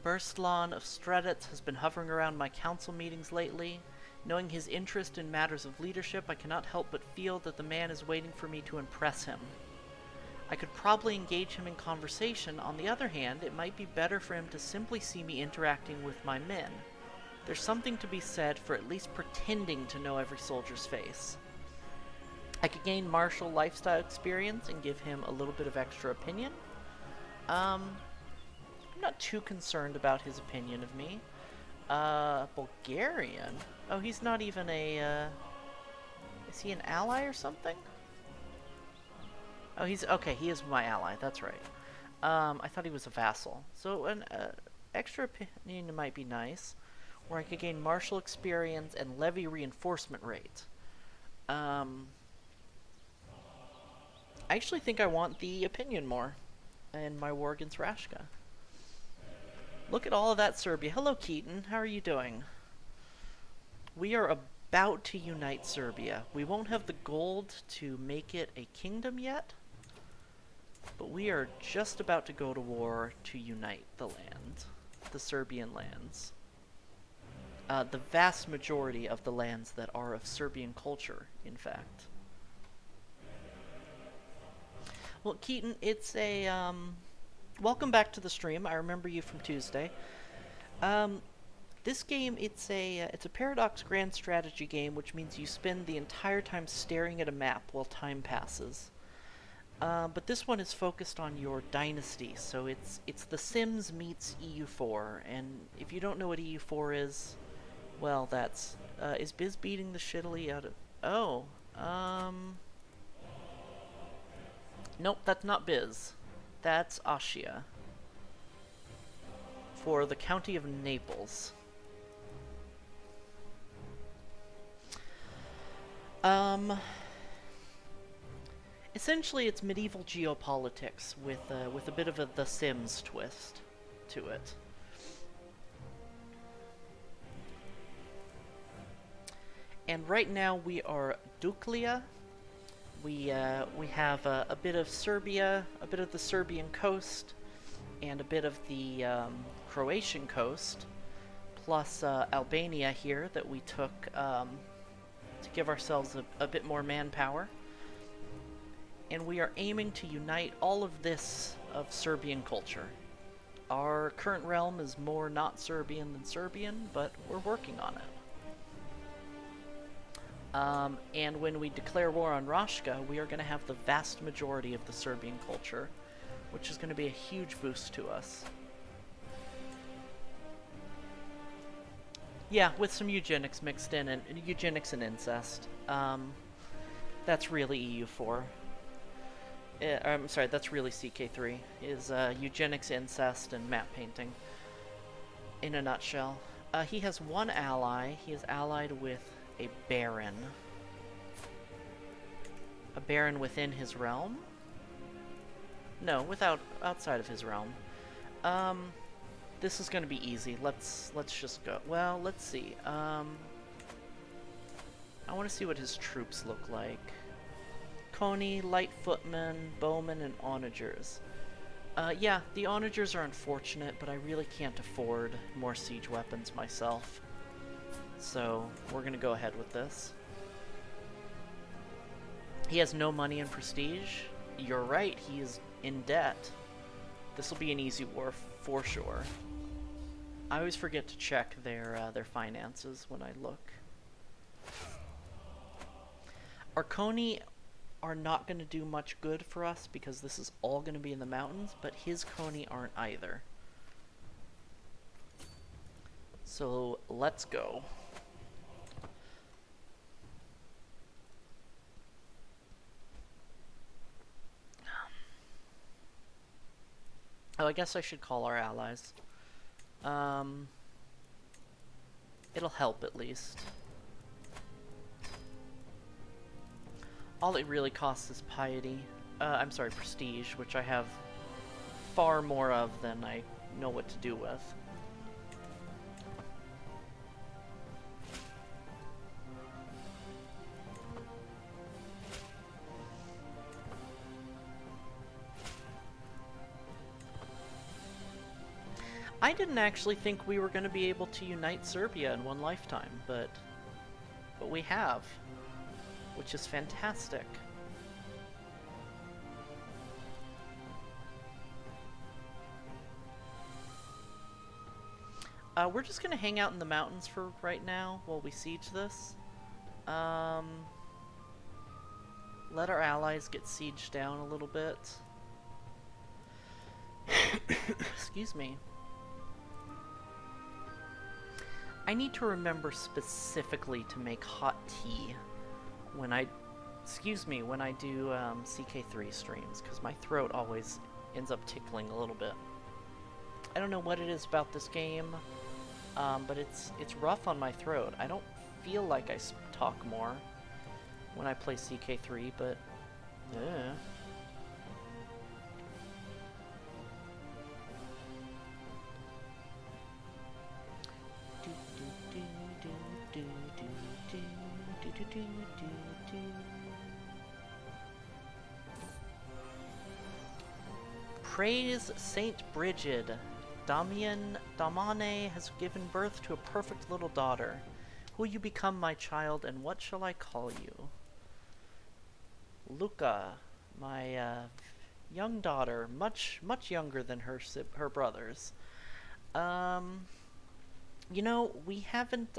Burstlan of Streditz has been hovering around my council meetings lately. Knowing his interest in matters of leadership, I cannot help but feel that the man is waiting for me to impress him. I could probably engage him in conversation. On the other hand, it might be better for him to simply see me interacting with my men. There's something to be said for at least pretending to know every soldier's face. I could gain martial lifestyle experience and give him a little bit of extra opinion. I'm not too concerned about his opinion of me. Bulgarian? Oh, he's not even a, is he an ally or something? Oh, he's, okay, he is my ally, that's right. I thought he was a vassal. So an extra opinion might be nice, where I could gain martial experience and levy reinforcement rate. I actually think I want the opinion more in my war against Rashka. Look at all of that Serbia. Hello, Keaton. How are you doing? We are about to unite Serbia. We won't have the gold to make it a kingdom yet, but we are just about to go to war to unite the land, the Serbian lands. The vast majority of the lands that are of Serbian culture, in fact. Well, Keaton, it's a, welcome back to the stream. I remember you from Tuesday. This game, it's a paradox grand strategy game, which means you spend the entire time staring at a map while time passes. But this one is focused on your dynasty, so it's The Sims meets EU4, and if you don't know what EU4 is, well, that's, is Biz beating the shittily out of, oh, nope, that's not Biz. That's Ashia. For the county of Naples. Essentially it's medieval geopolitics with a bit of a The Sims twist to it. And right now we are Duklia. We have a bit of Serbia, a bit of the Serbian coast, and a bit of the Croatian coast, plus Albania here that we took to give ourselves a bit more manpower. And we are aiming to unite all of this of Serbian culture. Our current realm is more not Serbian than Serbian, but we're working on it. And when we declare war on Rashka, we are going to have the vast majority of the Serbian culture, which is going to be a huge boost to us. Yeah, with some eugenics mixed in, and eugenics and incest. That's really EU4. I'm sorry, that's really CK3, is eugenics, incest, and map painting, in a nutshell. He has one ally. He is allied with a baron. A baron within his realm? No, outside of his realm. This is gonna be easy. Let's just go. Well, let's see. I want to see what his troops look like. Coney, light footmen, bowmen, and onagers. Yeah, the onagers are unfortunate, but I really can't afford more siege weapons myself. So, we're gonna go ahead with this. He has no money and prestige. You're right, he is in debt. This will be an easy war for sure. I always forget to check their finances when I look. Arconi are not going to do much good for us because this is all going to be in the mountains, but his Coney aren't either. So let's go. Oh, I guess I should call our allies. It'll help at least. All it really costs is piety. I'm sorry, prestige, which I have far more of than I know what to do with. I didn't actually think we were going to be able to unite Serbia in one lifetime, but we have, which is fantastic. We're just gonna hang out in the mountains for right now while we siege this. Let our allies get sieged down a little bit. Excuse me. I need to remember specifically to make hot tea when I, when I do CK3 streams, because my throat always ends up tickling a little bit. I don't know what it is about this game, but it's rough on my throat. I don't feel like I talk more when I play CK3, but Praise Saint Brigid. Damane has given birth to a perfect little daughter. Who will you become, my child, and what shall I call you? Luca, my young daughter, much younger than her brothers. You know, we haven't,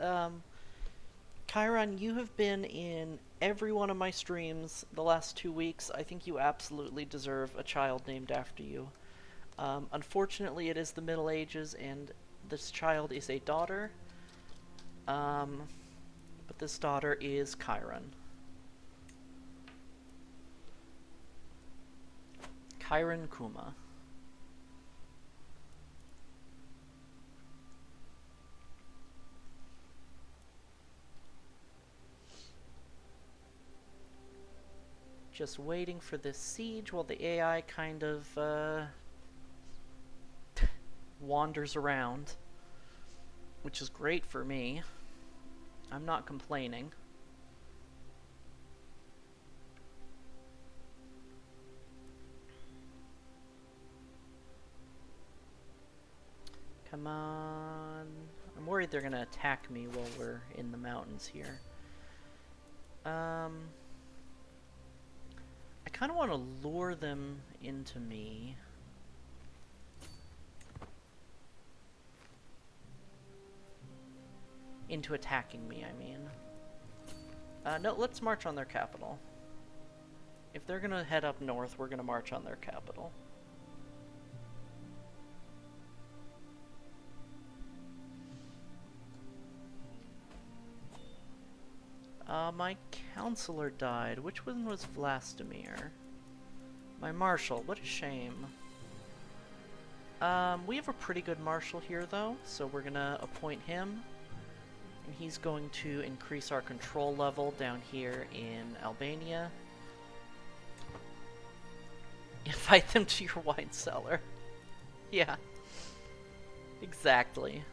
Chiron, you have been in every one of my streams the last 2 weeks. I think you absolutely deserve a child named after you. Unfortunately, it is the Middle Ages, and this child is a daughter. But this daughter is Chiron. Chiron Kuma. Just waiting for this siege while the AI kind of wanders around, which is great for me. I'm not complaining. Come on. I'm worried they're gonna attack me while we're in the mountains here. I kind of want to lure them into me. Into attacking me, I mean. No, let's march on their capital. If they're gonna head up north, we're gonna march on their capital. My counselor died. Which one was Vlastimir? My marshal. What a shame. We have a pretty good marshal here, though, so we're gonna appoint him. And he's going to increase our control level down here in Albania. Invite them to your wine cellar. Yeah. Exactly.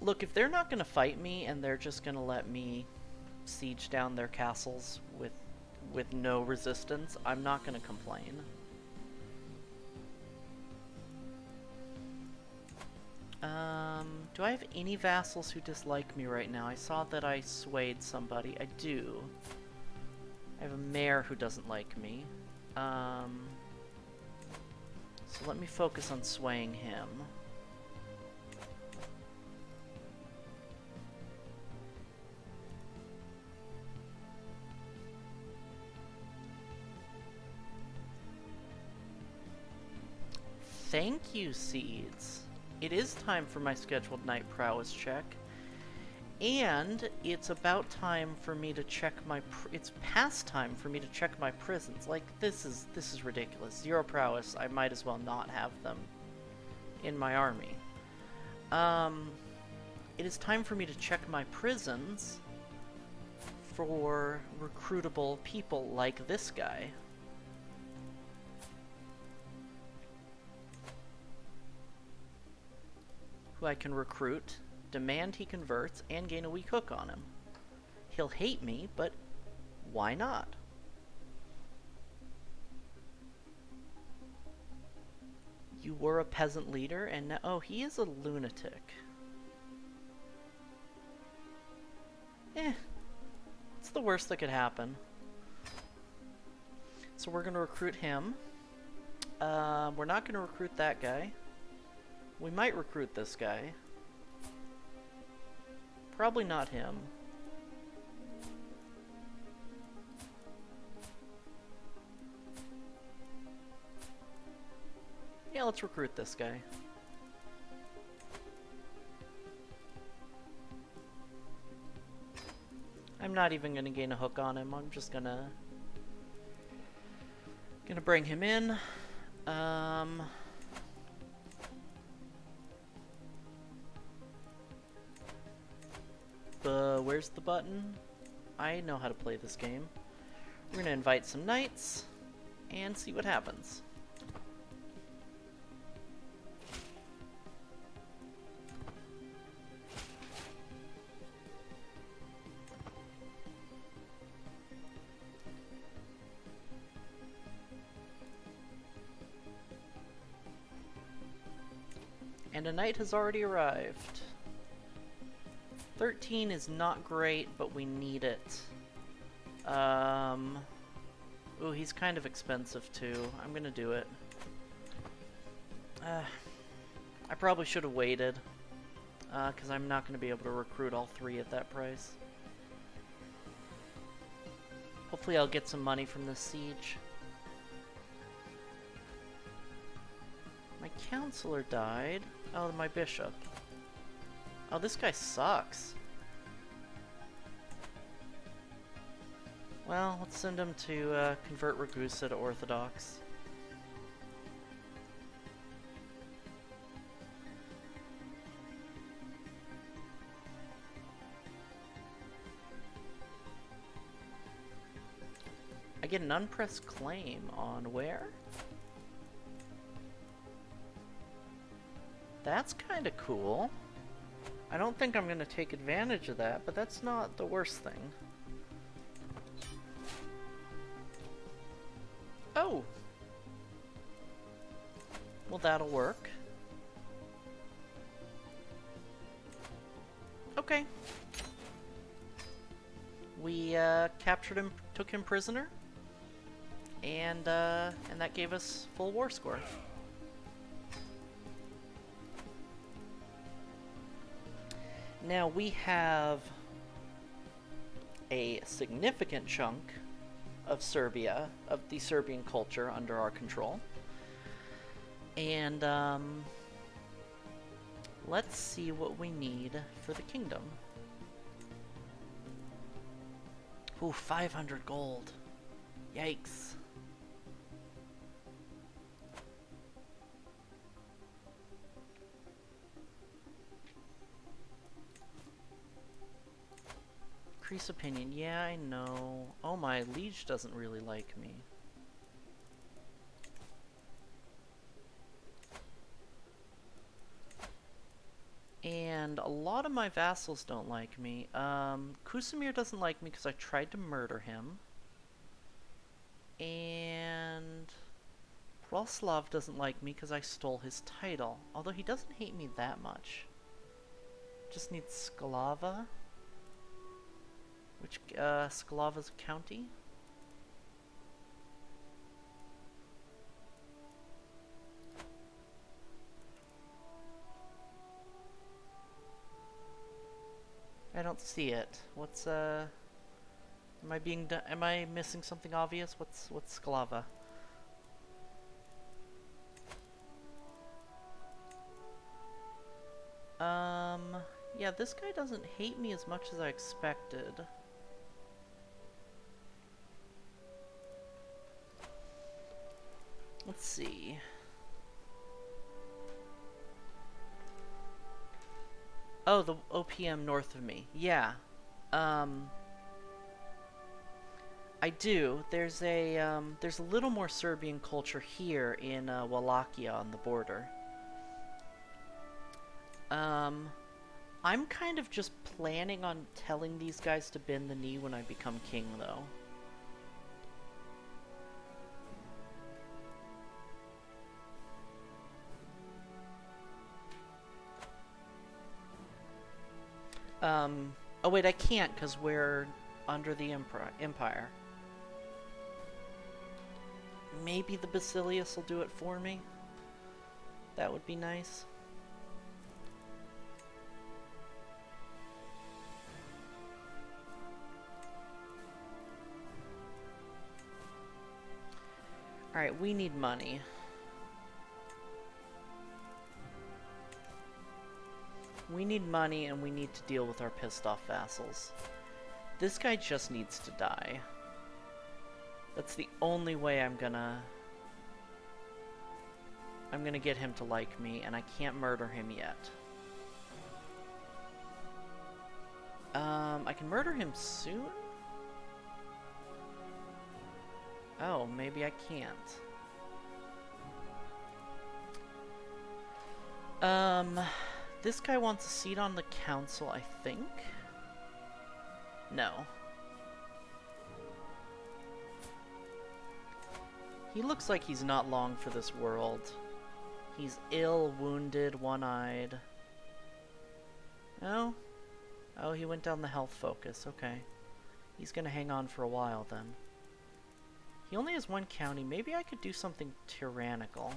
Look, if they're not going to fight me and they're just going to let me siege down their castles with no resistance, I'm not going to complain. Do I have any vassals who dislike me right now? I saw that I swayed somebody. I do. I have a mayor who doesn't like me. So let me focus on swaying him. Thank you, Seeds. It is time for my scheduled night prowess check. And it's about time for me to check my it's past time for me to check my prisons. Like, this is ridiculous. 0 prowess, I might as well not have them in my army. it is time for me to check my prisons for recruitable people like this guy. Who I can recruit, demand he converts, and gain a weak hook on him. He'll hate me, but why not? You were a peasant leader, and now... Oh, he is a lunatic. It's the worst that could happen. So we're going to recruit him. We're not going to recruit that guy. We might recruit this guy. Probably not him. Yeah, let's recruit this guy. I'm not even gonna gain a hook on him. I'm just gonna bring him in. Where's the button? I know how to play this game. We're gonna invite some knights and see what happens. And a knight has already arrived. 13 is not great, but we need it. Ooh, he's kind of expensive too. I'm gonna do it. I probably should have waited, because I'm not gonna be able to recruit all three at that price. Hopefully I'll get some money from this siege. My counselor died. Oh, my bishop. Oh, this guy sucks. Well, let's send him to convert Ragusa to Orthodox. I get an unpressed claim on where? That's kind of cool. I don't think I'm going to take advantage of that, but that's not the worst thing. Oh! Well, that'll work. Okay. We captured him, took him prisoner, and that gave us full war score. Now we have a significant chunk of Serbia, of the Serbian culture, under our control. And let's see what we need for the kingdom. Ooh, 500 gold. Yikes. Increase opinion. Yeah, I know. Oh, my liege doesn't really like me. And a lot of my vassals don't like me. Kusimir doesn't like me because I tried to murder him. And Proslav doesn't like me because I stole his title. Although he doesn't hate me that much. Just needs Sklava. Which, Sklava's a county? I don't see it. What's, am I missing something obvious? What's Sklava? Yeah, this guy doesn't hate me as much as I expected. Let's see. Oh, the OPM north of me. Yeah. Um, I do. There's a little more Serbian culture here in Wallachia on the border. Um, I'm kind of just planning on telling these guys to bend the knee when I become king, though. Oh wait, I can't because we're under the Empire. Maybe the Basilius will do it for me. That would be nice. Alright, we need money. We need money and we need to deal with our pissed off vassals. This guy just needs to die. That's the only way I'm gonna get him to like me, and I can't murder him yet. I can murder him soon? Oh, maybe I can't. This guy wants a seat on the council, I think? No. He looks like he's not long for this world. He's ill, wounded, one-eyed. No? Oh, he went down the health focus, okay. He's gonna hang on for a while then. He only has one county. Maybe I could do something tyrannical.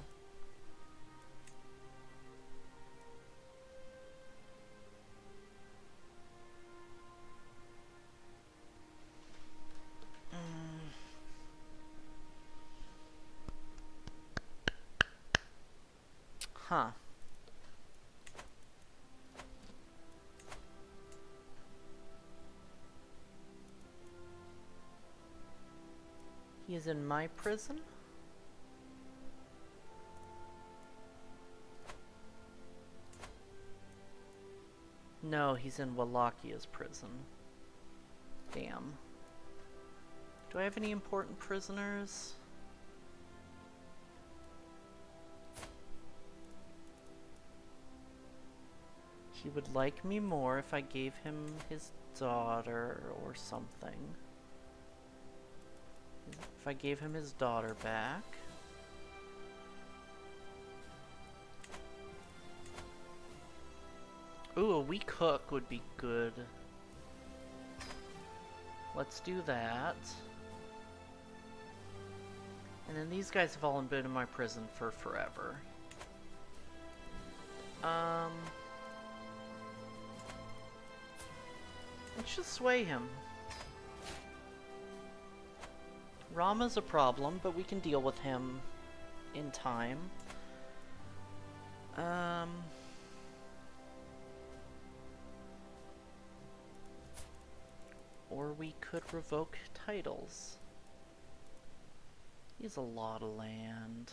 Huh. He is in my prison? No, he's in Wallachia's prison. Damn. Do I have any important prisoners? He would like me more if I gave him his daughter or something. If I gave him his daughter back. Ooh, a weak hook would be good. Let's do that. And then these guys have all been in my prison for forever. Let's just sway him. Rama's a problem, but we can deal with him in time. Or we could revoke titles. He has a lot of land.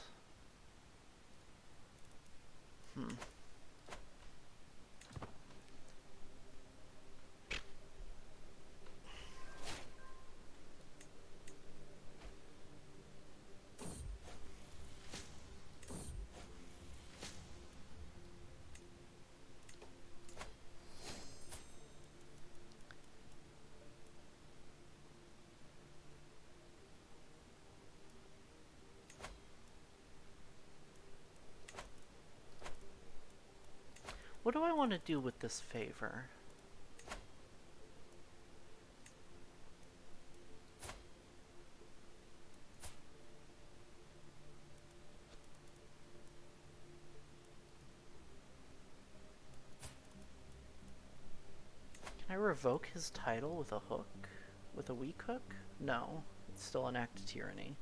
What do I want to do with this favor? Can I revoke his title with a hook? With a weak hook? No. It's still an act of tyranny.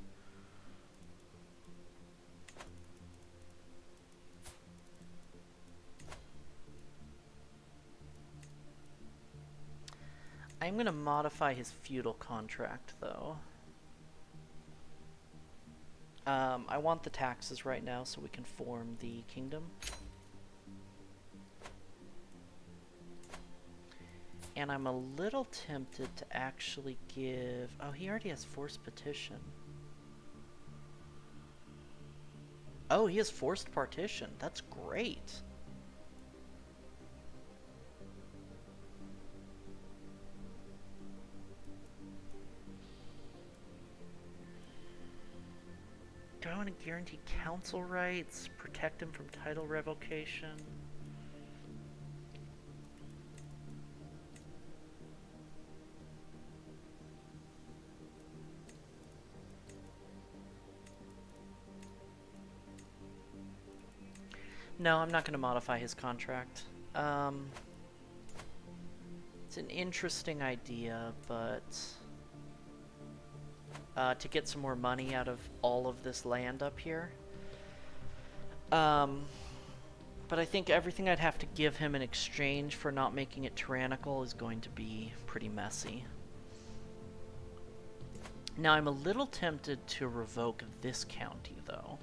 I'm gonna modify his feudal contract, though. I want the taxes right now so we can form the kingdom. And I'm a little tempted to actually give... Oh, he already has forced petition. Oh, he has forced partition. That's great. Do I want to guarantee council rights? Protect him from title revocation? No, I'm not going to modify his contract. It's an interesting idea, but to get some more money out of all of this land up here. But I think everything I'd have to give him in exchange for not making it tyrannical is going to be pretty messy. Now, I'm a little tempted to revoke this county, though.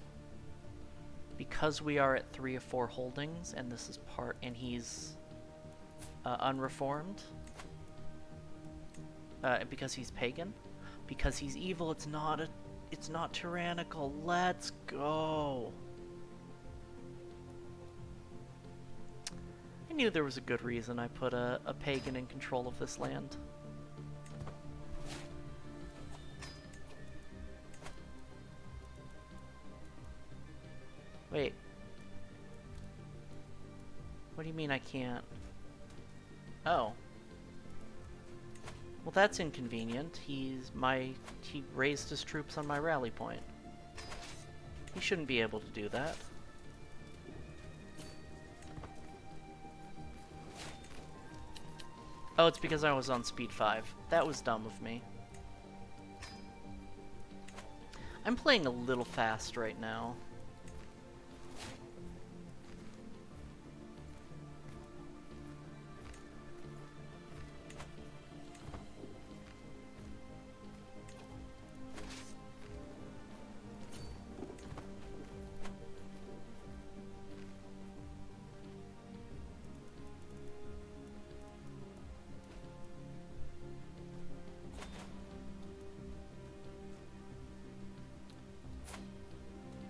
Because we are at 3 of 4 holdings, and this is part, and he's unreformed. Because he's pagan. Because he's evil, it's not tyrannical. Let's go. I knew there was a good reason I put a pagan in control of this land. Wait. What do you mean I can't? Oh. Well, that's inconvenient. He raised his troops on my rally point. He shouldn't be able to do that. Oh, it's because I was on speed 5. That was dumb of me. I'm playing a little fast right now.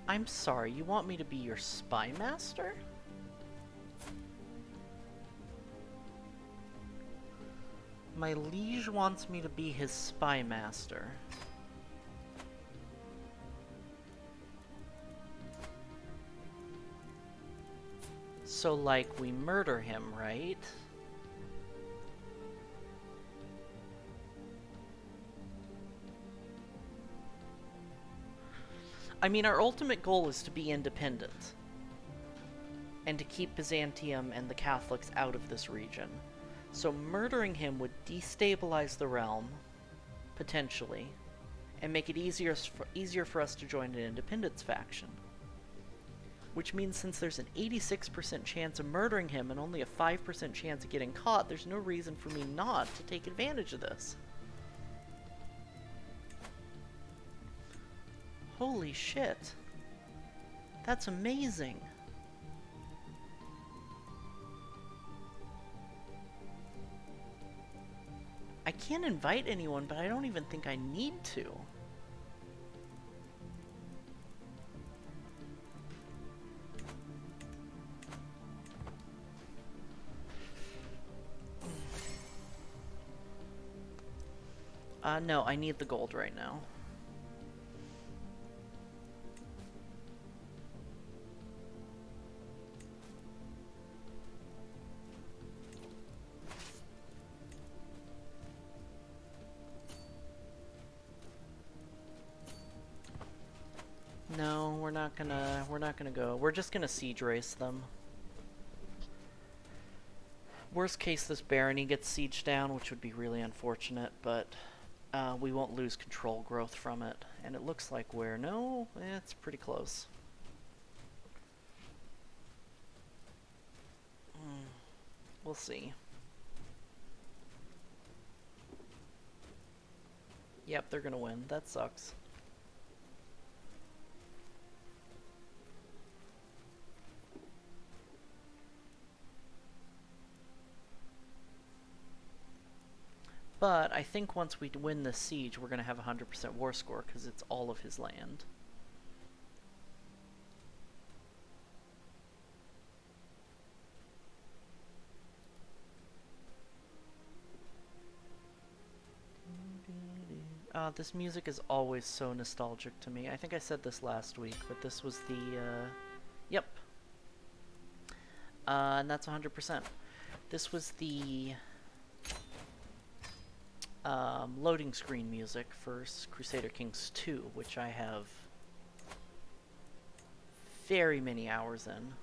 I'm sorry, you want me to be your spy master? My liege wants me to be his spy master. So, like, we murder him, right? I mean, our ultimate goal is to be independent. And to keep Byzantium and the Catholics out of this region. So murdering him would destabilize the realm, potentially, and make it easier for us to join an independence faction. Which means since there's an 86% chance of murdering him and only a 5% chance of getting caught, there's no reason for me not to take advantage of this. Holy shit. That's amazing. I can't invite anyone, but I don't even think I need to. No, I need the gold right now. No, we're not gonna go. We're just gonna siege race them. Worst case, this barony gets sieged down, which would be really unfortunate, but we won't lose control growth from it. And it looks like no, it's pretty close. We'll see. Yep, they're gonna win. That sucks. But I think once we win this siege, we're going to have a 100% war score because it's all of his land. This music is always so nostalgic to me. I think I said this last week, but this was the, yep. And that's 100%. This was the loading screen music for Crusader Kings 2, which I have very many hours in.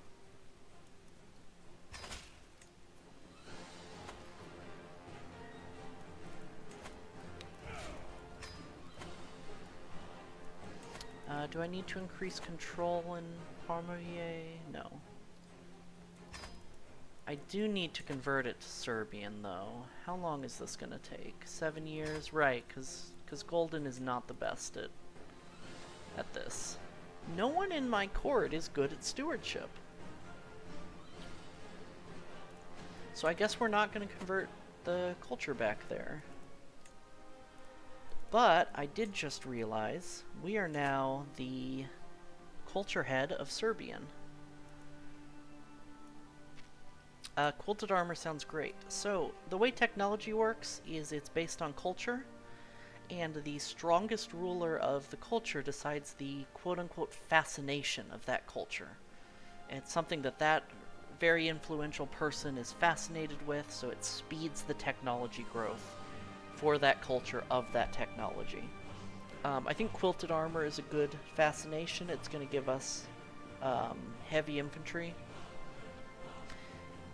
Do I need to increase control in Harmonie? No. I do need to convert it to Serbian, though. How long is this gonna take? 7 years? Right, because Golden is not the best at this. No one in my court is good at stewardship. So I guess we're not gonna convert the culture back there. But I did just realize we are now the culture head of Serbian. Quilted armor sounds great. So, the way technology works is it's based on culture, and the strongest ruler of the culture decides the quote-unquote fascination of that culture. It's something that very influential person is fascinated with, so it speeds the technology growth for that culture of that technology. I think quilted armor is a good fascination. It's going to give us heavy infantry.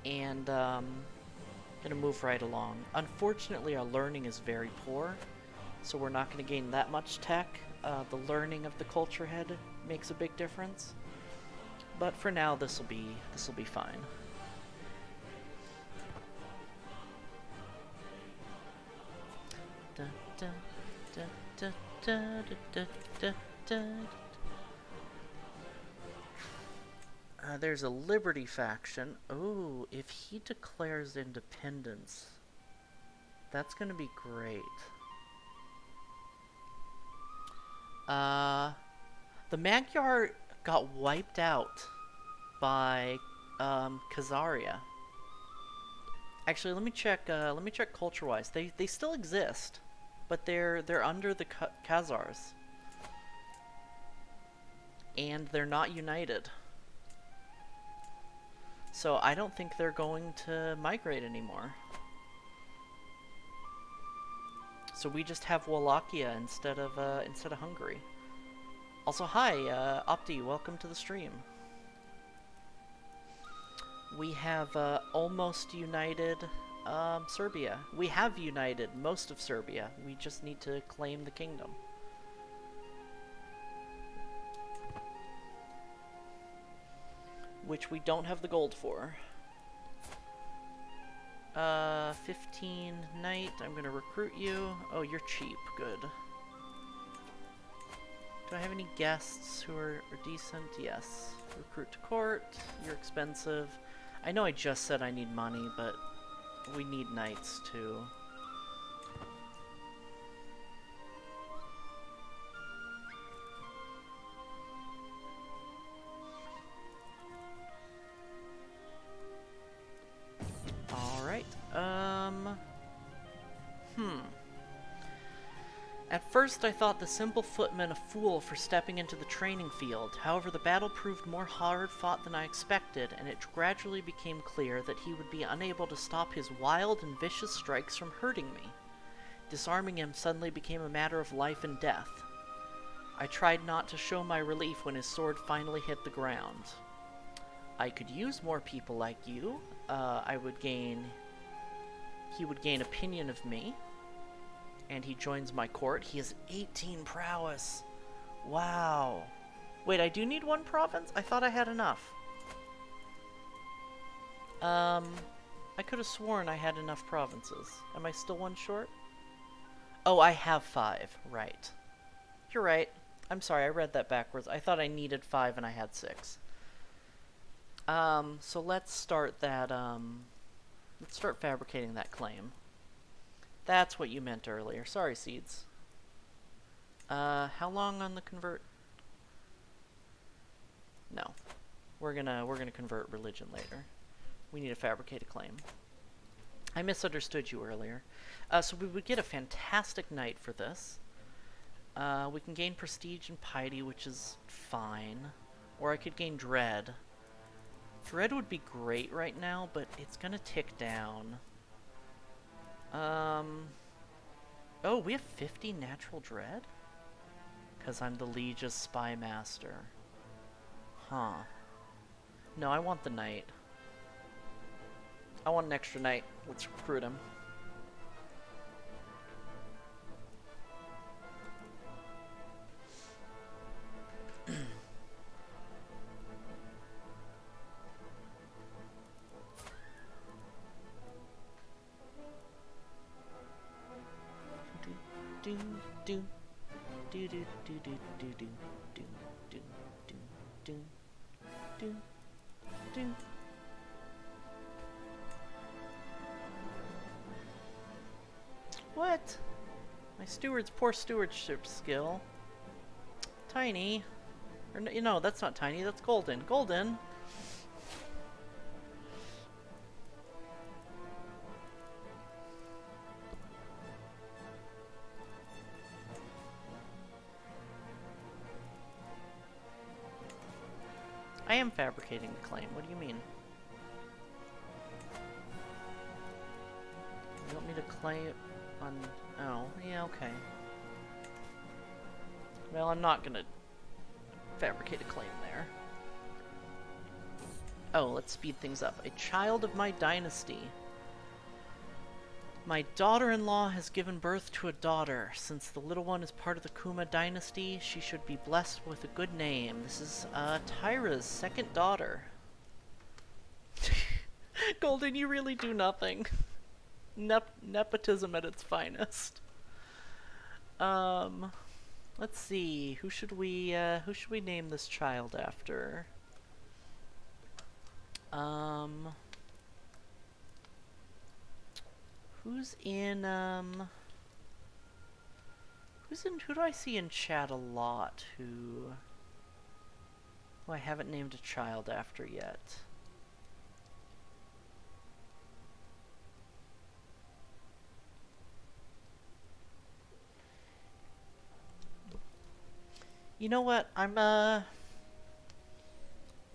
And gonna move right along. Unfortunately, our learning is very poor, so we're not going to gain that much tech. The learning of the culture head makes a big difference. But for now, this will be fine. There's a Liberty faction. Oh, if he declares independence, that's gonna be great. The Magyar got wiped out by Khazaria. Actually, let me check culture-wise. They still exist, but they're under the Khazars, and they're not united. So I don't think they're going to migrate anymore. So we just have Wallachia instead of Hungary. Also, hi, Opti, welcome to the stream. We have almost united Serbia. We have united most of Serbia. We just need to claim the kingdom. Which we don't have the gold for. 15 knight, I'm gonna recruit you. Oh, you're cheap, good. Do I have any guests who are decent? Yes. Recruit to court, you're expensive. I know I just said I need money, but we need knights too. Alright, At first I thought the simple footman a fool for stepping into the training field. However, the battle proved more hard-fought than I expected, and it gradually became clear that he would be unable to stop his wild and vicious strikes from hurting me. Disarming him suddenly became a matter of life and death. I tried not to show my relief when his sword finally hit the ground. I could use more people like you. He would gain opinion of me. And he joins my court. He has 18 prowess. Wow. Wait, I do need one province? I thought I had enough. I could have sworn I had enough provinces. Am I still one short? Oh, I have 5. Right. You're right. I'm sorry, I read that backwards. I thought I needed 5 and I had 6. So let's start that, let's start fabricating that claim. That's what you meant earlier. Sorry, Seeds. How long on the convert? No. We're gonna convert religion later. We need to fabricate a claim. I misunderstood you earlier. So we would get a fantastic knight for this. We can gain prestige and piety, which is fine. Or I could gain dread. Dread would be great right now, but it's gonna tick down. Oh, we have 50 natural dread? Because I'm the Liege's spy master. Huh. No, I want the knight. I want an extra knight. Let's recruit him. do do do do do do do do do do do do do do. What? My steward's poor stewardship skill. Tiny. Or no, that's not Tiny, that's Golden. Golden! I am fabricating the claim, what do you mean? You want me to claim on... oh, yeah, okay. Well, I'm not gonna fabricate a claim there. Oh, let's speed things up. A child of my dynasty. My daughter-in-law has given birth to a daughter. Since the little one is part of the Kuma dynasty, she should be blessed with a good name. This is Tyra's second daughter. Golden, you really do nothing. Nepotism at its finest. Let's see. Who should we name this child after? Who do I see in chat a lot who I haven't named a child after yet? You know what? I'm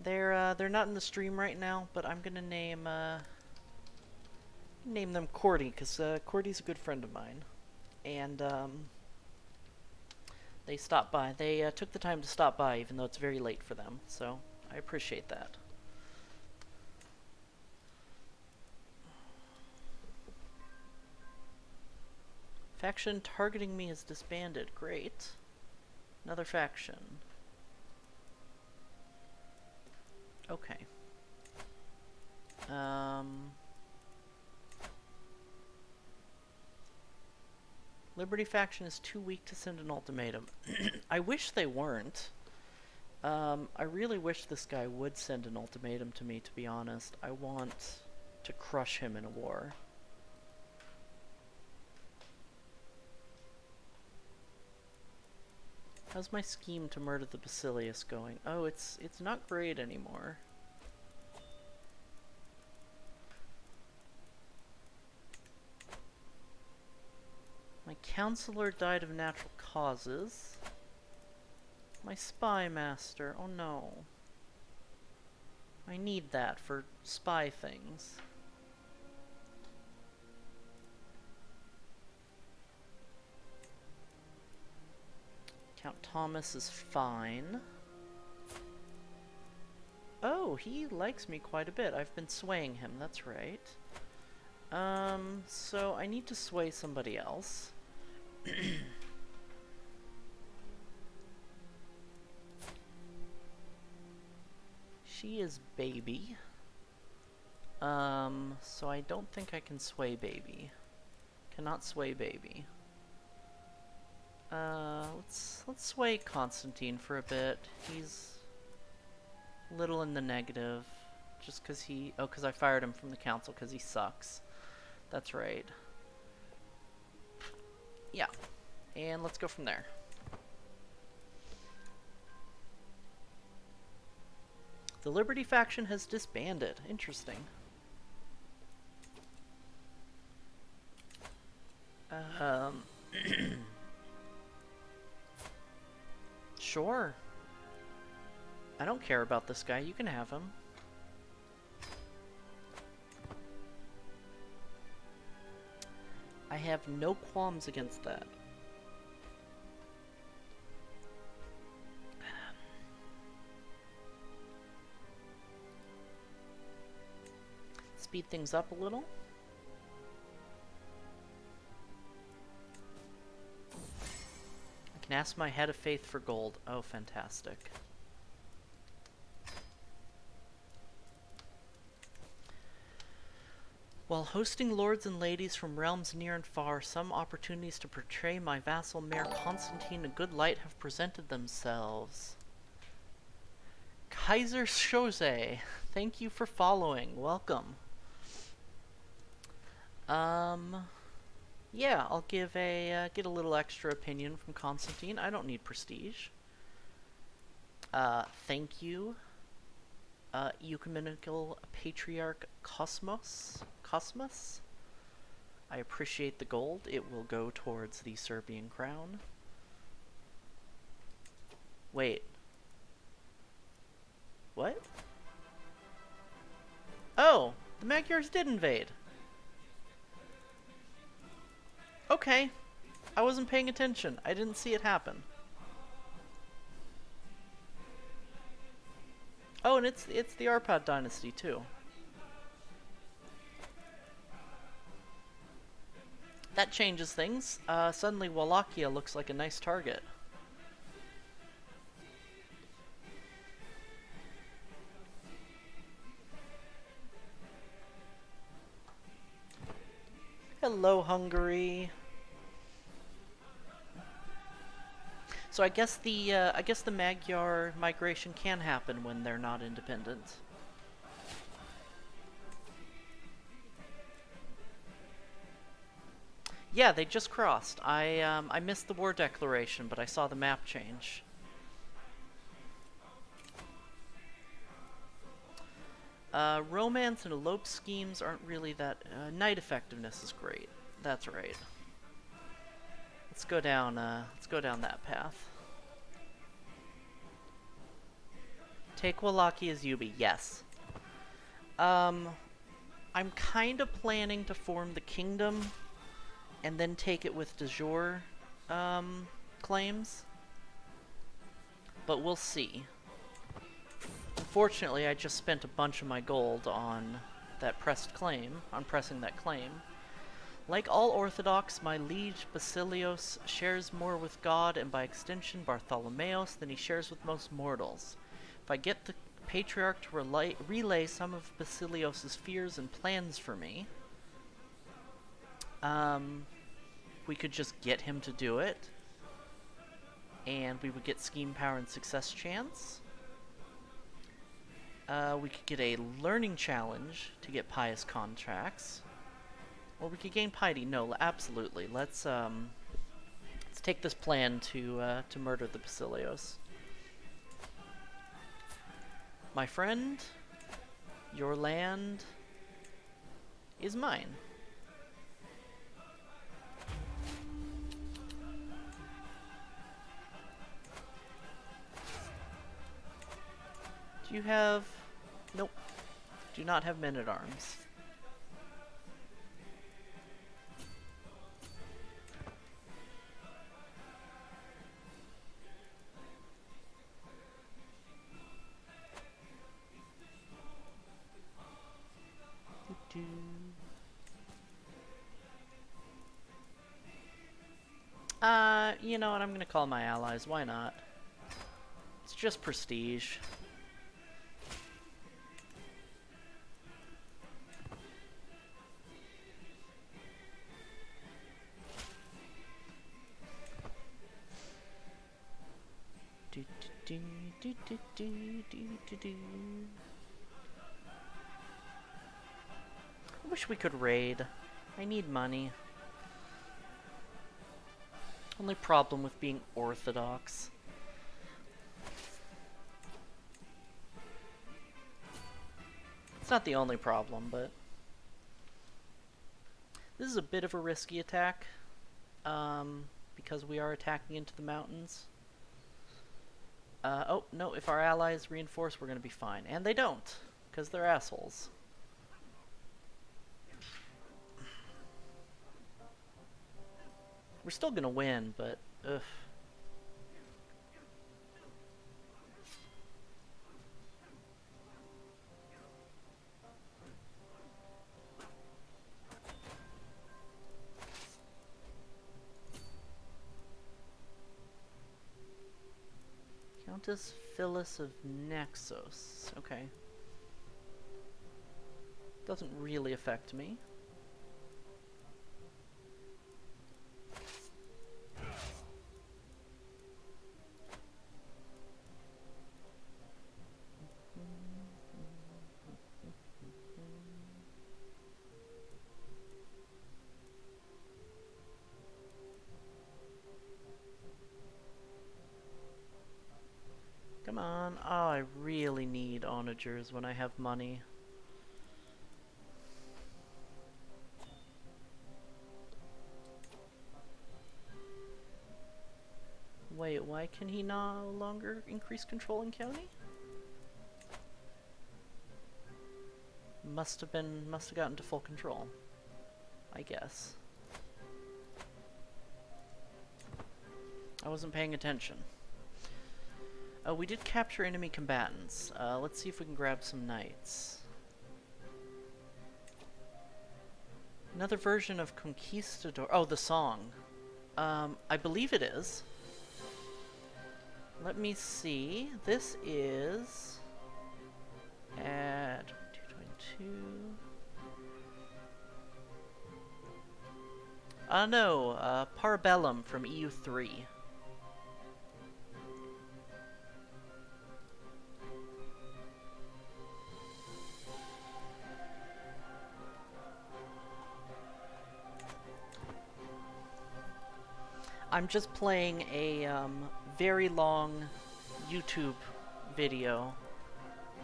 they're not in the stream right now, but I'm gonna name them Cordy, because Cordy's a good friend of mine. And they stopped by. They took the time to stop by, even though it's very late for them, so I appreciate that. Faction targeting me is disbanded. Great. Another faction. Okay. Liberty faction is too weak to send an ultimatum. I wish they weren't. I really wish this guy would send an ultimatum to me, to be honest. I want to crush him in a war. How's my scheme to murder the Basilius going? Oh, it's not great anymore. My counselor died of natural causes. My spy master, oh no. I need that for spy things. Count Thomas is fine. Oh, he likes me quite a bit. I've been swaying him, that's right. So I need to sway somebody else. She is baby. So I don't think I can sway baby. Cannot sway baby. Let's sway Constantine for a bit. He's a little in the negative. Just because because I fired him from the council because he sucks. That's right. Yeah. And let's go from there. The Liberty faction has disbanded. Interesting. Sure. I don't care about this guy. You can have him. I have no qualms against that. Speed things up a little. I can ask my head of faith for gold. Oh, fantastic. While hosting lords and ladies from realms near and far, some opportunities to portray my vassal Mayor Constantine in a good light have presented themselves. Kaiser Jose, thank you for following. Welcome. Yeah, I'll give a get a little extra opinion from Constantine. I don't need prestige. Thank you, Ecumenical Patriarch Cosmos. I appreciate the gold. It will go towards the Serbian crown. Wait. What? Oh, the Magyars did invade. Okay. I wasn't paying attention. I didn't see it happen. Oh, and it's the Arpad dynasty too. That changes things. Suddenly Wallachia looks like a nice target. Hello, Hungary. So I guess the Magyar migration can happen when they're not independent. Yeah, they just crossed. I missed the war declaration, but I saw the map change. Romance and elope schemes aren't really that... night effectiveness is great. That's right. Let's go down that path. Take Wallachia as Yubi, yes. I'm kind of planning to form the kingdom and then take it with de jure claims. But we'll see. Unfortunately, I just spent a bunch of my gold on that pressing that claim. Like all Orthodox, my liege Basilios shares more with God and by extension Bartholomeos than he shares with most mortals. If I get the Patriarch to relay some of Basilios' fears and plans for me, we could just get him to do it, and we would get scheme power and success chance. We could get a learning challenge to get pious contracts. Or we could gain piety. No, absolutely. Let's take this plan to murder the Basilios. My friend, your land is mine. Do you have... Nope. Do not have men-at-arms. You know what? I'm gonna call my allies. Why not? It's just prestige. I wish we could raid. I need money. Only problem with being orthodox. It's not the only problem, but this is a bit of a risky attack, because we are attacking into the mountains. Oh, no, if our allies reinforce, we're going to be fine. And they don't, because they're assholes. We're still going to win, but, ugh. Countess Phyllis of Naxos. Okay. Doesn't really affect me. Come on. Oh, I really need onagers when I have money. Wait, why can he no longer increase control in county? Must have gotten to full control, I guess. I wasn't paying attention. We did capture enemy combatants. Let's see if we can grab some knights. Another version of Conquistador. Oh, the song. I believe it is. Let me see. This is at 222. No, Parabellum from EU3. I'm just playing a very long YouTube video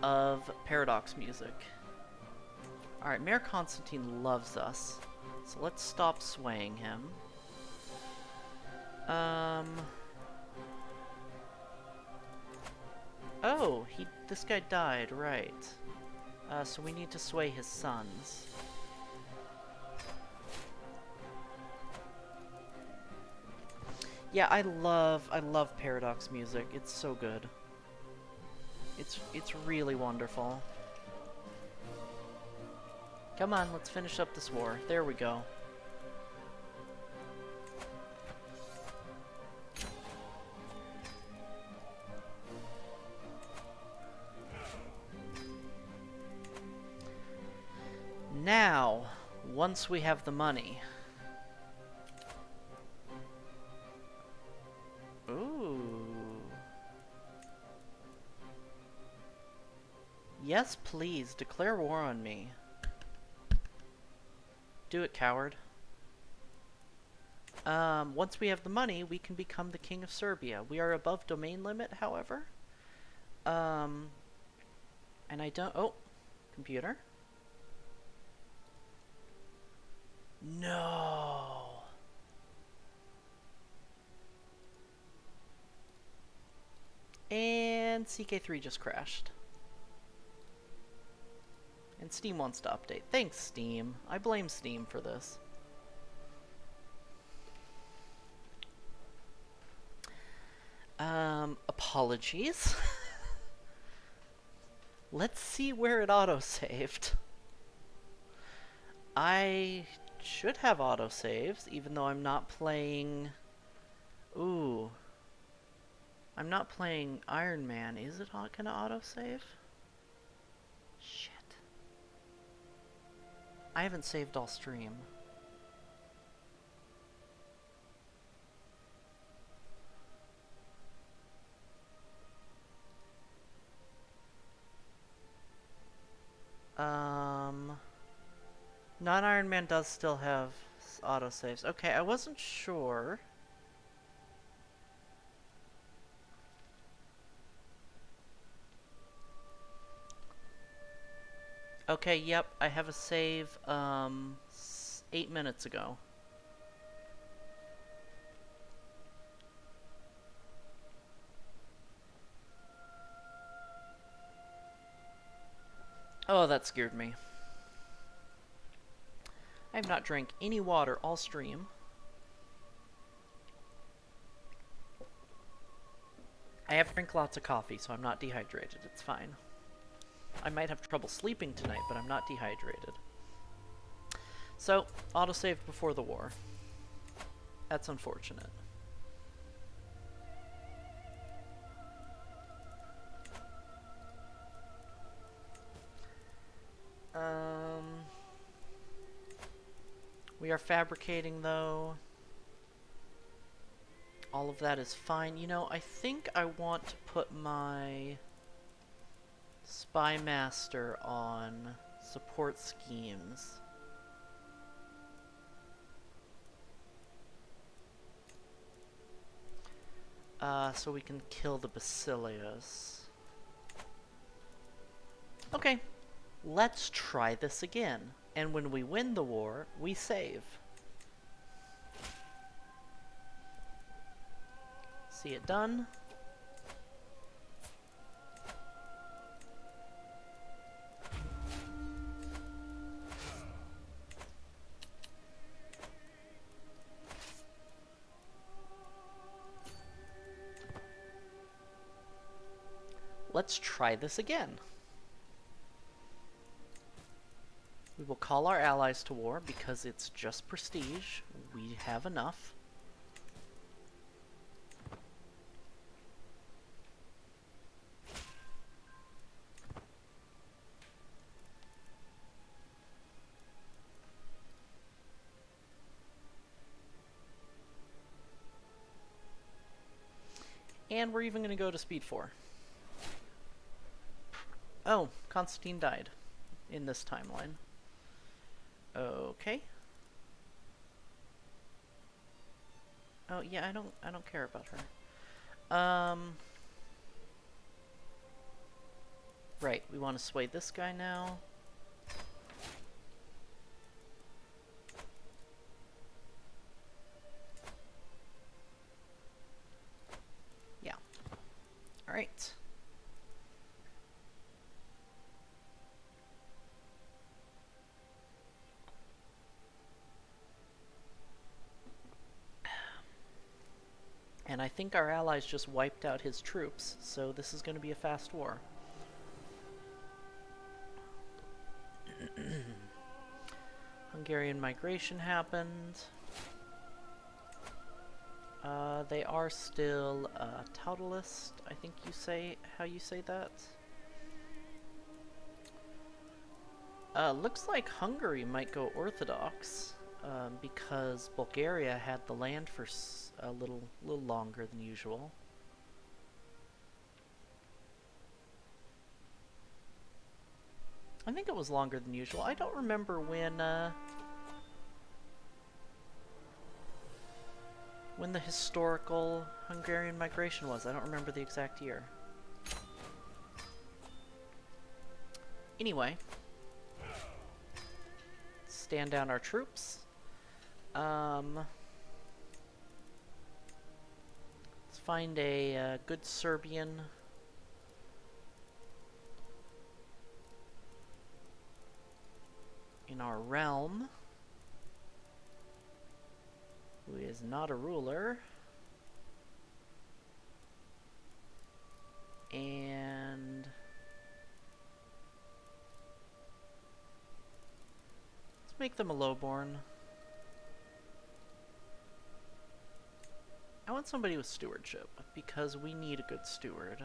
of Paradox music. Alright, Mayor Constantine loves us, so let's stop swaying him. Oh, this guy died, right. So we need to sway his sons. Yeah, I love Paradox music. It's so good. It's really wonderful. Come on, let's finish up this war. There we go. Now, once we have the money. Yes, please, declare war on me. Do it, coward. Once we have the money, we can become the king of Serbia. We are above domain limit, however. And I don't... Oh, computer. No. And CK3 just crashed. And Steam wants to update. Thanks, Steam. I blame Steam for this. Apologies. Let's see where it autosaved. I should have autosaves, even though I'm not playing... Ooh. I'm not playing Iron Man. Is it gonna autosave? Shit. I haven't saved all stream. Non-Iron Man does still have autosaves. Okay, I wasn't sure. Okay, yep, I have a save, 8 minutes ago. Oh, that scared me. I have not drank any water all stream. I have drank lots of coffee, so I'm not dehydrated. It's fine. I might have trouble sleeping tonight, but I'm not dehydrated. So, autosave before the war. That's unfortunate. We are fabricating, though. All of that is fine. You know, I think I want to put my Spy Master on support schemes. So we can kill the Basileus. Okay, let's try this again. And when we win the war, we save. See it done. Let's try this again. We will call our allies to war because it's just prestige. We have enough. And we're even going to go to speed 4. Oh, Constantine died in this timeline. Okay. Oh yeah, I don't care about her. Right, we want to sway this guy now. Yeah. All right. And I think our allies just wiped out his troops, so this is going to be a fast war. Hungarian migration happened. They are still Tautalist, I think you say how you say that. Looks like Hungary might go orthodox. Because Bulgaria had the land for a little longer than usual. I think it was longer than usual. I don't remember when the historical Hungarian migration was. I don't remember the exact year. Anyway, stand down our troops. Let's find a good Serbian in our realm who is not a ruler. And let's make them a lowborn. I want somebody with stewardship, because we need a good steward.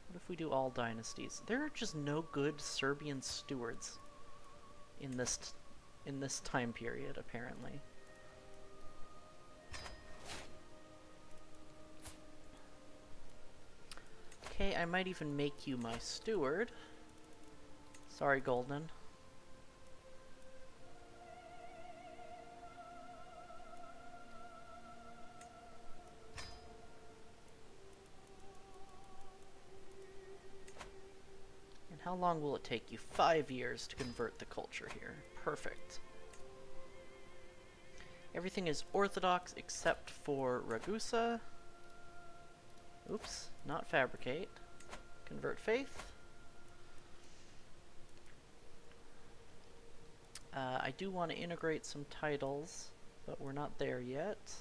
What if we do all dynasties? There are just no good Serbian stewards in this time period, apparently. Okay, I might even make you my steward. Sorry, Golden. How long will it take you? 5 years to convert the culture here. Perfect. Everything is orthodox except for Ragusa. Oops, not fabricate. Convert faith. I do want to integrate some titles, but we're not there yet.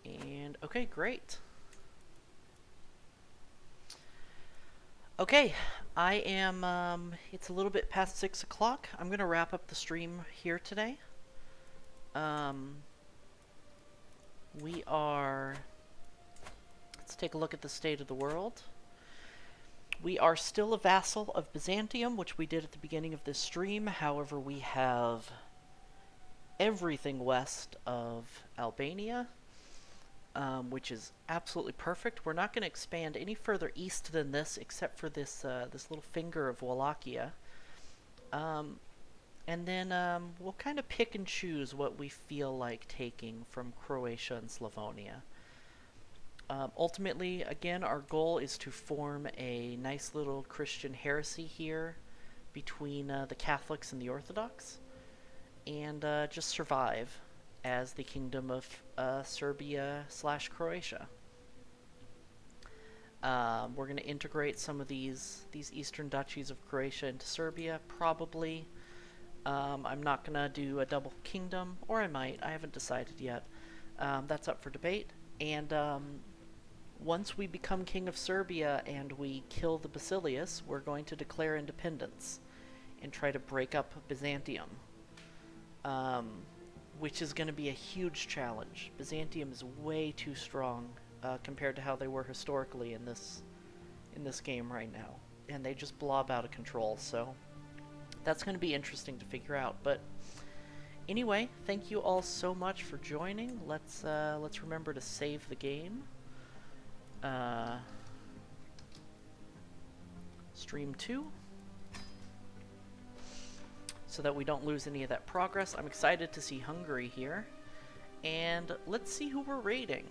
And, okay, great. Okay, I am, it's a little bit past 6 o'clock. I'm going to wrap up the stream here today. Let's take a look at the state of the world. We are still a vassal of Byzantium, which we did at the beginning of this stream. However, we have everything west of Albania, which is absolutely perfect. We're not going to expand any further east than this, except for this this little finger of Wallachia. And then we'll kind of pick and choose what we feel like taking from Croatia and Slavonia. Ultimately, again, our goal is to form a nice little Christian heresy here between the Catholics and the Orthodox, and just survive as the Kingdom of Serbia/Croatia. We're going to integrate some of these eastern duchies of Croatia into Serbia, probably. I'm not going to do a double kingdom, or I might. I haven't decided yet. That's up for debate. And once we become King of Serbia and we kill the Basilius, we're going to declare independence and try to break up Byzantium, which is going to be a huge challenge. Byzantium is way too strong compared to how they were historically in this game right now, and they just blob out of control. So that's going to be interesting to figure out. But anyway, thank you all so much for joining. Let's remember to save the game. Stream 2, so that we don't lose any of that progress. I'm excited to see Hungary here, and let's see who we're raiding.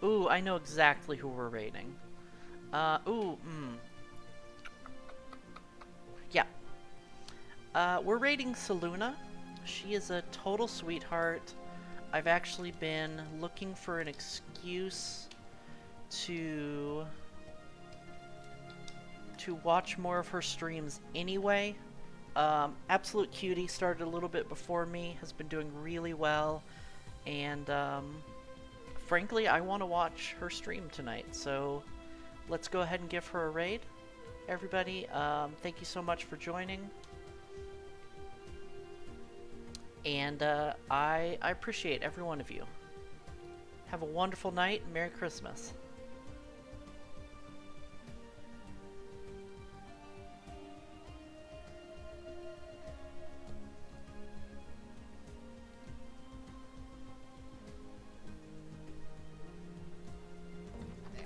Ooh, I know exactly who we're raiding. Yeah. We're raiding Saluna. She is a total sweetheart. I've actually been looking for an excuse to watch more of her streams anyway. Absolute Cutie started a little bit before me, has been doing really well, and frankly, I want to watch her stream tonight, so let's go ahead and give her a raid. Everybody, thank you so much for joining. And I appreciate every one of you. Have a wonderful night. Merry Christmas.